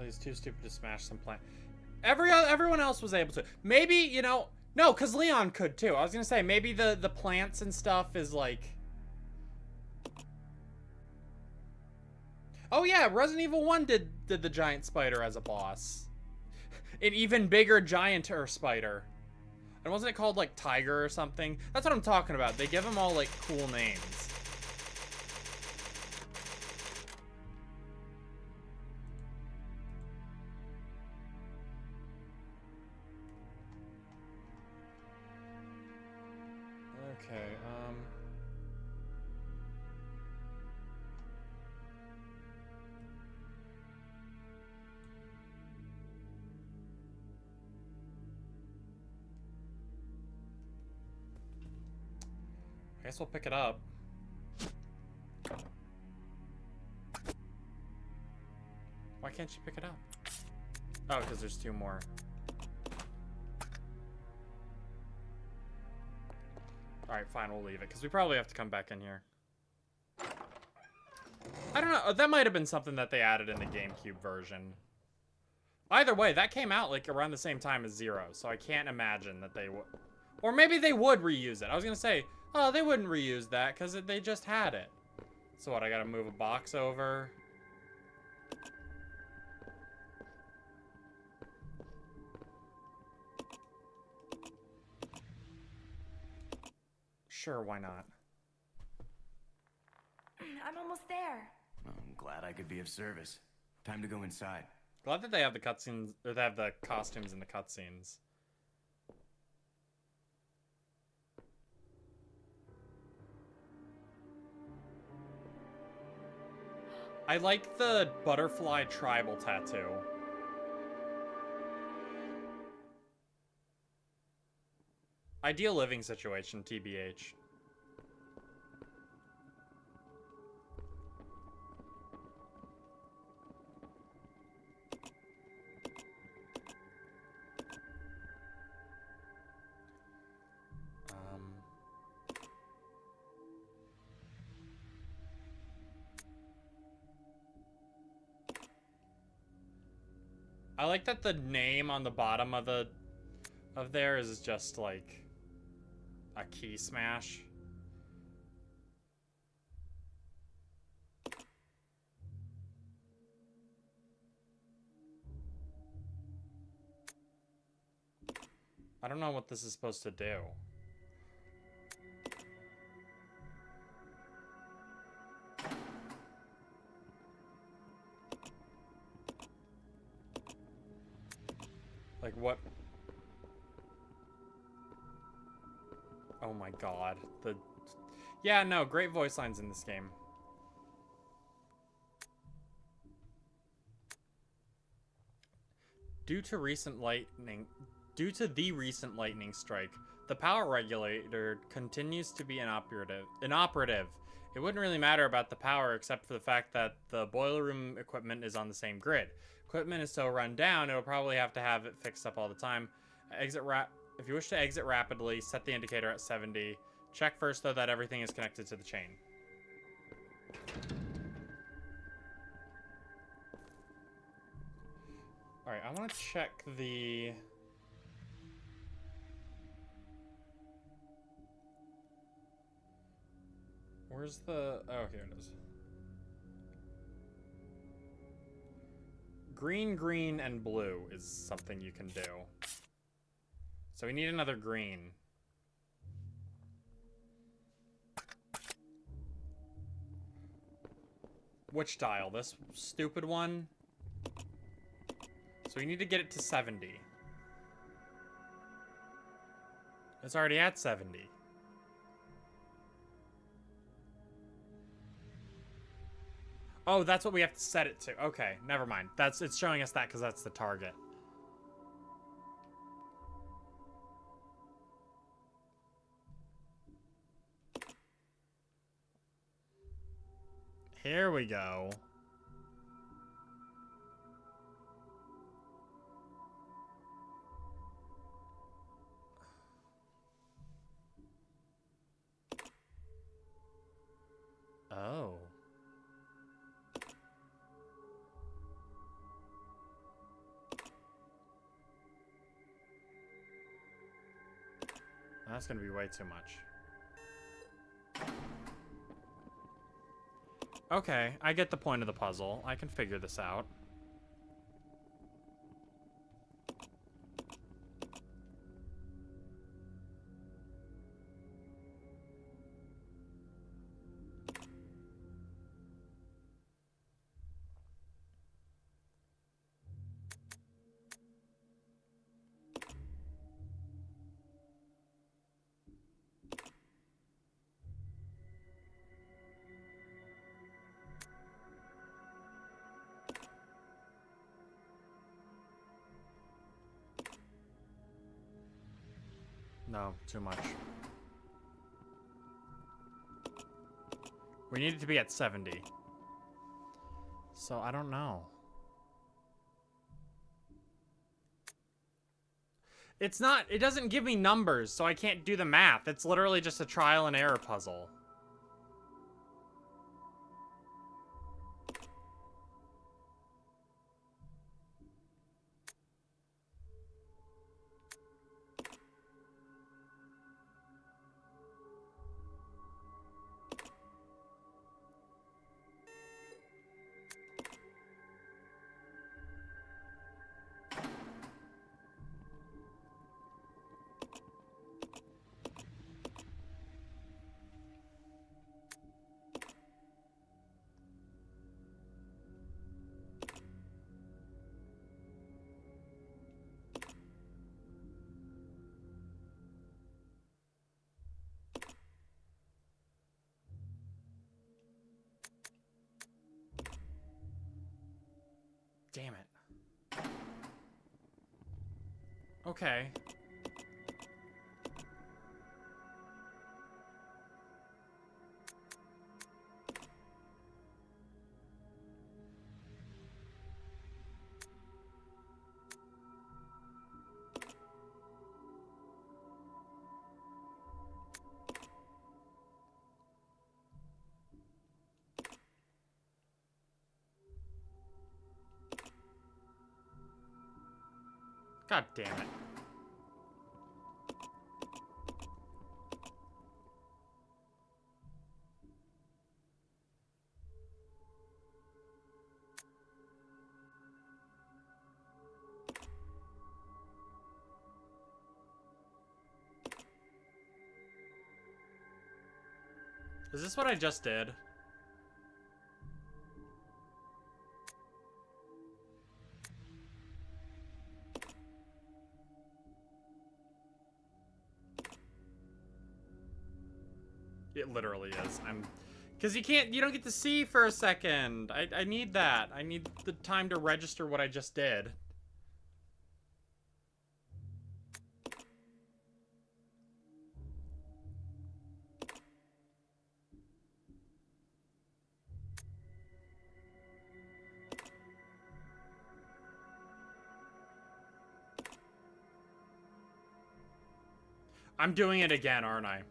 A: He's too stupid to smash some plant. Everyone else was able to. Maybe, you know, no, because Leon could too. I was gonna say maybe the plants and stuff is like. Oh yeah, Resident Evil 1 did the giant spider as a boss. An even bigger gianter spider. And wasn't it called like Tiger or something? That's what I'm talking about. They give them all like cool names. Okay, I guess we'll pick it up. Why can't you pick it up? Oh, because there's two more. Alright, fine, we'll leave it, because we probably have to come back in here. I don't know. That might have been something that they added in the GameCube version. Either way, that came out like around the same time as Zero, so I can't imagine that they would. Or maybe they would reuse it. I was gonna say, oh, they wouldn't reuse that because they just had it. So what? I gotta move a box over. Sure, why not?
D: I'm almost there.
C: Well, I'm glad I could be of service. Time to go inside.
A: Glad that they have the cutscenes, or they have the costumes in the cutscenes. I like the butterfly tribal tattoo. Ideal living situation, TBH. I like that the name on the bottom of there is just like a key smash. I don't know what this is supposed to do. Like what? Oh my god. Yeah, no, great voice lines in this game. Due to the recent lightning strike, the power regulator continues to be inoperative. It wouldn't really matter about the power except for the fact that the boiler room equipment is on the same grid. Equipment is so run down, it'll probably have to have it fixed up all the time. If you wish to exit rapidly, set the indicator at 70. Check first, though, that everything is connected to the chain. Alright, I want to check the... Where's the... Oh, here it is. Green, green, and blue is something you can do. So we need another green. Which dial? This stupid one? So we need to get it to 70. It's already at 70. Oh, that's what we have to set it to. Okay, never mind. It's showing us that because that's the target. Here we go. Oh. That's gonna be way too much. Okay, I get the point of the puzzle. I can figure this out. No, too much. We need it to be at 70. So, I don't know. It's not, it doesn't give me numbers, so I can't do the math. It's literally just a trial and error puzzle. Damn it. Okay. God damn it. Is this what I just did? It literally is. Because you don't get to see for a second. I need that. I need the time to register what I just did. I'm doing it again, aren't I?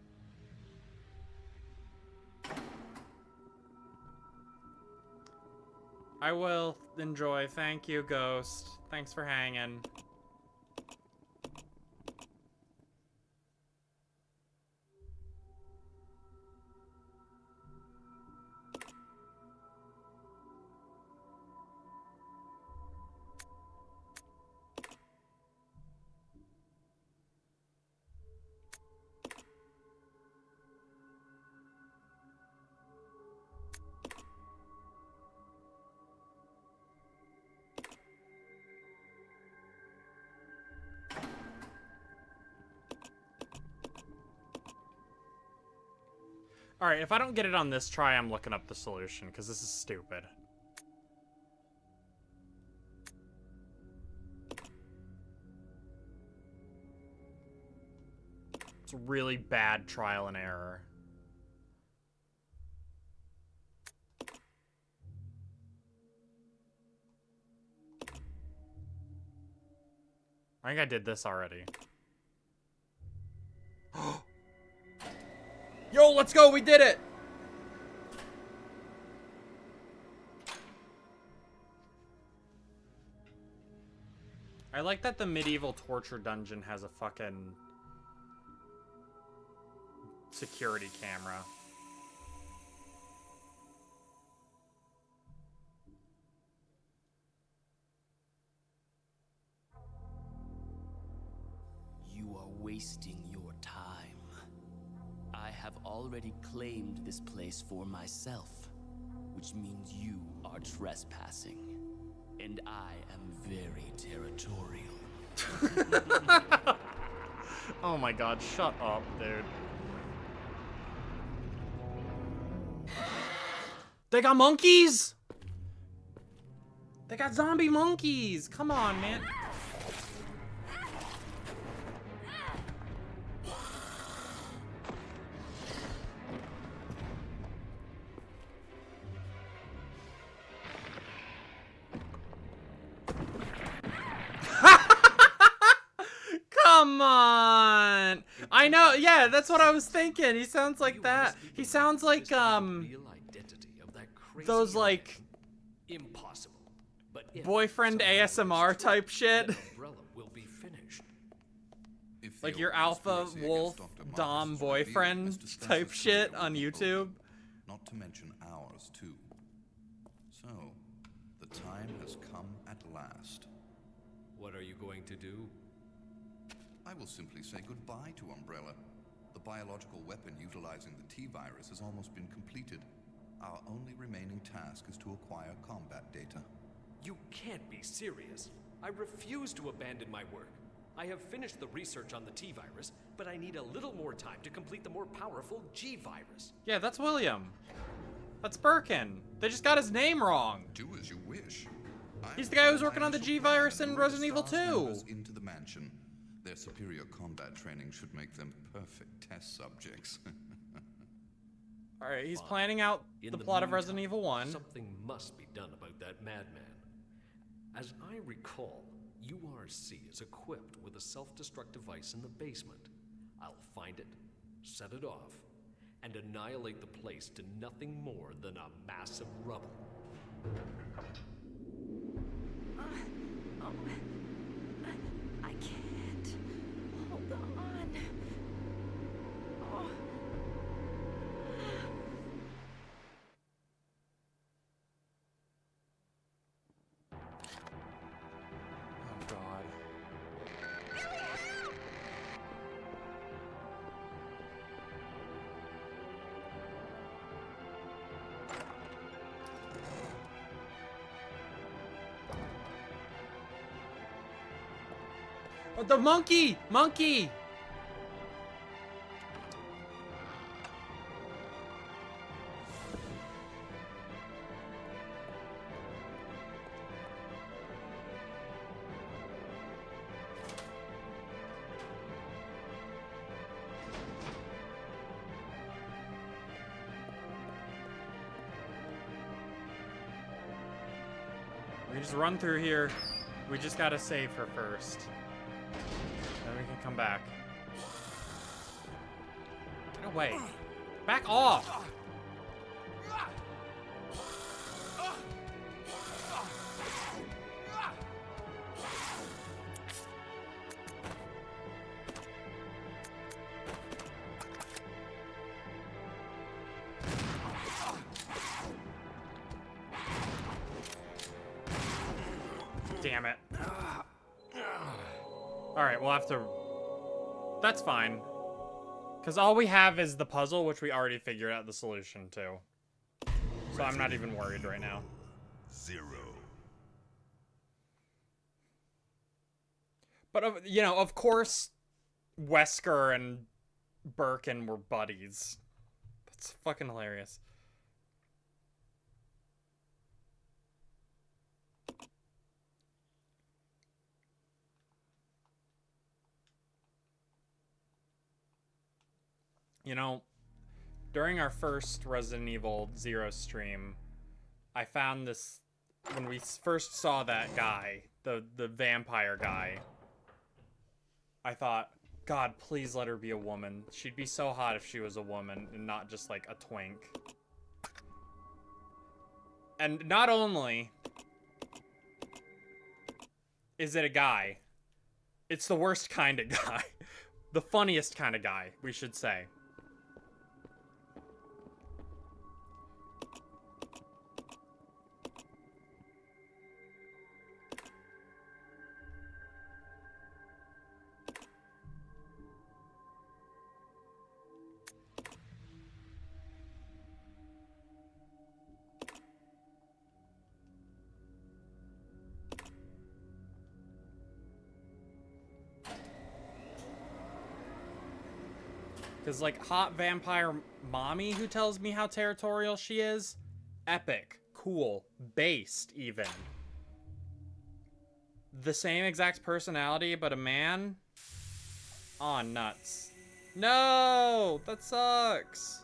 A: I will enjoy. Thank you, Ghost. Thanks for hanging. Alright, if I don't get it on this try, I'm looking up the solution, because this is stupid. It's a really bad trial and error. I think I did this already. Yo, let's go! We did it! I like that the medieval torture dungeon has a fucking security camera.
E: You are wasting your time. I have already claimed this place for myself, which means you are trespassing. And I am very territorial.
A: Oh my god, shut up, dude. They got monkeys? They got zombie monkeys! Come on, man. Come on! I know, yeah, that's what I was thinking. He sounds like that. He sounds like, those, like,
F: impossible. But
A: boyfriend ASMR type shit.
F: will be finished.
A: Like your alpha wolf dom boyfriend type shit on YouTube.
B: Not to mention ours, too. So, the time has come at last.
F: What are you going to do?
B: I will simply say goodbye to Umbrella. The biological weapon utilizing the T-virus has almost been completed. Our only remaining task is to acquire combat data.
F: You can't be serious. I refuse to abandon my work. I have finished the research on the T-virus, but I need a little more time to complete the more powerful G-virus.
A: Yeah, that's William. That's Birkin. They just got his name wrong.
B: Do as you wish.
A: He's the guy who's working on the G-Virus in Resident Evil 2.
B: Into the mansion. Their superior combat training should make them perfect test subjects.
A: Alright, he's planning out
F: In
A: the plot of
F: meantime,
A: Resident Evil 1.
F: Something must be done about that madman. As I recall, URC is equipped with a self-destruct device in the basement. I'll find it, set it off, and annihilate the place to nothing more than a mass of rubble.
D: Oh, I can't. Hold on. Oh.
A: Oh god. Oh, the monkey! Monkey! We just run through here. We just gotta save her first. Then we can come back. Get away. Back off! Damn it. Alright, we'll have to... That's fine. Because all we have is the puzzle, which we already figured out the solution to. So I'm not even worried right now.
G: 0.
A: But, you know, of course, Wesker and Birkin were buddies. That's fucking hilarious. You know, during our first Resident Evil 0 stream, I found this, when we first saw that guy, the vampire guy, I thought, God, please let her be a woman. She'd be so hot if she was a woman and not just like a twink. And not only is it a guy, it's the worst kind of guy. The funniest kind of guy, we should say. Because, like, hot vampire mommy who tells me how territorial she is? Epic. Cool. Based, even. The same exact personality, but a man? Aw, nuts. No! That sucks!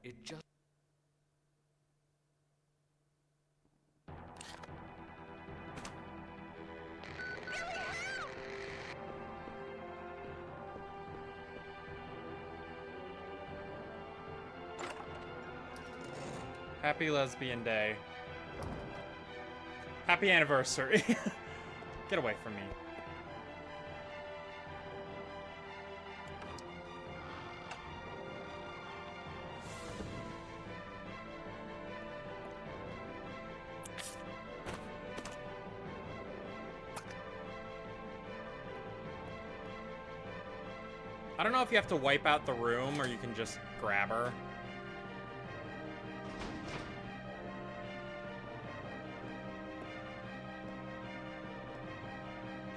F: It just...
A: Happy lesbian day. Happy anniversary. Get away from me. I don't know if you have to wipe out the room or you can just grab her.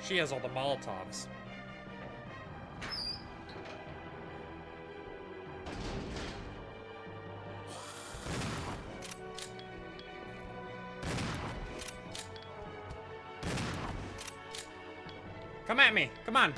A: She has all the Molotovs. Come at me. Come on.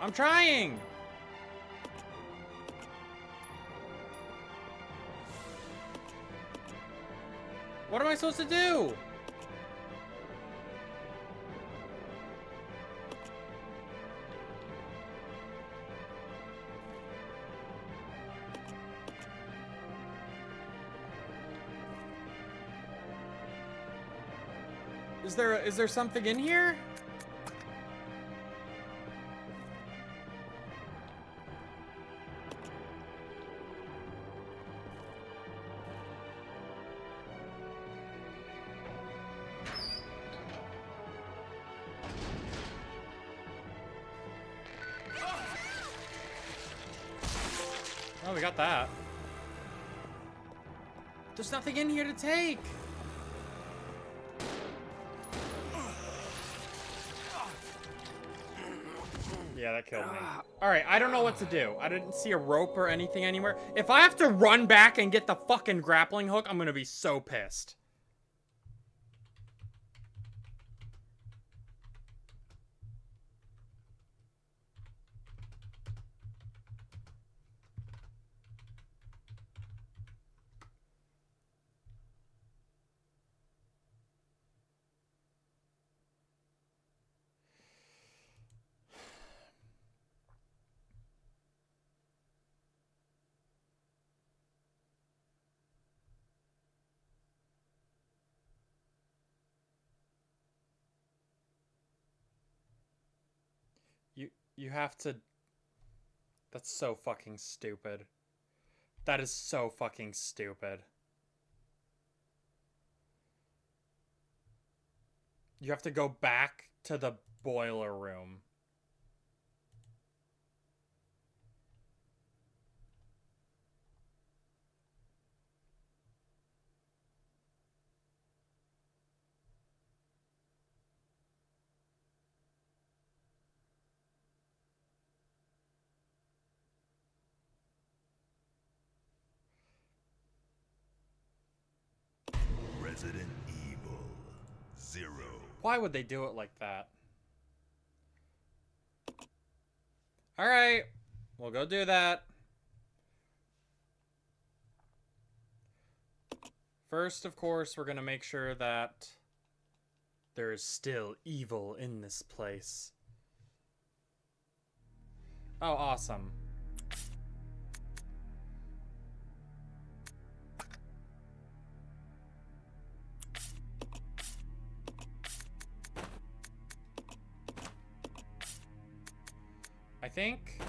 A: I'm trying. What am I supposed to do? Is there something in here? Oh, we got that. There's nothing in here to take. Yeah, that killed me. All right, I don't know what to do. I didn't see a rope or anything anywhere. If I have to run back and get the fucking grappling hook, I'm gonna be so pissed. You have to... That's so fucking stupid. That is so fucking stupid. You have to go back to the boiler room.
G: Resident Evil 0.
A: Why would they do it like that? Alright, we'll go do that. First, of course, we're gonna make sure that there is still evil in this place. Oh, awesome. I think...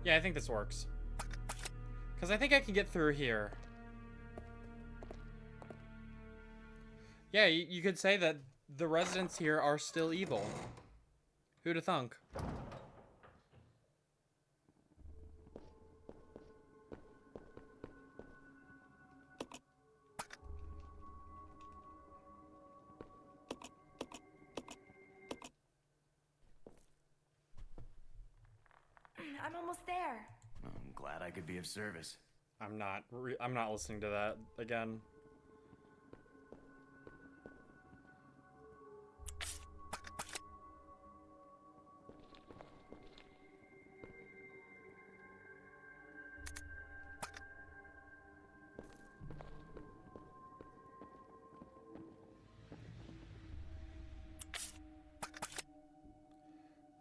A: Yeah, I think this works. Because I think I can get through here. Yeah, you could say that the residents here are still evil. Who'd have thunk?
D: I'm almost there.
C: I'm glad I could be of service.
A: I'm not listening to that again.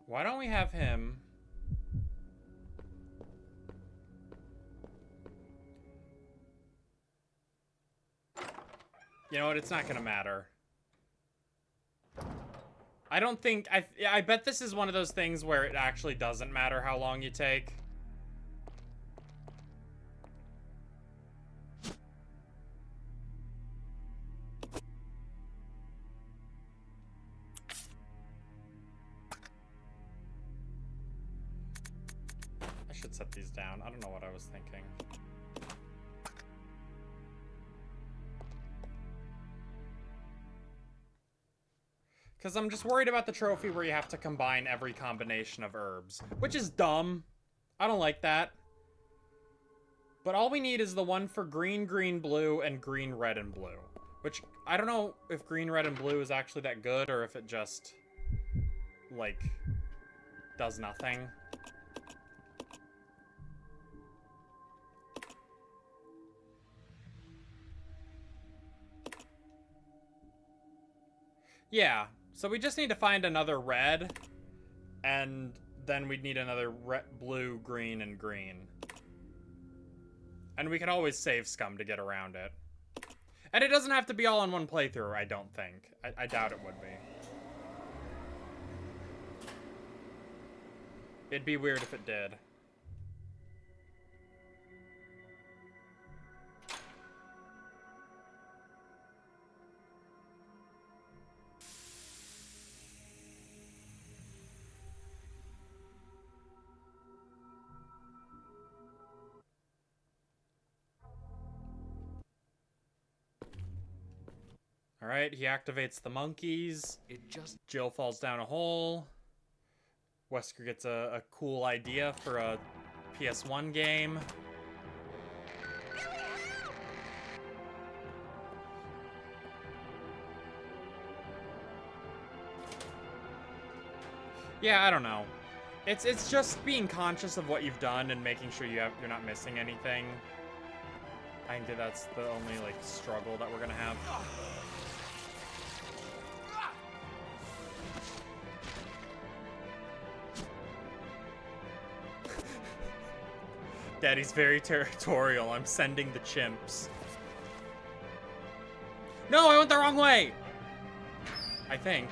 A: Why don't we have him... You know what? It's not gonna matter. I don't think... I bet this is one of those things where it actually doesn't matter how long you take. set these down. I don't know what I was thinking. Because I'm just worried about the trophy where you have to combine every combination of herbs. Which is dumb. I don't like that. But all we need is the one for green, green, blue, and green, red, and blue. Which, I don't know if green, red, and blue is actually that good, or if it just, like, does nothing. Yeah, so we just need to find another red, and then we'd need another blue, green, and green. And we can always save scum to get around it. And it doesn't have to be all in one playthrough, I don't think. I doubt it would be. It'd be weird if it did. Alright, he activates the monkeys. Jill falls down a hole. Wesker gets a cool idea for a PS1 game. Yeah, I don't know. It's just being conscious of what you've done and making sure you're not missing anything. I think that's the only, like, struggle that we're gonna have. Daddy's very territorial. I'm sending the chimps. No, I went the wrong way! I think.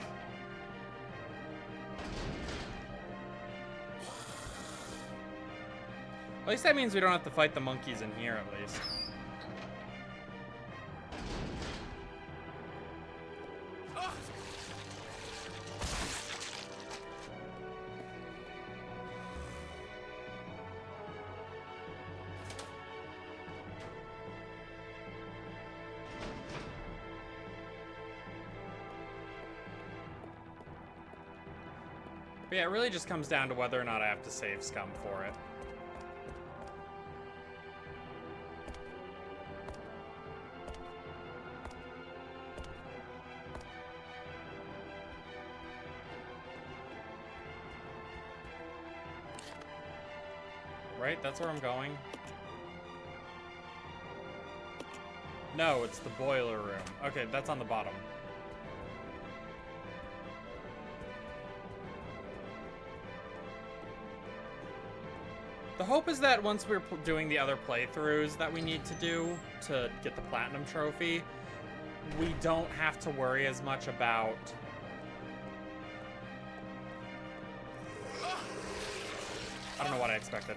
A: At least that means we don't have to fight the monkeys in here, at least. But yeah, it really just comes down to whether or not I have to save scum for it. Right? That's where I'm going. No, it's the boiler room. Okay, that's on the bottom. The hope is that once we're doing the other playthroughs that we need to do to get the platinum trophy, we don't have to worry as much about... I don't know what I expected.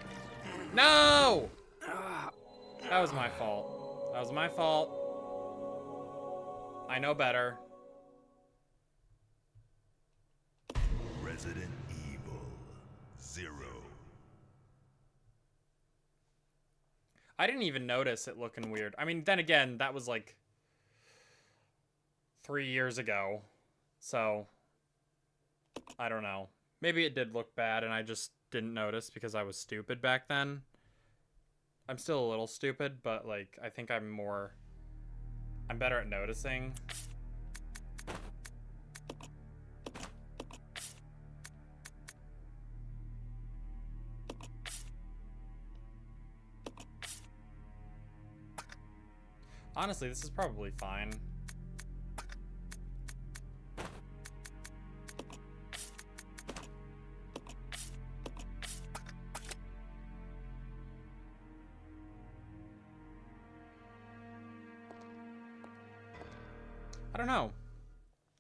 A: No! That was my fault. That was my fault. I know better.
G: Resident Evil 0.
A: I didn't even notice it looking weird. I mean, then again, that was like 3 years ago. So, I don't know. Maybe it did look bad and I just didn't notice because I was stupid back then. I'm still a little stupid, but like, I think I'm better at noticing. Honestly, this is probably fine. I don't know.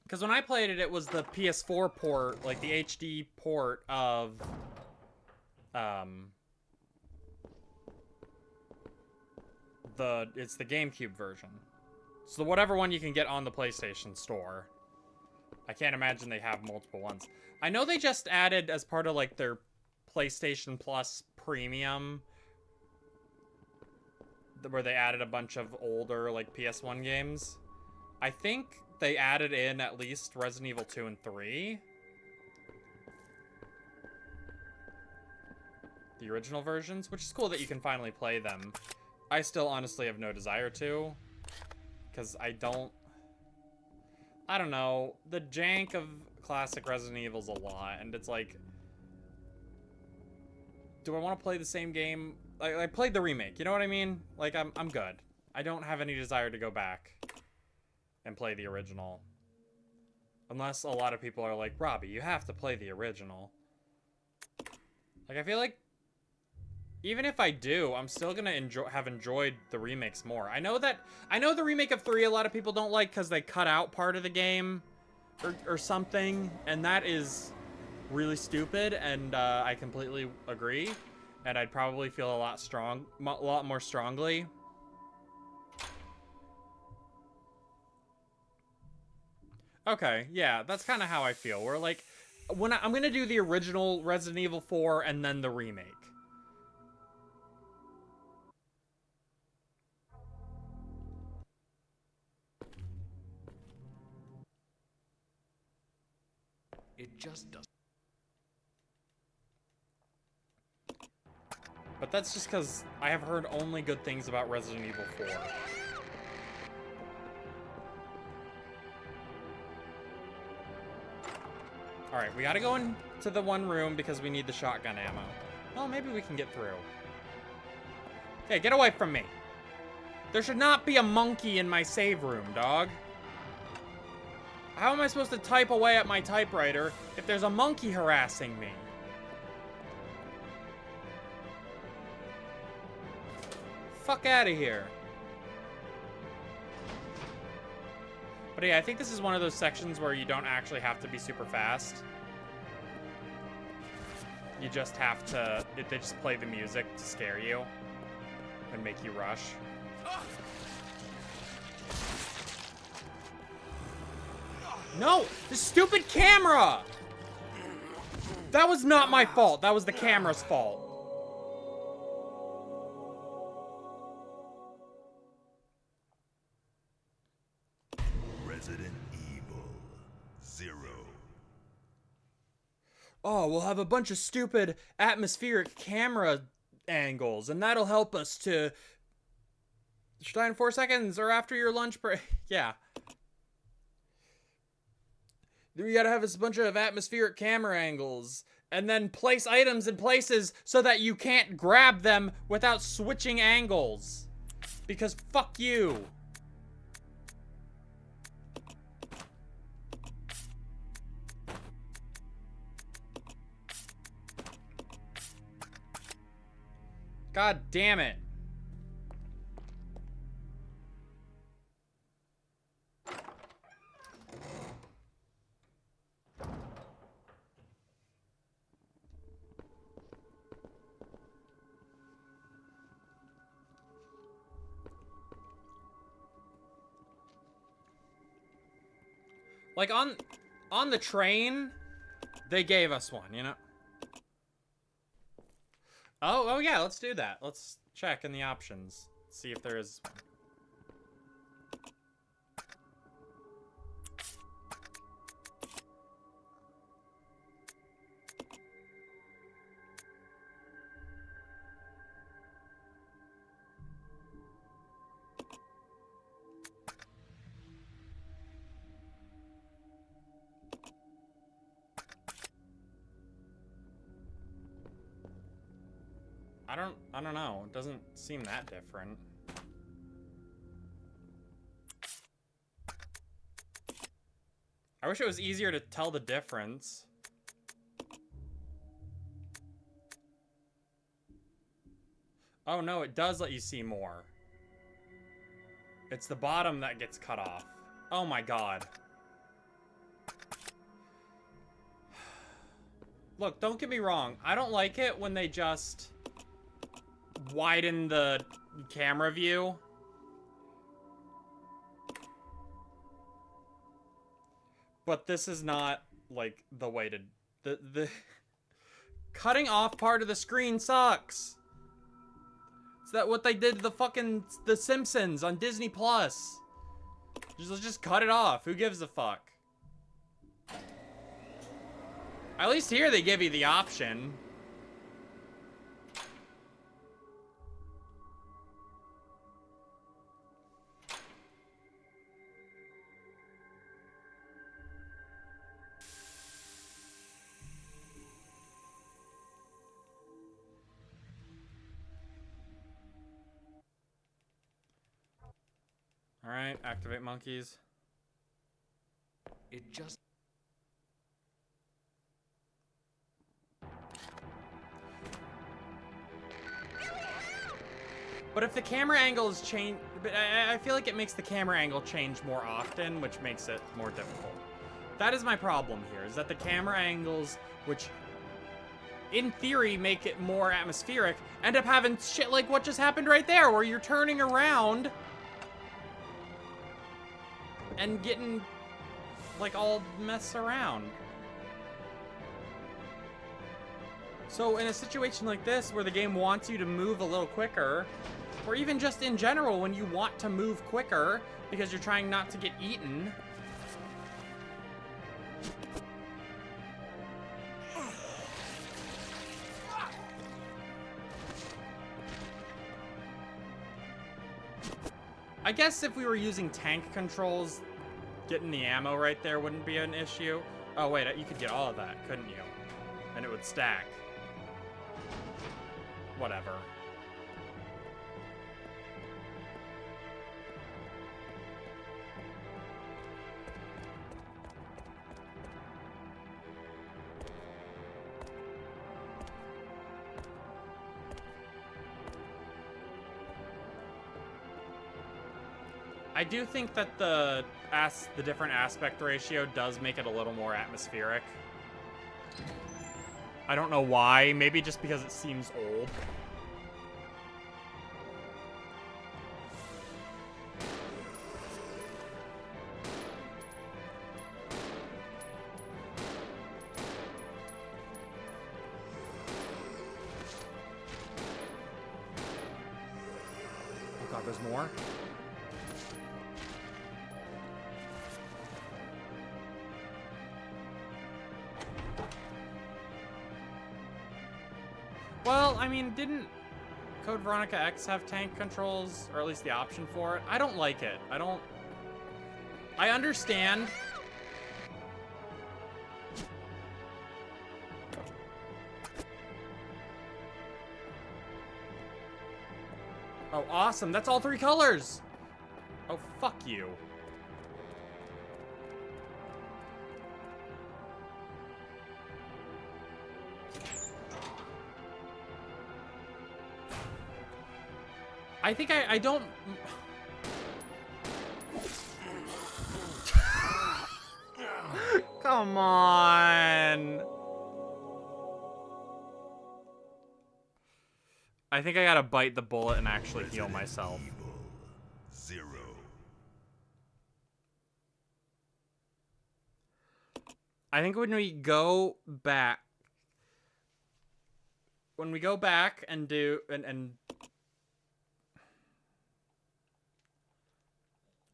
A: Because when I played it, it was the PS4 port, like the HD port of, it's the GameCube version. So whatever one you can get on the PlayStation Store. I can't imagine they have multiple ones. I know they just added, as part of like their PlayStation Plus premium, where they added a bunch of older, like, PS1 games. I think they added in at least Resident Evil 2 and 3. The original versions, which is cool that you can finally play them. I still honestly have no desire to, because I don't know. The jank of classic Resident Evil's a lot, and it's like, do I want to play the same game? I played the remake, you know what I mean? Like, I'm good. I don't have any desire to go back and play the original. Unless a lot of people are like, Robbie, you have to play the original. Like, I feel like even if I do, I'm still gonna have enjoyed the remakes more. I know the remake of 3 a lot of people don't like because they cut out part of the game or something, and that is really stupid, and I completely agree. And I'd probably feel a lot more strongly. Okay, yeah, that's kind of how I feel. We're like, when I'm gonna do the original Resident Evil 4 and then the remake.
F: It just doesn't.
A: But that's just because I have heard only good things about Resident Evil 4. Alright, we gotta go into the one room because we need the shotgun ammo. Well, maybe we can get through. Okay, get away from me. There should not be a monkey in my save room, dog. How am I supposed to type away at my typewriter if there's a monkey harassing me? Fuck out of here. But yeah, I think this is one of those sections where you don't actually have to be super fast. You just have to, they just play the music to scare you and make you rush. No! The stupid camera! That was not my fault. That was the camera's fault.
G: Resident Evil 0.
A: Oh, we'll have a bunch of stupid atmospheric camera angles, and that'll help us to... Should I in 4 seconds or after your lunch break? Yeah. We gotta have a bunch of atmospheric camera angles, and then place items in places so that you can't grab them without switching angles. Because fuck you. God damn it. Like on the train, they gave us one, you know? Oh yeah, let's do that. Let's check in the options. See if there is one. I don't know. It doesn't seem that different. I wish it was easier to tell the difference. Oh no, it does let you see more. It's the bottom that gets cut off. Oh my god. Look, don't get me wrong. I don't like it when they just widen the camera view. But this is not like the way to Cutting off part of the screen sucks. Is that what they did to the fucking The Simpsons on Disney Plus? Let's just cut it off. Who gives a fuck? At least here they give you the option. All right, activate monkeys.
F: It just...
A: But if the camera angle is changed, I feel like it makes the camera angle change more often, which makes it more difficult. That is my problem here, is that the camera angles, which in theory make it more atmospheric, end up having shit like what just happened right there, where you're turning around and getting like all messed around. So in a situation like this, where the game wants you to move a little quicker, or even just in general, when you want to move quicker because you're trying not to get eaten, I guess if we were using tank controls, getting the ammo right there wouldn't be an issue. Oh wait, you could get all of that, couldn't you? And it would stack. Whatever. I do think that the different aspect ratio does make it a little more atmospheric. I don't know why. Maybe just because it seems old. Oh god, there's more? Well, I mean, didn't Code Veronica X have tank controls? Or at least the option for it? I don't like it. I understand. Oh, awesome. That's all 3 colors. Oh, fuck you. I think I don't... Come on. I think I gotta bite the bullet and actually heal myself.
G: Evil 0.
A: I think when we go back... When we go back and do... and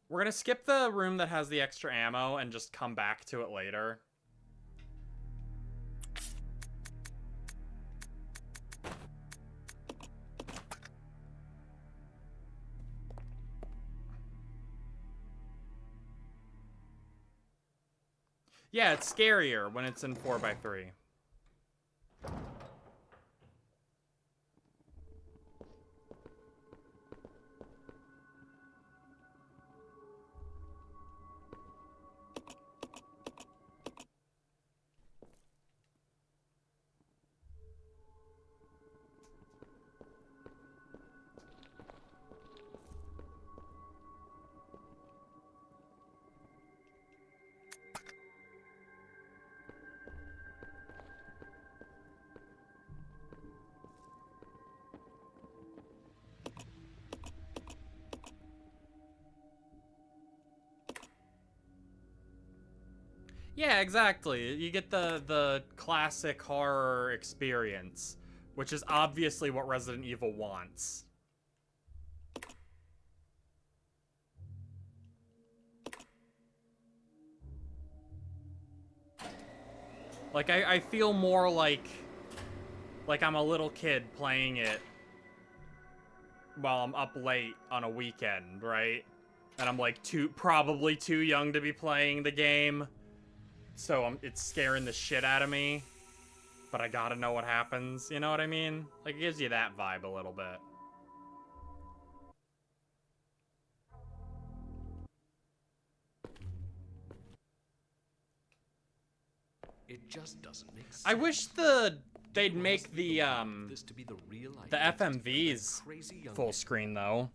A: we're gonna skip the room that has the extra ammo and just come back to it later. Yeah, it's scarier when it's in 4x3. Yeah, exactly. You get the classic horror experience, which is obviously what Resident Evil wants. Like, I feel more like I'm a little kid playing it while I'm up late on a weekend, right? And I'm like probably too young to be playing the game. So it's scaring the shit out of me. But I gotta know what happens, you know what I mean? Like, it gives you that vibe a little bit.
F: It just doesn't make sense.
A: I wish they'd make the
F: This to be the real
A: FMVs
F: crazy young
A: full screen though.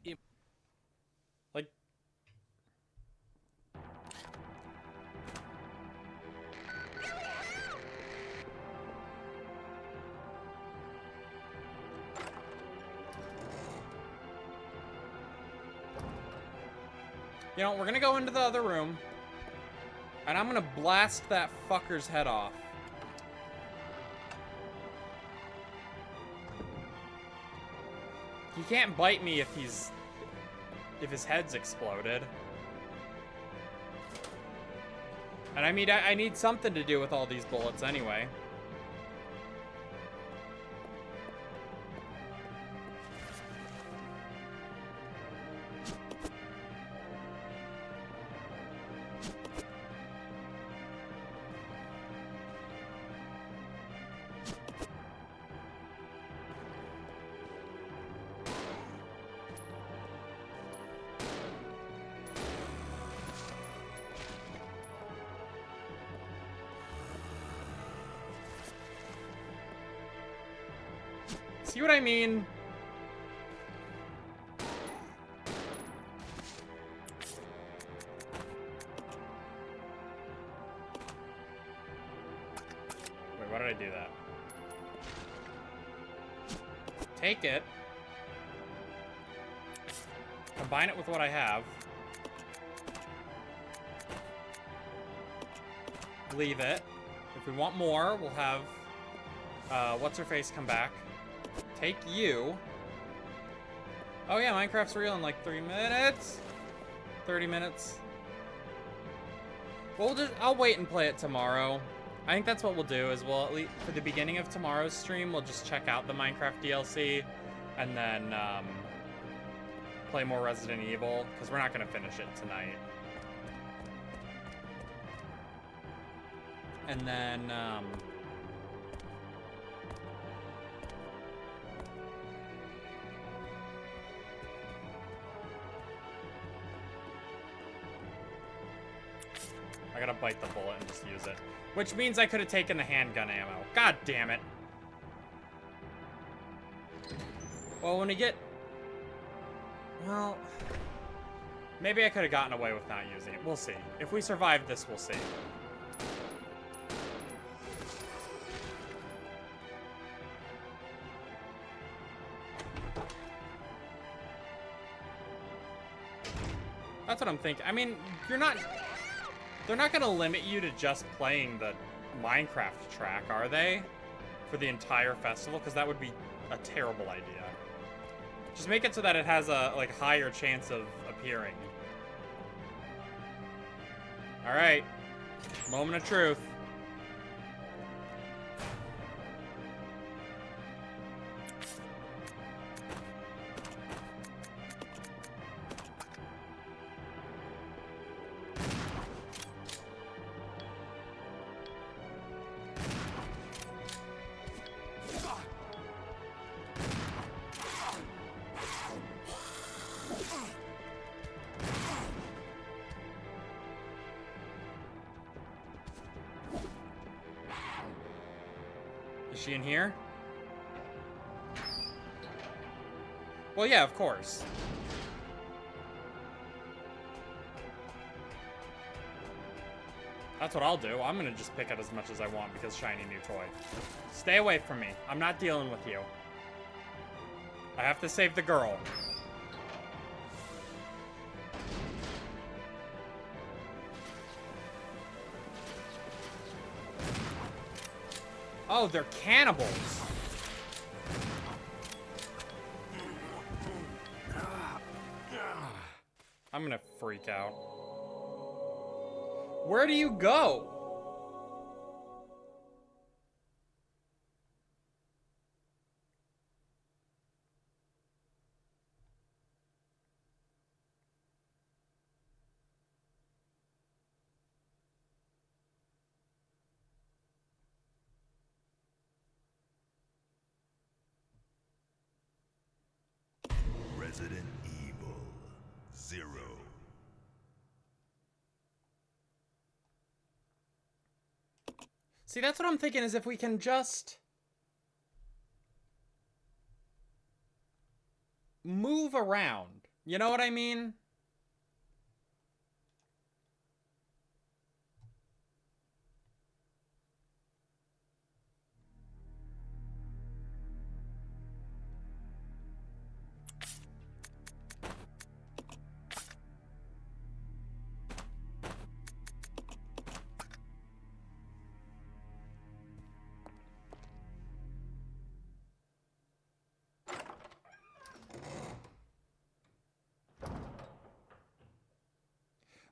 A: Like, you know, we're gonna go into the other room, and I'm gonna blast that fucker's head off. He can't bite me if his head's exploded. And I mean, I need something to do with all these bullets anyway. See what I mean? Wait, why did I do that? Take it. Combine it with what I have. Leave it. If we want more, we'll have what's-her-face come back. Take you. Oh yeah, Minecraft's real in like 3 minutes. 30 minutes. I'll wait and play it tomorrow. I think that's what we'll do, is we'll, at least for the beginning of tomorrow's stream, we'll just check out the Minecraft DLC and then play more Resident Evil, because we're not going to finish it tonight. And then I gotta bite the bullet and just use it. Which means I could have taken the handgun ammo. God damn it. Well, when we get... Well... Maybe I could have gotten away with not using it. We'll see. If we survive this, we'll see. That's what I'm thinking. I mean, they're not gonna limit you to just playing the Minecraft track, are they? For the entire festival? Because that would be a terrible idea. Just make it so that it has a, like, higher chance of appearing. Alright. Moment of truth. Is she in here? Well, yeah, of course. That's what I'll do. I'm gonna just pick it as much as I want because shiny new toy. Stay away from me. I'm not dealing with you. I have to save the girl. Oh, they're cannibals. I'm gonna freak out. Where do you go?
G: Resident Evil 0.
A: See, that's what I'm thinking, is if we can just move around. You know what I mean?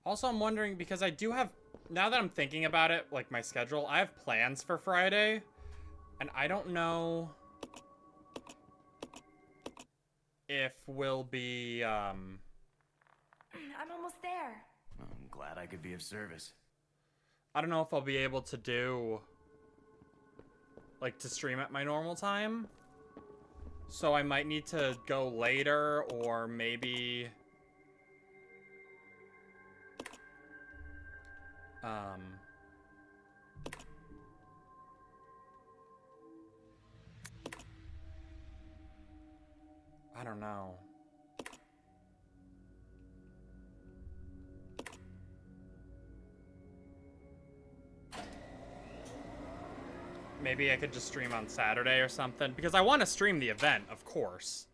A: Also, I'm wondering, because I do have, now that I'm thinking about it, like my schedule, I have plans for Friday, and I don't know if we'll be,
D: I'm almost there.
C: I'm glad I could be of service.
A: I don't know if I'll be able to do, like, to stream at my normal time. So I might need to go later, or maybe... I don't know. Maybe I could just stream on Saturday or something, because I want to stream the event, of course.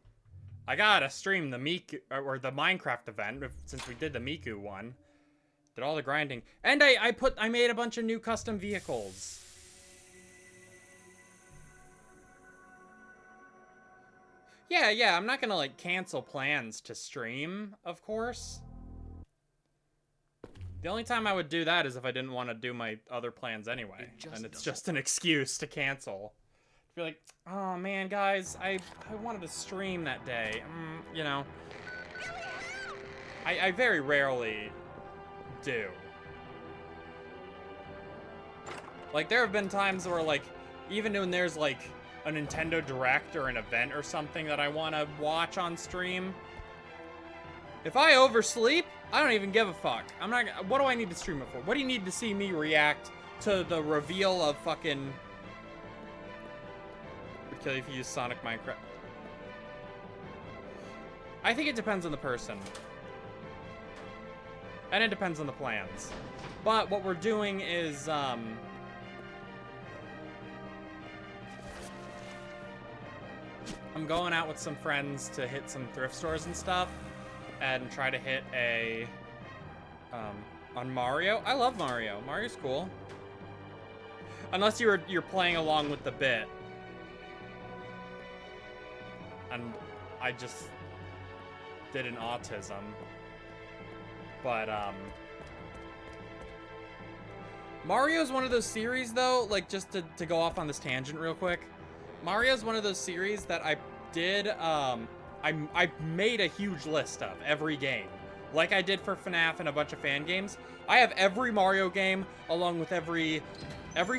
A: I gotta stream the Miku, or the Minecraft event, since we did the Miku one. Did all the grinding. And I made a bunch of new custom vehicles. Yeah, I'm not gonna, like, cancel plans to stream, of course. The only time I would do that is if I didn't want to do my other plans anyway. And it's just an excuse to cancel. To be like, oh man, guys, I wanted to stream that day. You know. I very rarely do. Like, there have been times where, like, even when there's, like, a Nintendo Direct or an event or something that I want to watch on stream, if I oversleep, I don't even give a fuck. I'm not. What do I need to stream it for? What do you need to see me react to the reveal of fucking... Would kill you if you use Sonic Minecraft. I think it depends on the person. And it depends on the plans. But what we're doing is, I'm going out with some friends to hit some thrift stores and stuff, and try to hit a, on Mario. I love Mario. Mario's cool. Unless you're playing along with the bit. And I just did an autism. But, Mario's one of those series, though, like, just to go off on this tangent real quick. Mario's one of those series that I did, I made a huge list of every game. Like I did for FNAF and a bunch of fan games. I have every Mario game, along with every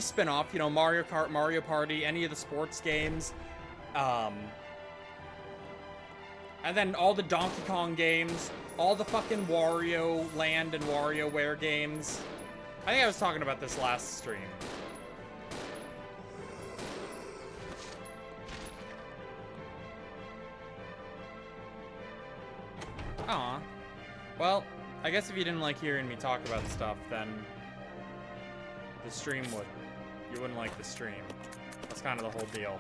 A: spin-off, you know, Mario Kart, Mario Party, any of the sports games. And then all the Donkey Kong games, all the fucking Wario Land and WarioWare games. I think I was talking about this last stream. Aw. Well, I guess if you didn't like hearing me talk about stuff, then the stream you wouldn't like the stream. That's kind of the whole deal.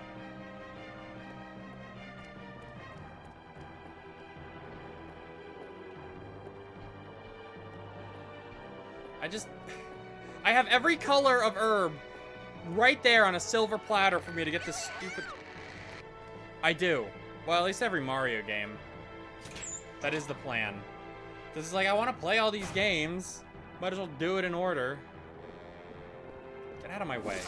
A: I have every color of herb right there on a silver platter for me to get this stupid... I do. Well, at least every Mario game. That is the plan. This is like, I want to play all these games. Might as well do it in order. Get out of my way.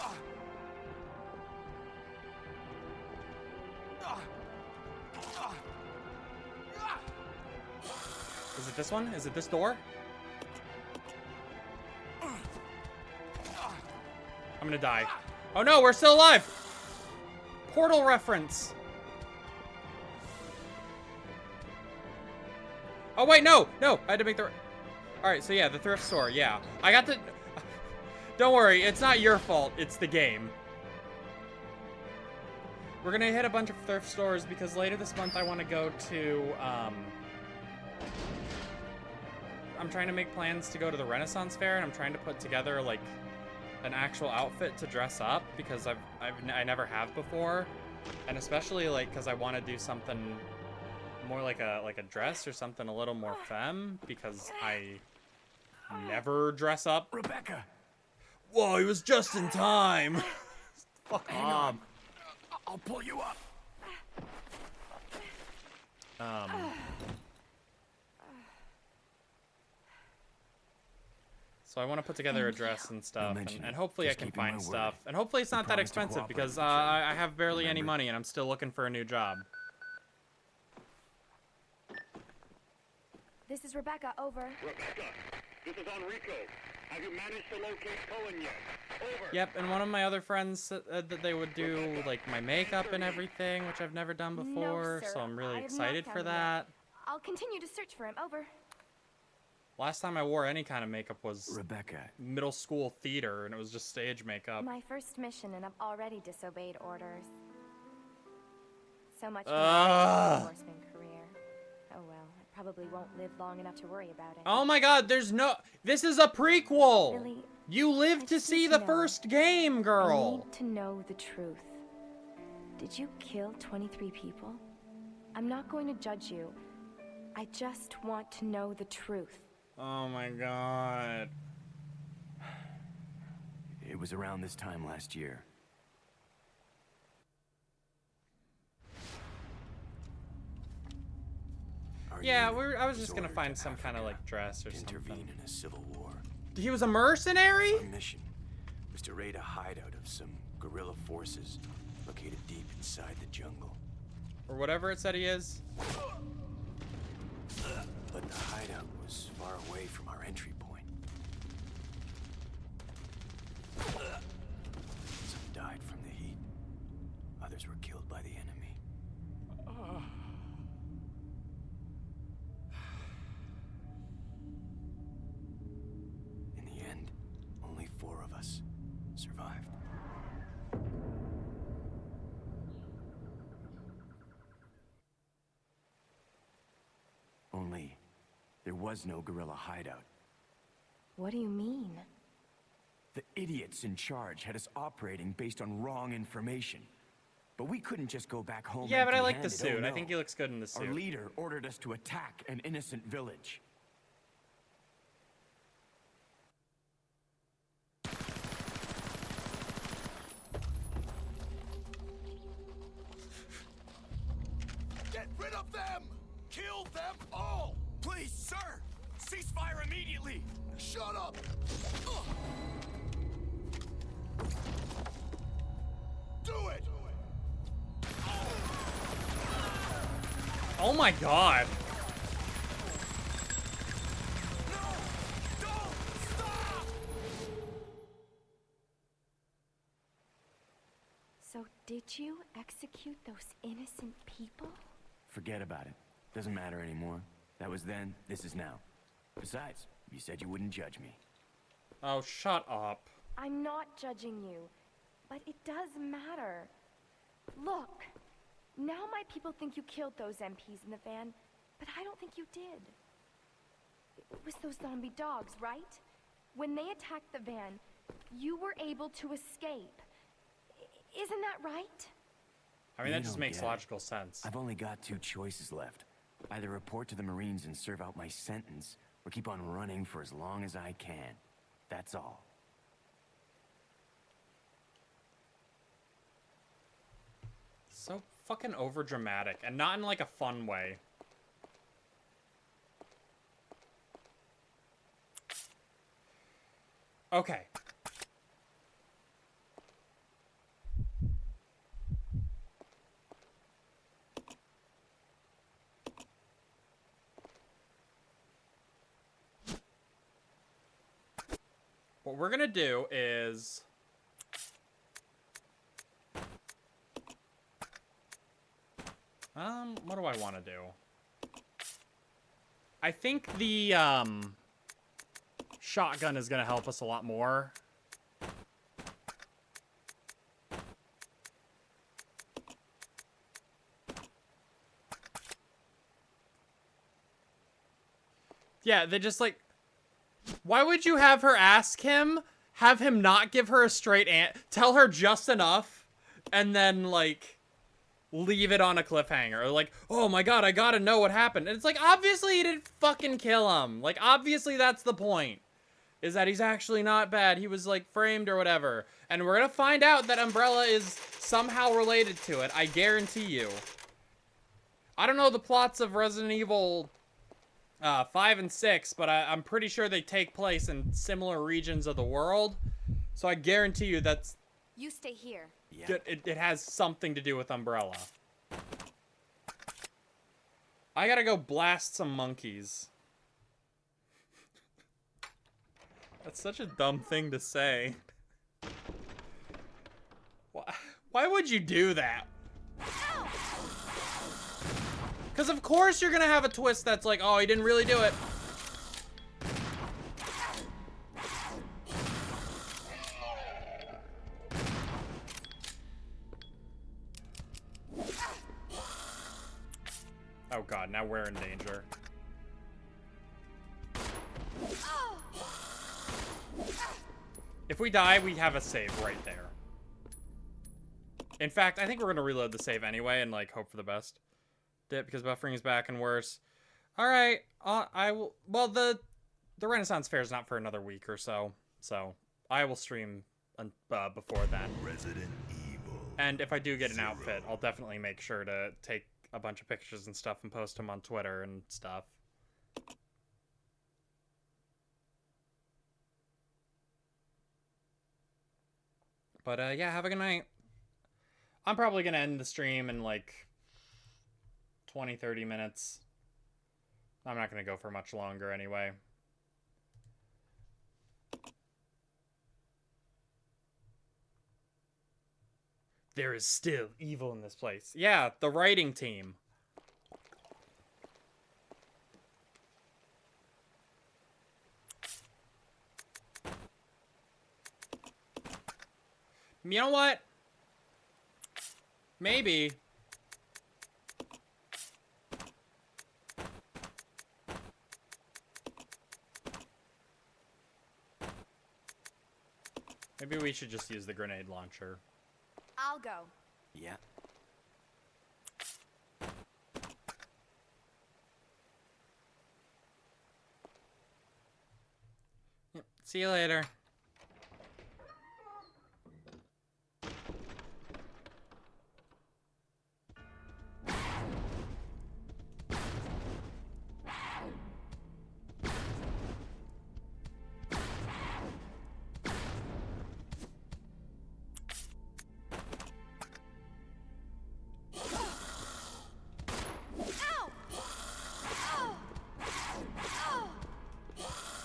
A: Is it this one? Is it this door? I'm gonna die. Oh no, we're still alive! Portal reference! Oh wait, no! No! I had to make the... Alright, so yeah, the thrift store, yeah. I got the... Don't worry, it's not your fault, it's the game. We're gonna hit a bunch of thrift stores because later this month I want to go to, I'm trying to make plans to go to the Renaissance Fair, and I'm trying to put together, like, an actual outfit to dress up because I never have before, and especially like because I want to do something more like a dress or something a little more femme because I never dress up.
C: Rebecca!
A: Whoa, he was just in time. Fuck off.
C: I'll pull you up.
A: So I want to put together a dress and stuff, and hopefully I
C: Just
A: can
C: keeping my
A: find
C: word.
A: stuff. And hopefully it's not that
C: promised to
A: expensive
C: cooperate
A: because
C: with each other.
A: I have barely any
C: Remember?
A: money and I'm still looking for a new job.
D: This is Rebecca, over.
H: Rebecca, this is Enrico. Have you managed to locate Cohen yet? Over.
A: Yep, and one of my other friends said that they would do like my makeup and everything, which I've never done before,
D: sir.
A: so I'm really
D: I have not
A: excited
D: found
A: for
D: him yet.
A: that.
D: I'll continue to search for him, over.
A: Last time I wore any kind of makeup was
C: Rebecca,
A: middle school theater, and it was just stage makeup.
D: My first mission, and I've already disobeyed orders. So much for my law enforcement career. Oh well, I probably won't live long enough to worry about it.
A: Oh my god, there's no... This is a prequel!
D: Really,
A: You live
D: I
A: to
D: just
A: see
D: need
A: the
D: to know.
A: first game,
D: I
A: girl!
D: need to know the truth. Did you kill 23 people? I'm not going to judge you. I just want to know the truth.
A: Oh my god.
C: it was around this time last year. Are
A: Yeah,
C: you
A: I was just gonna
C: ordered
A: find
C: to
A: some kind of
C: Africa
A: like dress or
C: to intervene
A: something.
C: in a civil war?
A: He was a mercenary?
C: Our mission was to raid a hideout of some guerrilla forces located deep inside the jungle.
A: Or whatever it said he is.
C: But the hideout was far away from our entry point. Some died from the heat. Others were killed by the enemy. In the end, only 4 of us survived. Only, there was no guerrilla hideout.
D: What do you mean?
C: The idiots in charge had us operating based on wrong information. But we couldn't just go back home
A: Yeah, but I like the
C: empty-handed.
A: suit.
C: Oh,
A: I
C: no.
A: think he looks good in the
C: Our
A: suit.
C: leader ordered us to attack an innocent village.
G: Get rid of them! Kill them all!
C: Please, sir! Ceasefire immediately!
G: Shut up! Do it!
A: Oh my god.
G: No! Don't! Stop!
D: So did you execute those innocent people?
C: Forget about it. Doesn't matter anymore. That was then, this is now. Besides, you said you wouldn't judge me.
A: Oh, shut up.
D: I'm not judging you, but it does matter. Look, now my people think you killed those MPs in the van, but I don't think you did. It was those zombie dogs, right? When they attacked the van, you were able to escape. Isn't that right?
A: I mean,
C: You
A: that just
C: don't
A: makes
C: get it.
A: logical sense.
C: I've only got 2 choices left. Either report to the Marines and serve out my sentence, or keep on running for as long as I can. That's all.
A: So fucking over dramatic, and not in like a fun way. Okay. What we're gonna do is... what do I want to do? I think the, shotgun is gonna help us a lot more. Yeah, they just, like... Why would you have her ask him, have him not give her a straight tell her just enough, and then, like... leave it on a cliffhanger, or like, oh my god, I gotta know what happened. And it's like, obviously he didn't fucking kill him. Like, obviously that's the point. Is that he's actually not bad. He was, like, framed or whatever. And we're gonna find out that Umbrella is somehow related to it. I guarantee you. I don't know the plots of Resident Evil 5 and 6, but I'm pretty sure they take place in similar regions of the world. So I guarantee you that's...
D: You stay here.
C: Yeah.
A: It has something to do with Umbrella. I gotta go blast some monkeys. That's such a dumb thing to say. Why would you do that? Because of course you're gonna have a twist that's like, oh, he didn't really do it. Oh god, now we're in danger. If we die, we have a save right there. In fact, I think we're gonna reload the save anyway and, like, hope for the best. Dip, because buffering is back and worse. Alright, I will... Well, the Renaissance Fair is not for another week or so, so I will stream before then.
G: Resident Evil.
A: And if I do get an outfit, I'll definitely make sure to take a bunch of pictures and stuff and post them on Twitter and stuff. But, yeah, have a good night. I'm probably gonna end the stream in, like, 20-30 minutes. I'm not gonna go for much longer anyway. There is still evil in this place. Yeah, the writing team. You know what? Maybe. Maybe we should just use the grenade launcher.
D: I'll go.
C: Yeah.
A: Yep. See you later.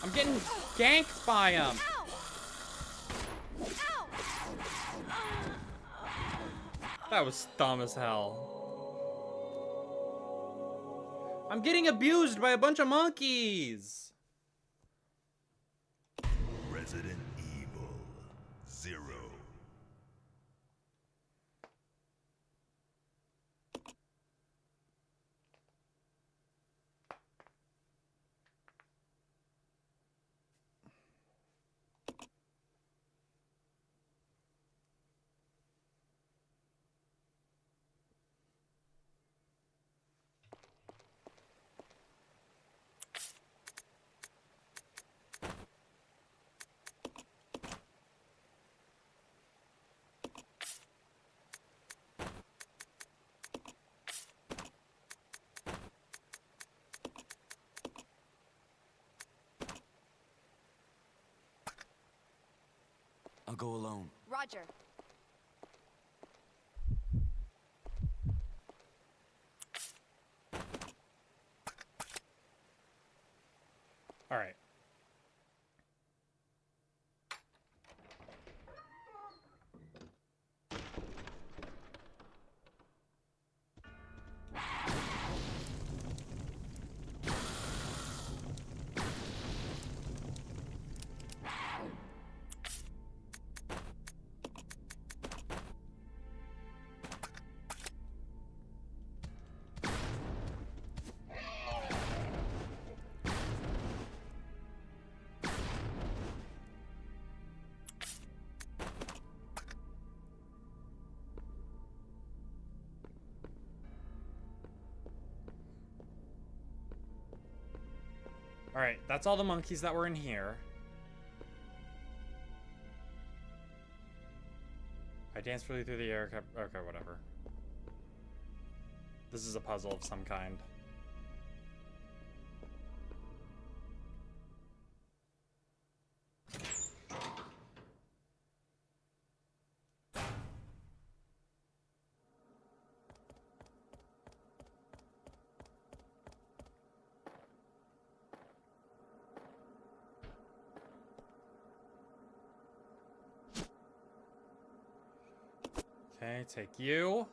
A: I'm getting ganked by him. That was dumb as hell. I'm getting abused by a bunch of monkeys.
G: Resident Evil 0.
C: I'll go alone.
D: Roger.
A: All right. Alright, that's all the monkeys that were in here. I danced freely through the air. Okay, whatever. This is a puzzle of some kind. Okay, take you.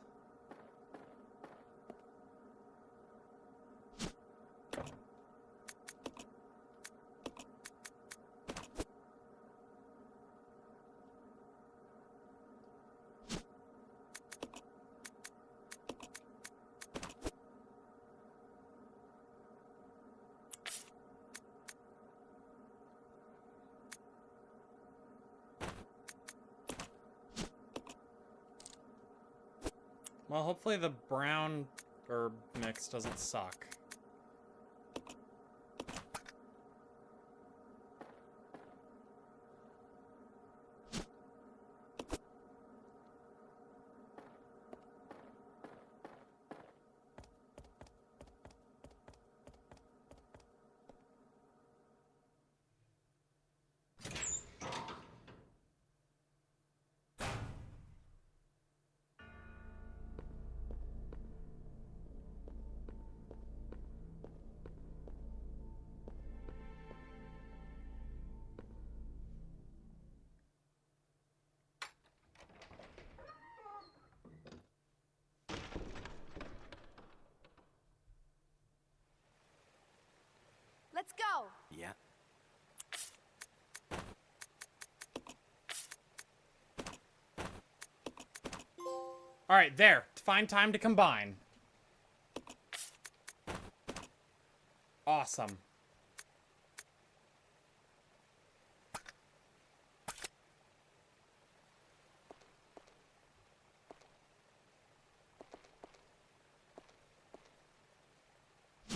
A: Well, hopefully the brown herb mix doesn't suck.
D: Let's go.
C: Yeah.
A: All right, there. Find time to combine. Awesome.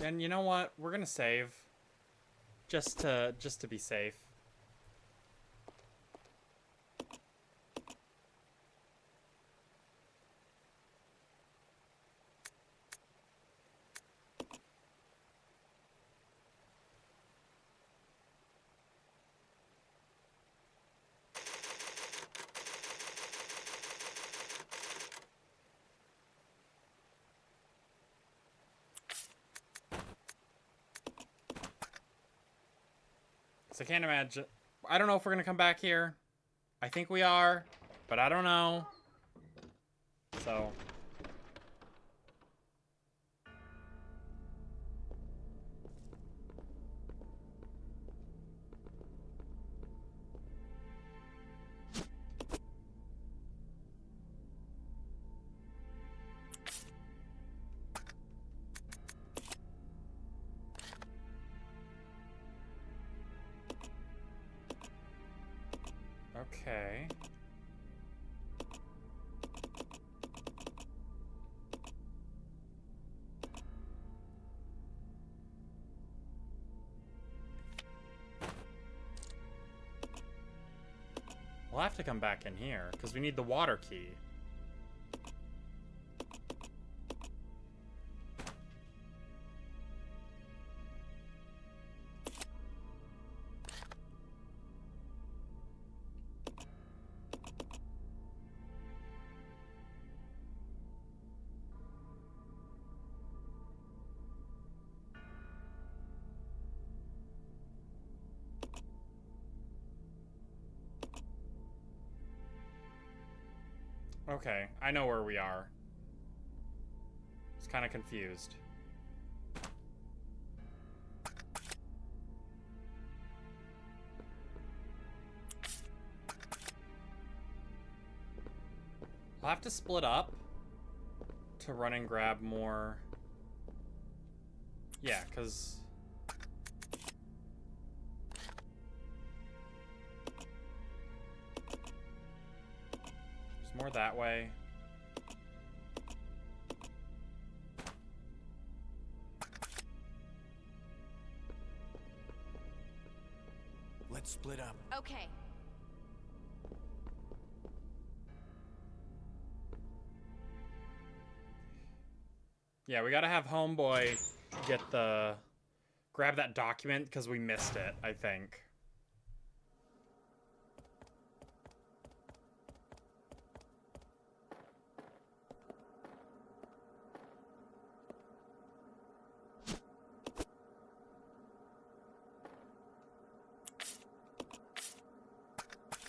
A: And you know what? We're gonna save. Just to be safe. So I can't imagine. I don't know if we're gonna come back here. I think we are, but I don't know. So. Okay. We'll have to come back in here, because we need the water key. Okay, I know where we are. I was kind of confused. I'll have to split up to run and grab more. Yeah, because... there's more that way.
C: Let's split up.
D: Okay.
A: Yeah, we gotta have Homeboy get the... grab that document, because we missed it, I think.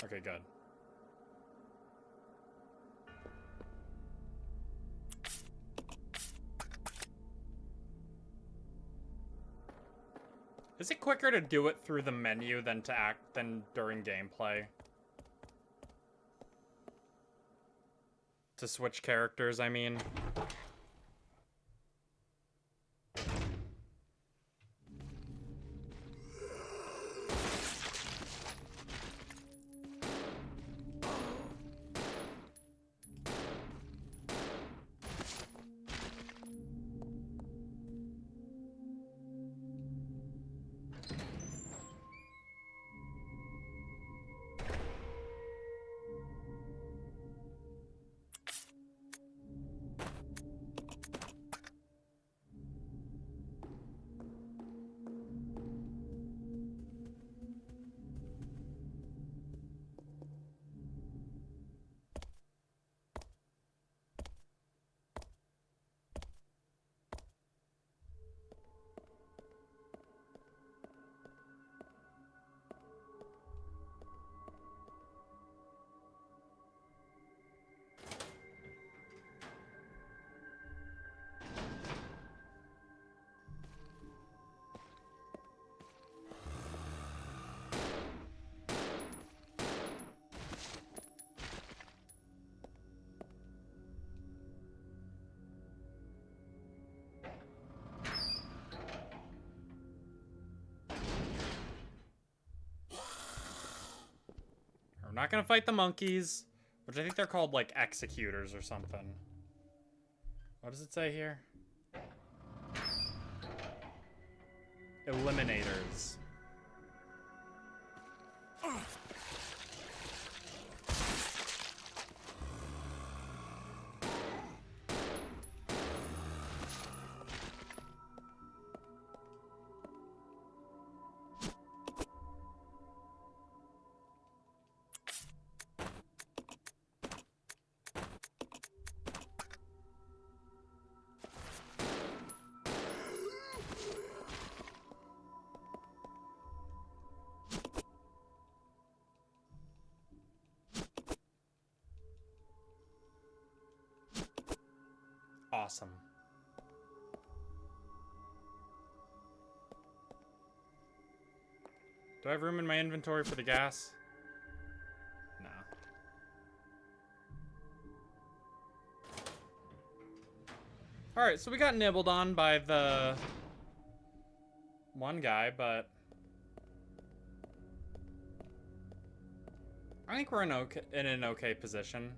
A: Okay, good. Is it quicker to do it through the menu than during gameplay? To switch characters, I mean. We're not gonna fight the monkeys, which I think they're called, like, executors or something. What does it say here? Eliminators. Awesome. Do I have room in my inventory for the gas? No. Alright, so we got nibbled on by the one guy, but I think we're in an okay position.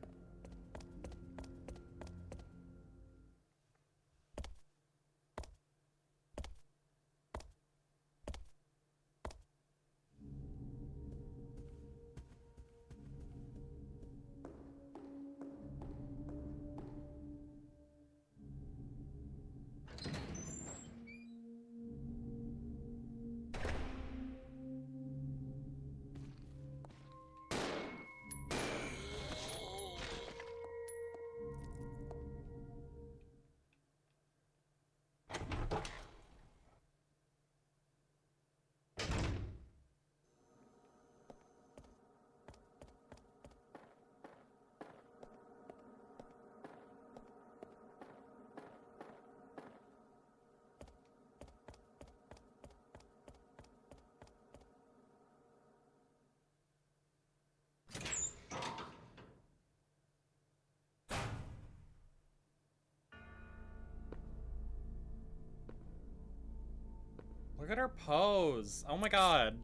A: Look at her pose. Oh my god.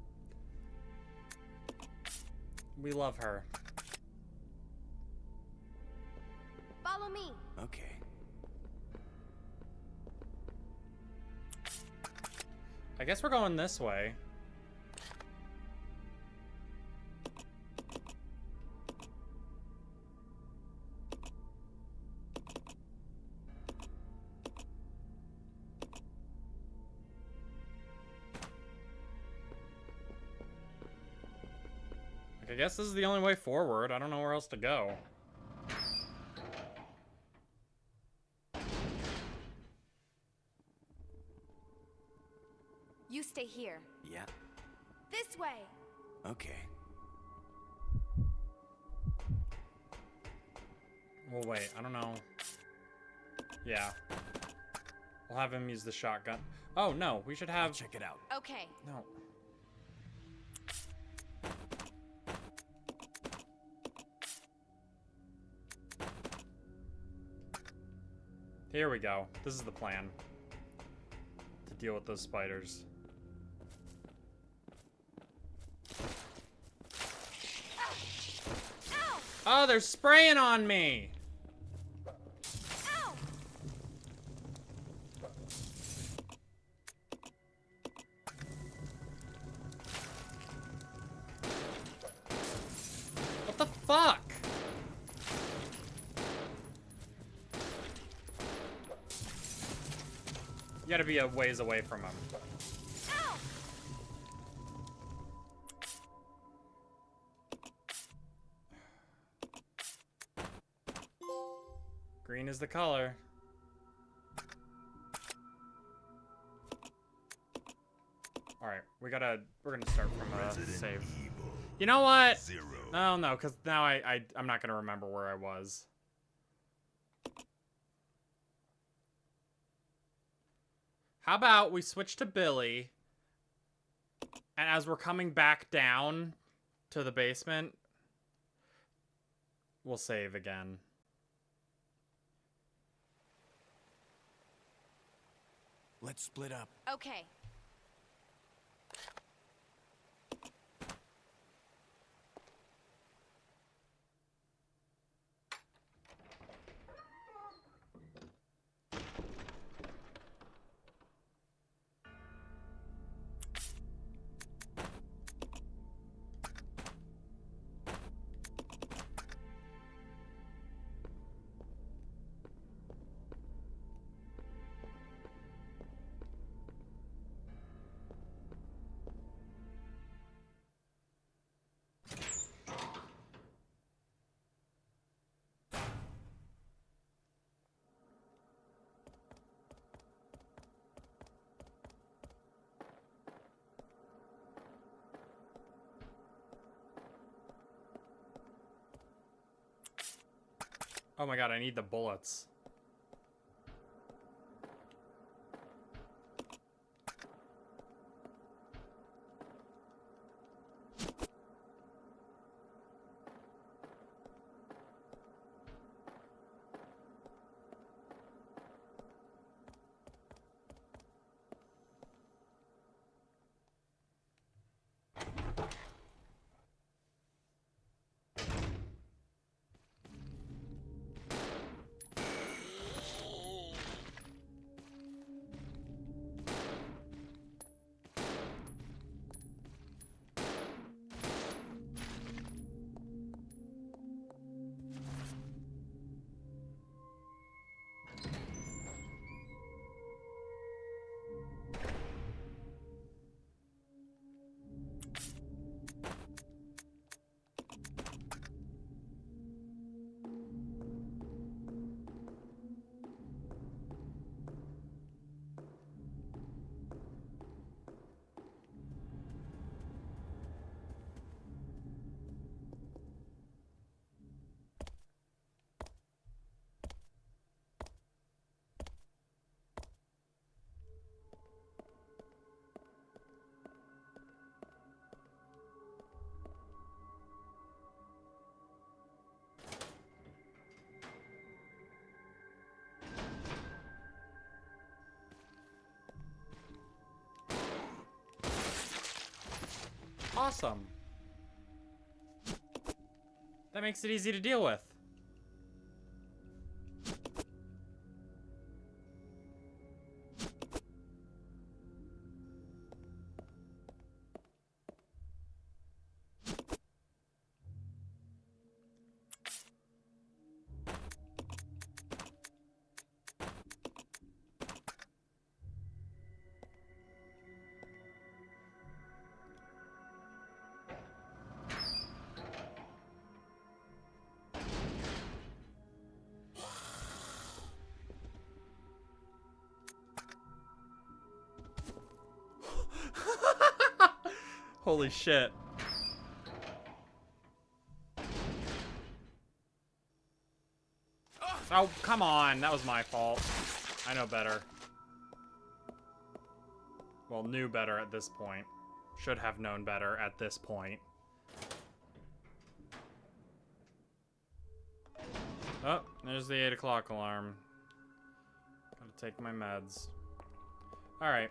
A: We love her.
D: Follow me.
C: Okay.
A: I guess we're going this way. Like, I guess this is the only way forward. I don't know where else to go.
D: You stay here.
C: Yeah.
D: This way.
C: Okay.
A: Well, wait. I don't know. Yeah. We'll have him use the shotgun. Oh, no. We should have...
C: Check it out.
D: Okay.
A: No. Here we go. This is the plan. To deal with those spiders.
D: Ow!
A: Oh, they're spraying on me!
D: Ow!
A: What the fuck? You gotta be a ways away from him.
D: Ow!
A: Green is the color. Alright, we're gonna start from a save. You know what? Oh no, because now I'm not gonna remember where I was. How about we switch to Billy, and as we're coming back down to the basement, we'll save again.
C: Let's split up.
D: Okay.
A: Oh my god, I need the bullets. Awesome. That makes it easy to deal with. Holy shit. Oh, come on. That was my fault. I know better. Well, knew better at this point. Should have known better at this point. Oh, there's the 8 o'clock alarm. Gotta take my meds. Alright.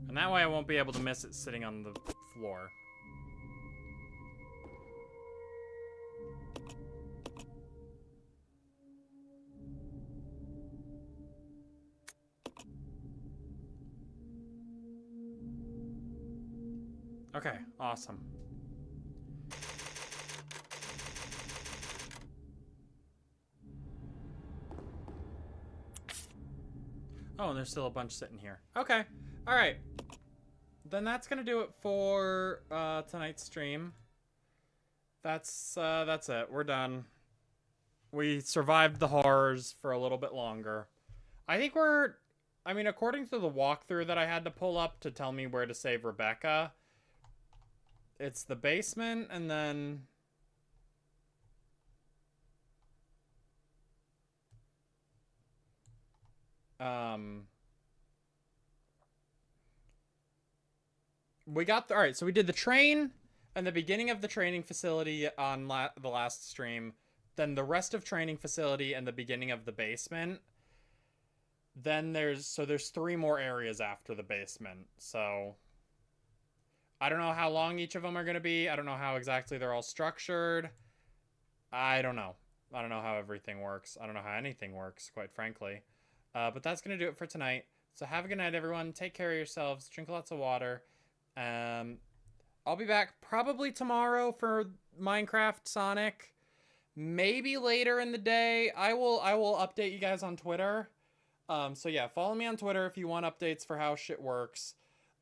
A: And that way I won't be able to miss it sitting on the floor. Okay, awesome. Oh, and there's still a bunch sitting here. Okay, all right. Then that's gonna do it for tonight's stream. That's it. We're done. We survived the horrors for a little bit longer. I think I mean, according to the walkthrough that I had to pull up to tell me where to save Rebecca, it's the basement and then... we got all right, so we did the train and the beginning of the training facility on the last stream, then the rest of training facility and the beginning of the basement. Then there's 3 more areas after the basement. So I don't know how long each of them are going to be. I don't know how exactly they're all structured. I don't know. I don't know how everything works. I don't know how anything works, quite frankly. But that's going to do it for tonight. So have a good night, everyone. Take care of yourselves. Drink lots of water. I'll be back probably tomorrow for Minecraft Sonic. Maybe later in the day. I will update you guys on Twitter. So yeah, follow me on Twitter if you want updates for how shit works.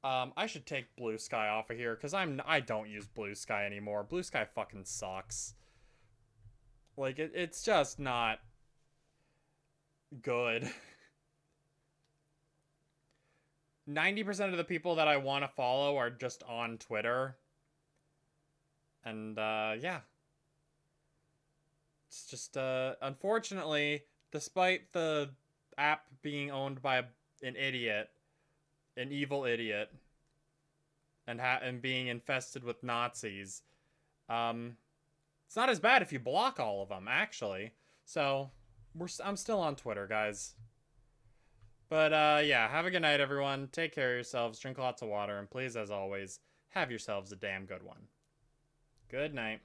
A: I should take Blue Sky off of here because I don't use Blue Sky anymore. Blue Sky fucking sucks. Like it's just not good. 90% of the people that I want to follow are just on Twitter. And, yeah. It's just, unfortunately, despite the app being owned by an idiot, an evil idiot, and being infested with Nazis, it's not as bad if you block all of them, actually. So, I'm still on Twitter, guys. But, yeah, have a good night, everyone. Take care of yourselves, drink lots of water, and please, as always, have yourselves a damn good one. Good night.